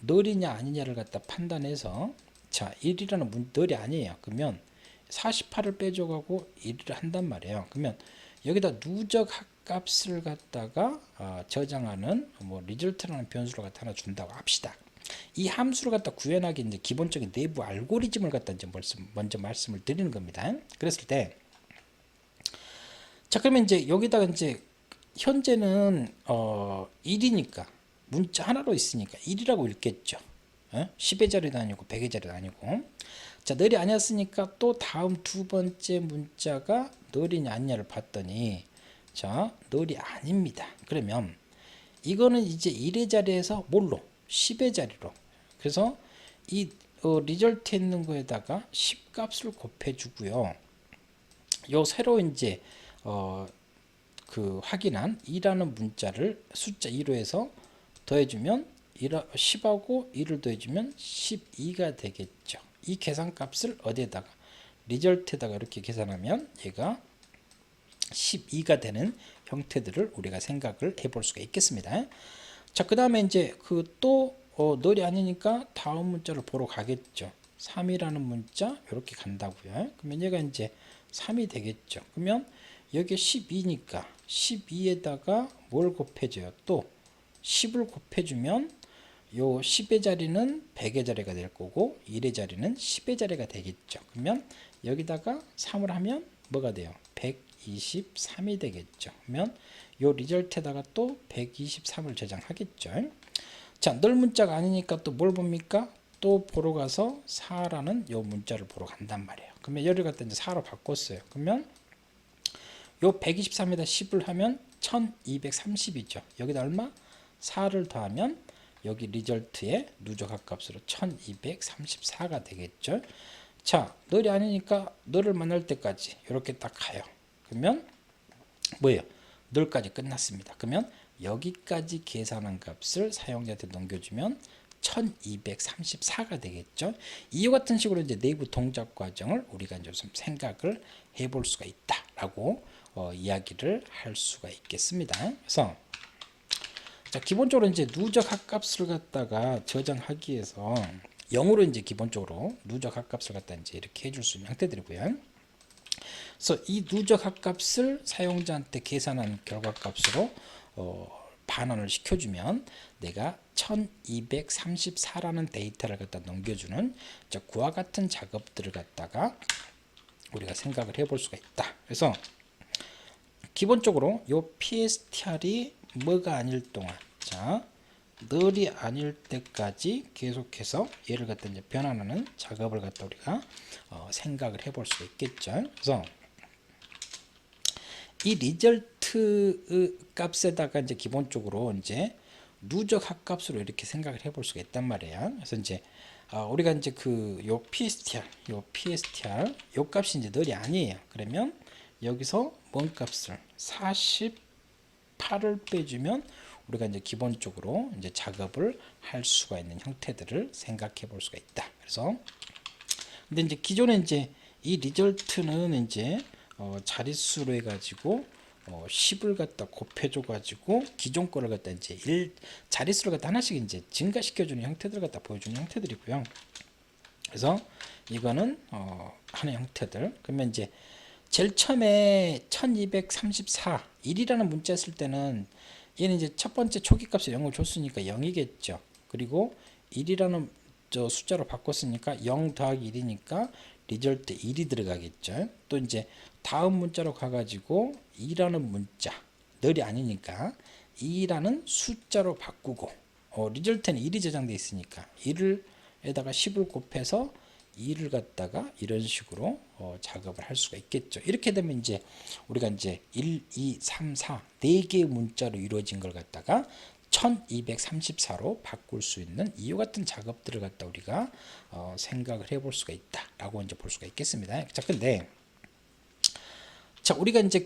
널이냐 아니냐를 갖다 판단해서 자, 1이라는 널이 아니에요. 그러면 48을 빼줘가고 1을 한단 말이에요. 그러면 여기다 누적 값을 갖다가 저장하는 뭐 리절트라는 변수를 갖다 하나 준다고 합시다. 이 함수를 갖다 구현하기 이제 기본적인 내부 알고리즘을 갖다 이제 먼저 말씀을 드리는 겁니다. 그랬을 때, 자 그러면 이제 여기다가 이제 현재는 1이니까 문자 하나로 있으니까 1이라고 읽겠죠. 10의 자리도 아니고 100의 자리도 아니고. 자 널이 아니었으니까 또 다음 두 번째 문자가 널이냐 아니냐를 봤더니 자 널이 아닙니다. 그러면 이거는 이제 1의 자리에서 뭘로? 10의 자리로. 그래서 이 리절트에 있는 거에다가 10 값을 곱해주고요. 요 새로 이제 그 확인한 2라는 문자를 숫자 2로 해서 더해주면 10하고 1을 더해주면 12가 되겠죠. 이 계산값을 어디에다가 리절트에다가 이렇게 계산하면 얘가 12가 되는 형태들을 우리가 생각을 해볼 수가 있겠습니다. 자, 그 다음에 이제 또 널이 아니니까 다음 문자를 보러 가겠죠. 3이라는 문자 이렇게 간다고요. 그러면 얘가 이제 3이 되겠죠. 그러면 여기 12니까 12에다가 뭘 곱해줘요? 또 10을 곱해주면 요 10의 자리는 100의 자리가 될 거고 1의 자리는 10의 자리가 되겠죠. 그러면 여기다가 3을 하면 뭐가 돼요? 123이 되겠죠. 그러면 요 리절트에다가 또 123을 저장하겠죠. 자, 널 문자가 아니니까 또 뭘 봅니까? 또 보러 가서 4라는 요 문자를 보러 간단 말이에요. 그러면 얘를 갖다 이제 4로 바꿨어요. 그러면 요 123에다 10을 하면 1230이죠. 여기다 얼마? 4를 더하면 여기 리절트의 누적 합값으로 1234가 되겠죠. 자, 널이 아니니까 널을 만날 때까지 이렇게 딱 가요. 그러면 뭐예요? 널까지 끝났습니다. 그러면 여기까지 계산한 값을 사용자한테 넘겨주면 1234가 되겠죠. 이와 같은 식으로 이제 내부 동작 과정을 우리가 이제 좀 생각을 해볼 수가 있다라고 이야기를 할 수가 있겠습니다. 그래서 자, 기본적으로 이제 누적 합값을 갖다가 저장하기 위해서 0으로 이제 기본적으로 누적 합값을 갖다 이제 이렇게 해줄 수 있는 형태들이고요. 그래서 이 누적 합값을 사용자한테 계산한 결과값으로 반환을 시켜주면 내가 1234라는 데이터를 갖다 넘겨주는 그와 같은 작업들을 갖다가 우리가 생각을 해볼 수가 있다. 그래서 기본적으로 요 PSTR이 뭐가 아닐 동안 자 널이 아닐 때까지 계속해서 얘를 갖다 이제 변환하는 작업을 갖다 우리가 생각을 해볼 수가 있겠죠. 그래서 이 리절트 값에다가 이제 기본적으로 이제 누적 합값으로 이렇게 생각을 해볼 수가 있단 말이에요. 그래서 이제 우리가 이제 요 PSTR 요 값이 이제 널이 아니에요. 그러면 여기서 뭔 값을 48을 빼주면 우리가 이제 기본적으로 이제 작업을 할 수가 있는 형태들을 생각해 볼 수가 있다. 그래서 근데 이제 기존에 이제 이 리절트는 이제 자릿수로 해가지고 10을 갖다 곱해줘 가지고 기존 거를 갖다 이제 자릿수를 갖다 하나씩 이제 증가시켜주는 형태들을 갖다 보여주는 형태들이고요. 그래서 이거는 하나의 형태들. 그러면 이제 제일 처음에 1234 1이라는 문자 쓸 때는 얘는 이제 첫 번째 초기 값을 0을 줬으니까 0이겠죠. 그리고 1이라는 저 숫자로 바꿨으니까 0 더하기 1이니까 리절트 1이 들어가겠죠. 또 이제 다음 문자로 가가지고 2라는 문자 널이 아니니까 2라는 숫자로 바꾸고 리절트는 1이 저장되어 있으니까 1에다가 10을 곱해서 2를 갖다가 이런 식으로 작업을 할 수가 있겠죠. 이렇게 되면 이제 우리가 이제 1, 2, 3, 4 4개의 문자로 이루어진 걸 갖다가 1234로 바꿀 수 있는 이와 같은 작업들을 갖다 우리가 생각을 해볼 수가 있다라고 이제 볼 수가 있겠습니다. 자, 근데 자 우리가 이제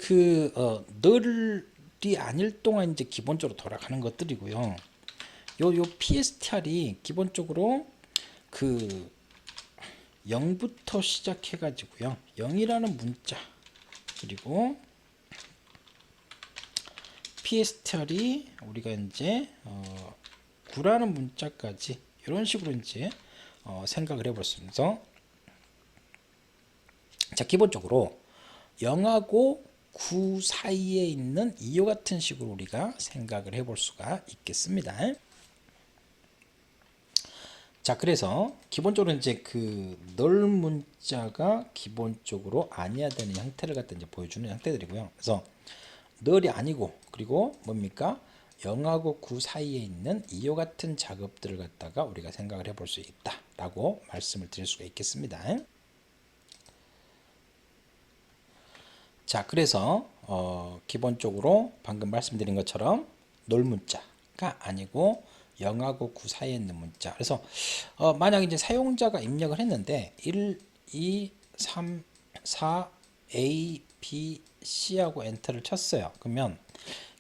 널이 아닐 동안 이제 기본적으로 돌아가는 것들이고요. 요 PSTR이 기본적으로 0부터 시작해 가지고요. 0이라는 문자 그리고 PSTR이 우리가 이제 9라는 문자까지 이런 식으로 이제 생각을 해볼 수 있어서 자, 기본적으로 0하고 9 사이에 있는 이와 같은 식으로 우리가 생각을 해볼 수가 있겠습니다. 자, 그래서 기본적으로 이제 그 널 문자가 기본적으로 아니어야 되는 형태를 갖다 이제 보여주는 형태들이고요. 그래서 널이 아니고, 그리고 뭡니까? 0하고 9 사이에 있는 이와 같은 작업들을 갖다가 우리가 생각을 해볼 수 있다라고 말씀을 드릴 수가 있겠습니다. 자, 그래서 기본적으로 방금 말씀드린 것처럼 널 문자가 아니고 0하고 9 사이에 있는 문자. 그래서 만약 이제 사용자가 입력을 했는데 1, 2, 3, 4, A, B, C하고 엔터를 쳤어요. 그러면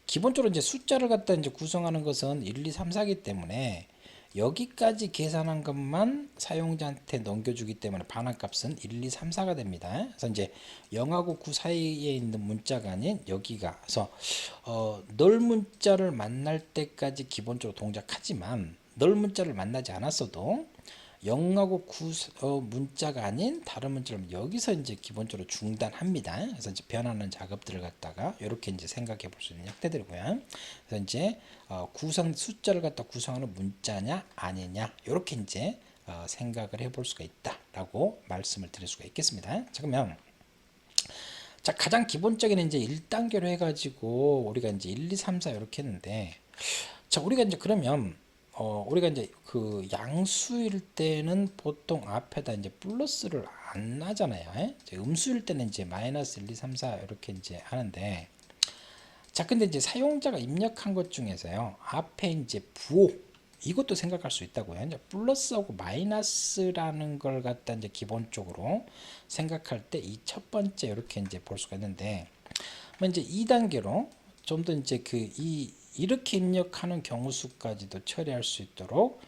기본적으로 이제 숫자를 갖다 이제 구성하는 것은 1, 2, 3, 4기 때문에 여기까지 계산한 것만 사용자한테 넘겨주기 때문에 반환값은 1, 2, 3, 4가 됩니다. 그래서 이제 0하고 9 사이에 있는 문자가 아닌 여기가, 그래서 널 문자를 만날 때까지 기본적으로 동작하지만 널 문자를 만나지 않았어도 0하고 9 문자가 아닌 다른 문자를 여기서 이제 기본적으로 중단합니다. 그래서 이제 변하는 작업들을 갖다가 이렇게 이제 생각해 볼 수 있는 형태들이고요. 그래서 이제 구성 숫자를 갖다 구성하는 문자냐 아니냐 이렇게 이제 생각을 해볼 수가 있다라고 말씀을 드릴 수가 있겠습니다. 자, 그러면 자, 가장 기본적인 이제 1단계로 해가지고 우리가 이제 1, 2, 3, 4 이렇게 했는데, 자, 우리가 이제 그러면 우리가 이제 그 양수일 때는 보통 앞에다 이제 플러스를 안 나잖아요. 예? 이제 음수일 때는 이제 마이너스 1, 2, 3, 4 이렇게 이제 하는데, 자, 근데 이제 사용자가 입력한 것 중에서요, 앞에 이제 부호 이것도 생각할 수 있다고요. 이제 플러스하고 마이너스라는 걸 갖다 이제 기본적으로 생각할 때 이 첫 번째 이렇게 이제 볼 수가 있는데, 이제 2단계로 좀 더 이제 이렇게 입력하는 경우 수까지도 처리할 수 있도록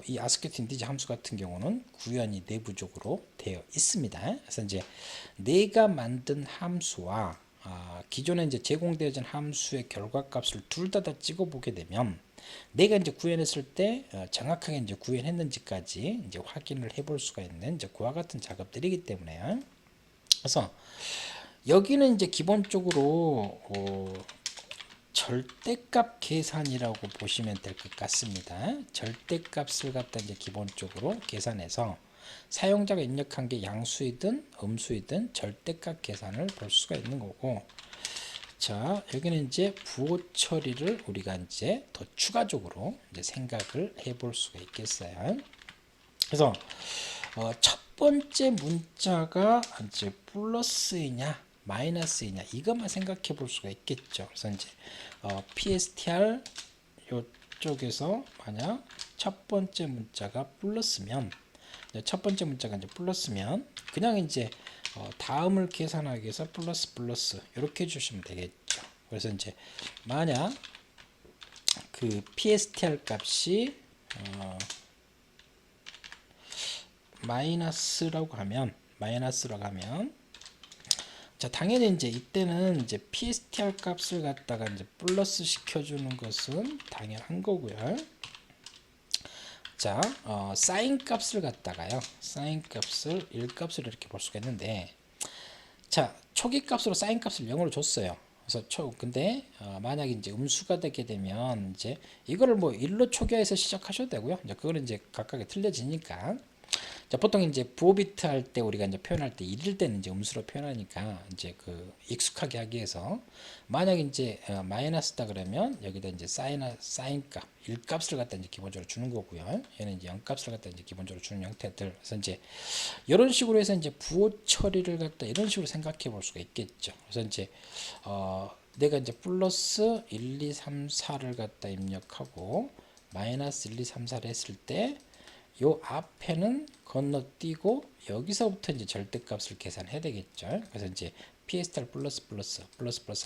이 아스키 인티저 함수 같은 경우는 구현이 내부적으로 되어 있습니다. 그래서 이제 내가 만든 함수와 기존에 이제 제공되어진 함수의 결과값을 둘 다 찍어 보게 되면 내가 이제 구현했을 때 정확하게 이제 구현했는지까지 이제 확인을 해볼 수가 있는 이제 그와 같은 작업들이기 때문에요. 그래서 여기는 이제 기본적으로 절대값 계산이라고 보시면 될 것 같습니다. 절대값을 갖다 이제 기본적으로 계산해서 사용자가 입력한 게 양수이든 음수이든 절대값 계산을 볼 수가 있는 거고, 자, 여기는 이제 부호 처리를 우리가 이제 더 추가적으로 이제 생각을 해볼 수가 있겠어요. 그래서 첫 번째 문자가 이제 플러스이냐 마이너스이냐 이것만 생각해 볼 수가 있겠죠. 그래서 이제 PSTR 이쪽에서 만약 첫 번째 문자가 플러스면, 첫 번째 문자가 이제 플러스면 그냥 이제 다음을 계산하기 위해서 플러스 플러스 이렇게 해주시면 되겠죠. 그래서 이제 만약 그 PSTR 값이 마이너스라고 하면 자, 당연히 이제 이때는 이제 PSTR 값을 갖다가 이제 플러스 시켜주는 것은 당연한 거고요. 자, 사인 값을 갖다가요, 사인 값을 1값을 이렇게 볼 수가 있는데, 자, 초기 값으로 사인 값을 0으로 줬어요. 그래서 근데 만약에 이제 음수가 되게 되면 이제 이거를 뭐 1로 초기화해서 시작하셔도 되고요. 이제 그거는 이제 각각에 틀려지니까. 자, 보통 이제 부호 비트 할 때 우리가 이제 표현할 때 1일 때는 이제 음수로 표현하니까 이제 그 익숙하게 하기 위해서 만약에 이제 마이너스다 그러면 여기다 이제 사인 값 1값을 갖다 이제 기본적으로 주는 거고요. 얘는 이제 0값을 갖다 이제 기본적으로 주는 형태들. 그래서 이제 이런 식으로 해서 이제 부호 처리를 갖다 이런 식으로 생각해 볼 수가 있겠죠. 그래서 이제 내가 이제 플러스 1, 2, 3, 4를 갖다 입력하고 마이너스 1, 2, 3, 4를 했을 때 요 앞에는 건너뛰고 여기서부터 이제 절대값을 계산해야 되겠죠. 그래서 이제 PSTR 플러스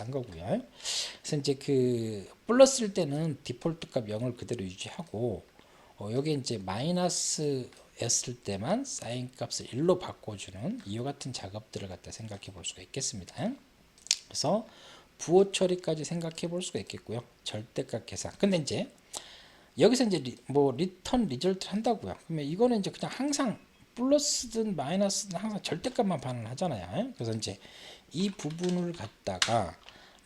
한 거고요. 그래서 이제 그 플러스일 때는 디폴트 값 0을 그대로 유지하고 여기 이제 마이너스 였을 때만 사인 값을 1로 바꿔주는 이와 같은 작업들을 갖다 생각해 볼 수가 있겠습니다. 그래서 부호 처리까지 생각해 볼 수가 있겠고요. 절대값 계산. 근데 이제 여기서 이제 뭐 리턴 리절트를 한다고요. 그러면 이거는 이제 그냥 항상 플러스든 마이너스든 항상 절대값만 반환하잖아요. 그래서 이제 이 부분을 갖다가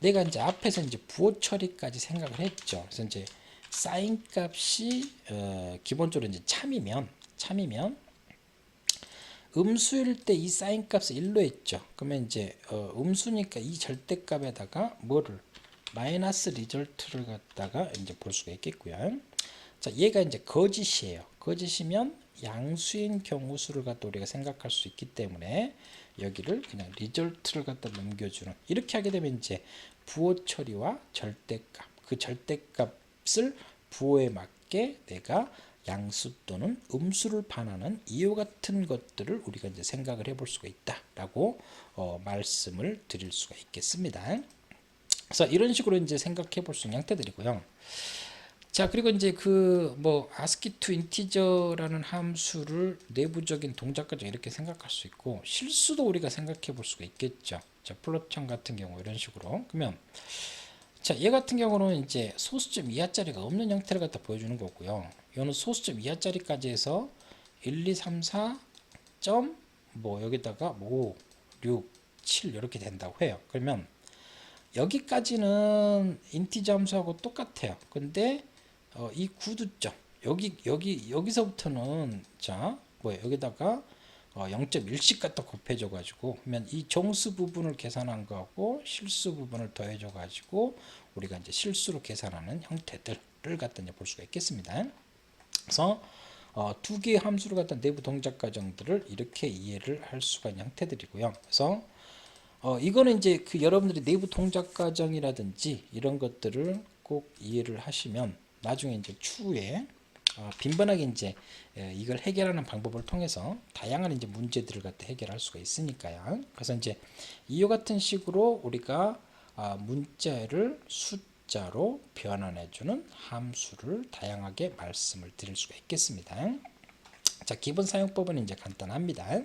내가 이제 앞에서 이제 부호 처리까지 생각을 했죠. 그래서 이제 사인 값이 기본적으로 이제 참이면 음수일 때 이 사인 값을 1로 했죠. 그러면 이제 음수니까 이 절대값에다가 뭐를 마이너스 리절트를 갖다가 이제 볼 수가 있겠고요. 자, 얘가 이제 거짓이에요. 거짓이면 양수인 경우수를 갖다 우리가 생각할 수 있기 때문에 여기를 그냥 리절트를 갖다 넘겨주는, 이렇게 하게 되면 이제 부호 처리와 절대값, 그 절대값을 부호에 맞게 내가 양수 또는 음수를 반하는 이와 같은 것들을 우리가 이제 생각을 해볼 수가 있다라고 말씀을 드릴 수가 있겠습니다. 그래서 이런 식으로 이제 생각해 볼 수 있는 형태들이고요. 자, 그리고 이제 그 뭐 ASCII to integer라는 함수를 내부적인 동작 과정 이렇게 생각할 수 있고, 실수도 우리가 생각해 볼 수가 있겠죠. 자, 플롯형 같은 경우 이런 식으로. 그러면 자, 얘 같은 경우는 이제 소수점 이하짜리가 없는 형태를 갖다 보여주는 거고요. 이거는 소수점 이하짜리까지 해서 1, 2, 3, 4 점 뭐 여기다가 5, 6, 7 이렇게 된다고 해요. 그러면 여기까지는 인티저 함수하고 똑같아요. 근데 이 구두점 여기서부터는 자 뭐 여기다가 0.1씩 갖다 곱해줘 가지고, 그러면 이 정수 부분을 계산한 거하고 실수 부분을 더해줘 가지고 우리가 이제 실수로 계산하는 형태들을 갖다 이제 볼 수가 있겠습니다. 그래서 두 개의 함수를 갖다 내부 동작 과정들을 이렇게 이해를 할 수가 있는 형태들이고요. 그래서 이거는 이제 그 여러분들이 내부 동작 과정이라든지 이런 것들을 꼭 이해를 하시면 나중에 이제 추후에 빈번하게 이제 이걸 해결하는 방법을 통해서 다양한 이제 문제들을 갖다 해결할 수가 있으니까요. 그래서 이제 이와 같은 식으로 우리가 문자를 숫자로 변환해주는 함수를 다양하게 말씀을 드릴 수가 있겠습니다. 자, 기본 사용법은 이제 간단합니다.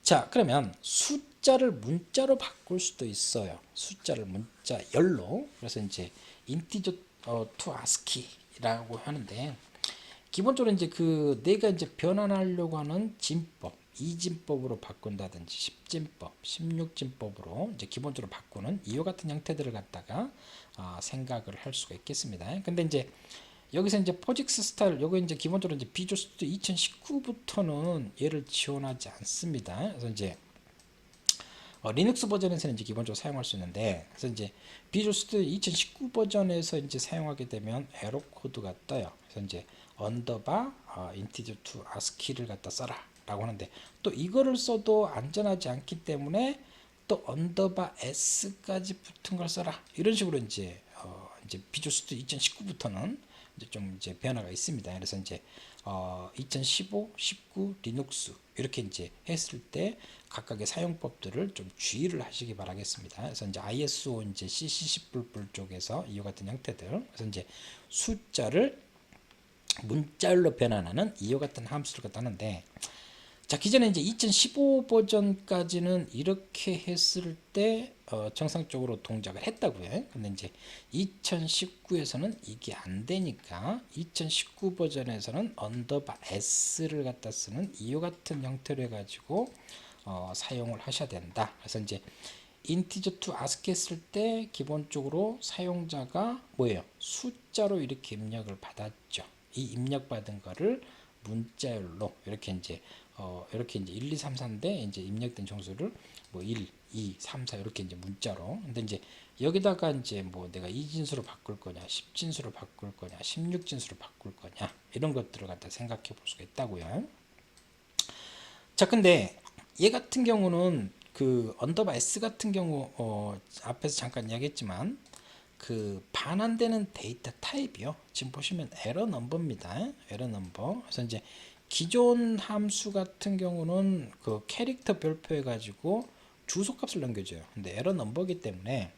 자, 그러면 숫자를 문자로 바꿀 수도 있어요. 숫자를 문자 열로. 그래서 이제 인티저 to ASCII라고 하는데, 기본적으로 이제 그 내가 이제 변환하려고 하는 진법, 이진법으로 바꾼다든지 10진법, 16진법으로 이제 기본적으로 바꾸는 이와 같은 형태들을 갖다가 생각을 할 수가 있겠습니다. 근데 이제 여기서 이제 포직스 스타일, 요거 이제 기본적으로 이제 비주얼 스튜디오 2019부터는 얘를 지원하지 않습니다. 그래서 이제 리눅스 버전에서는 이제 기본적으로 사용할 수 있는데, 그래서 이제 비주얼 스튜디오 2019 버전에서 이제 사용하게 되면 에러 코드가 떠요. 그래서 이제 언더바 인티저 투 아스키를 갖다 써라라고 하는데, 또 이거를 써도 안전하지 않기 때문에 또 언더바 s까지 붙은 걸 써라, 이런 식으로 이제 비주얼 스튜디오 2019부터는 이제 좀 이제 변화가 있습니다. 그래서 이제 2015, 19 리눅스 이렇게 이제 했을 때 각각의 사용법들을 좀 주의를 하시기 바라겠습니다. 그래서 이제 ISO 이제 CC10 쪽에서 이와 같은 형태들, 그래서 이제 숫자를 문자열로 변환하는 이와 같은 함수를 갖다 하는데, 자, 기존에 이제 2015 버전까지는 이렇게 했을 때 정상적으로 동작을 했다고요. 근데 이제 2019에서는 이게 안 되니까 2019 버전에서는 언더바 s를 갖다 쓰는 이와 같은 형태로 해가지고 사용을 하셔야 된다. 그래서 이제 인티저 투 아스키 했을 때 기본적으로 사용자가 뭐예요? 숫자로 이렇게 입력을 받았죠. 이 입력받은 거를 문자열로 이렇게 이제 1, 2, 3, 4인데 이제 입력된 정수를 뭐 1, 2, 3, 4 이렇게 이제 문자로. 근데 이제 여기다가 이제 뭐 내가 2진수로 바꿀 거냐, 10진수로 바꿀 거냐, 16진수로 바꿀 거냐, 이런 것들을 갖다 생각해 볼 수가 있다고요. 자, 근데 얘 같은 경우는 그 언더바 s 같은 경우 앞에서 잠깐 이야기했지만 그 반환되는 데이터 타입이요. 지금 보시면 에러 넘버입니다. 에러 넘버. 그래서 이제 기존 함수 같은 경우는 그 캐릭터 별표해 가지고 주소값을 넘겨줘요. 근데 에러 넘버이기 때문에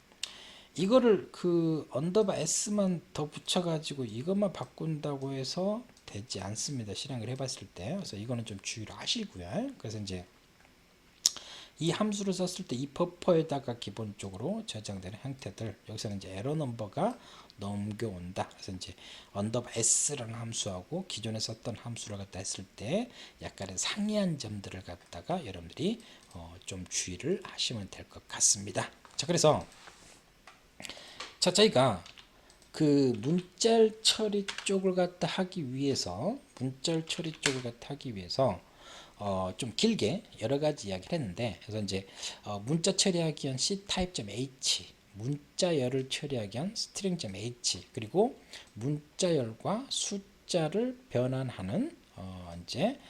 이거를 그 언더바 s만 더 붙여 가지고 이것만 바꾼다고 해서 되지 않습니다. 실행을 해봤을 때. 그래서 이거는 좀 주의를 하시고요. 그래서 이제 이 함수를 썼을 때 이 버퍼에다가 기본적으로 저장되는 형태들, 여기서는 이제 에러 넘버가 넘겨온다. 그래서 이제 언더바 s라는 함수하고 기존에 썼던 함수를 갖다 했을 때 약간의 상이한 점들을 갖다가 여러분들이 좀 주의를 하시면 될 것 같습니다. 자, 그래서 자, 저희가 그 문자열 처리 쪽을 갖다 하기 위해서 좀 길게 여러 가지 이야기를 했는데, 그래서 이제 문자 처리하기 위한 ctype.h, 문자열을 처리하기 위한 string.h, 그리고 문자열과 숫자를 변환하는 이제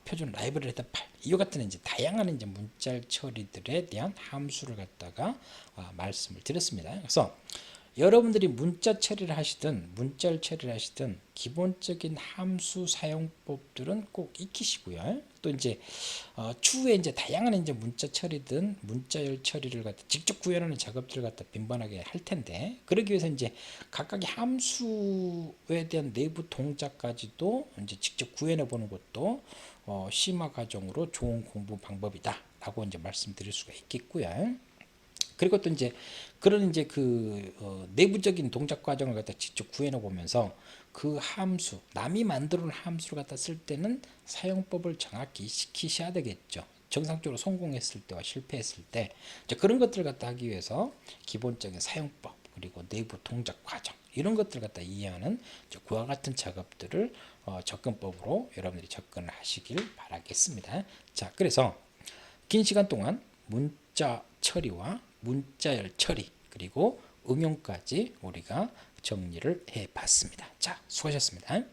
표준 라이브러리 헤더파일, 이와 같은 이제 다양한 이제 문자열 처리들에 대한 함수를 갖다가 말씀을 드렸습니다. 그래서 여러분들이 문자열 처리를 하시든 기본적인 함수 사용법들은 꼭 익히시고요. 또 이제 추후에 이제 다양한 이제 문자 처리든 문자열 처리를 갖다 직접 구현하는 작업들을 갖다 빈번하게 할 텐데, 그러기 위해서 이제 각각의 함수에 대한 내부 동작까지도 이제 직접 구현해 보는 것도 심화 과정으로 좋은 공부 방법이다라고 이제 말씀드릴 수가 있겠고요. 그리고 또 이제 그런 이제 그 내부적인 동작 과정을 갖다 직접 구현해 보면서 그 함수, 남이 만들어 놓은 함수를 갖다 쓸 때는 사용법을 정확히 시키셔야 되겠죠. 정상적으로 성공했을 때와 실패했을 때 이제 그런 것들을 갖다 하기 위해서 기본적인 사용법, 그리고 내부 동작 과정, 이런 것들을 갖다 이해하는 그와 같은 작업들을 접근법으로 여러분들이 접근을 하시길 바라겠습니다. 자, 그래서 긴 시간 동안 문자 처리와 문자열 처리, 그리고 응용까지 우리가 정리를 해 봤습니다. 자, 수고하셨습니다.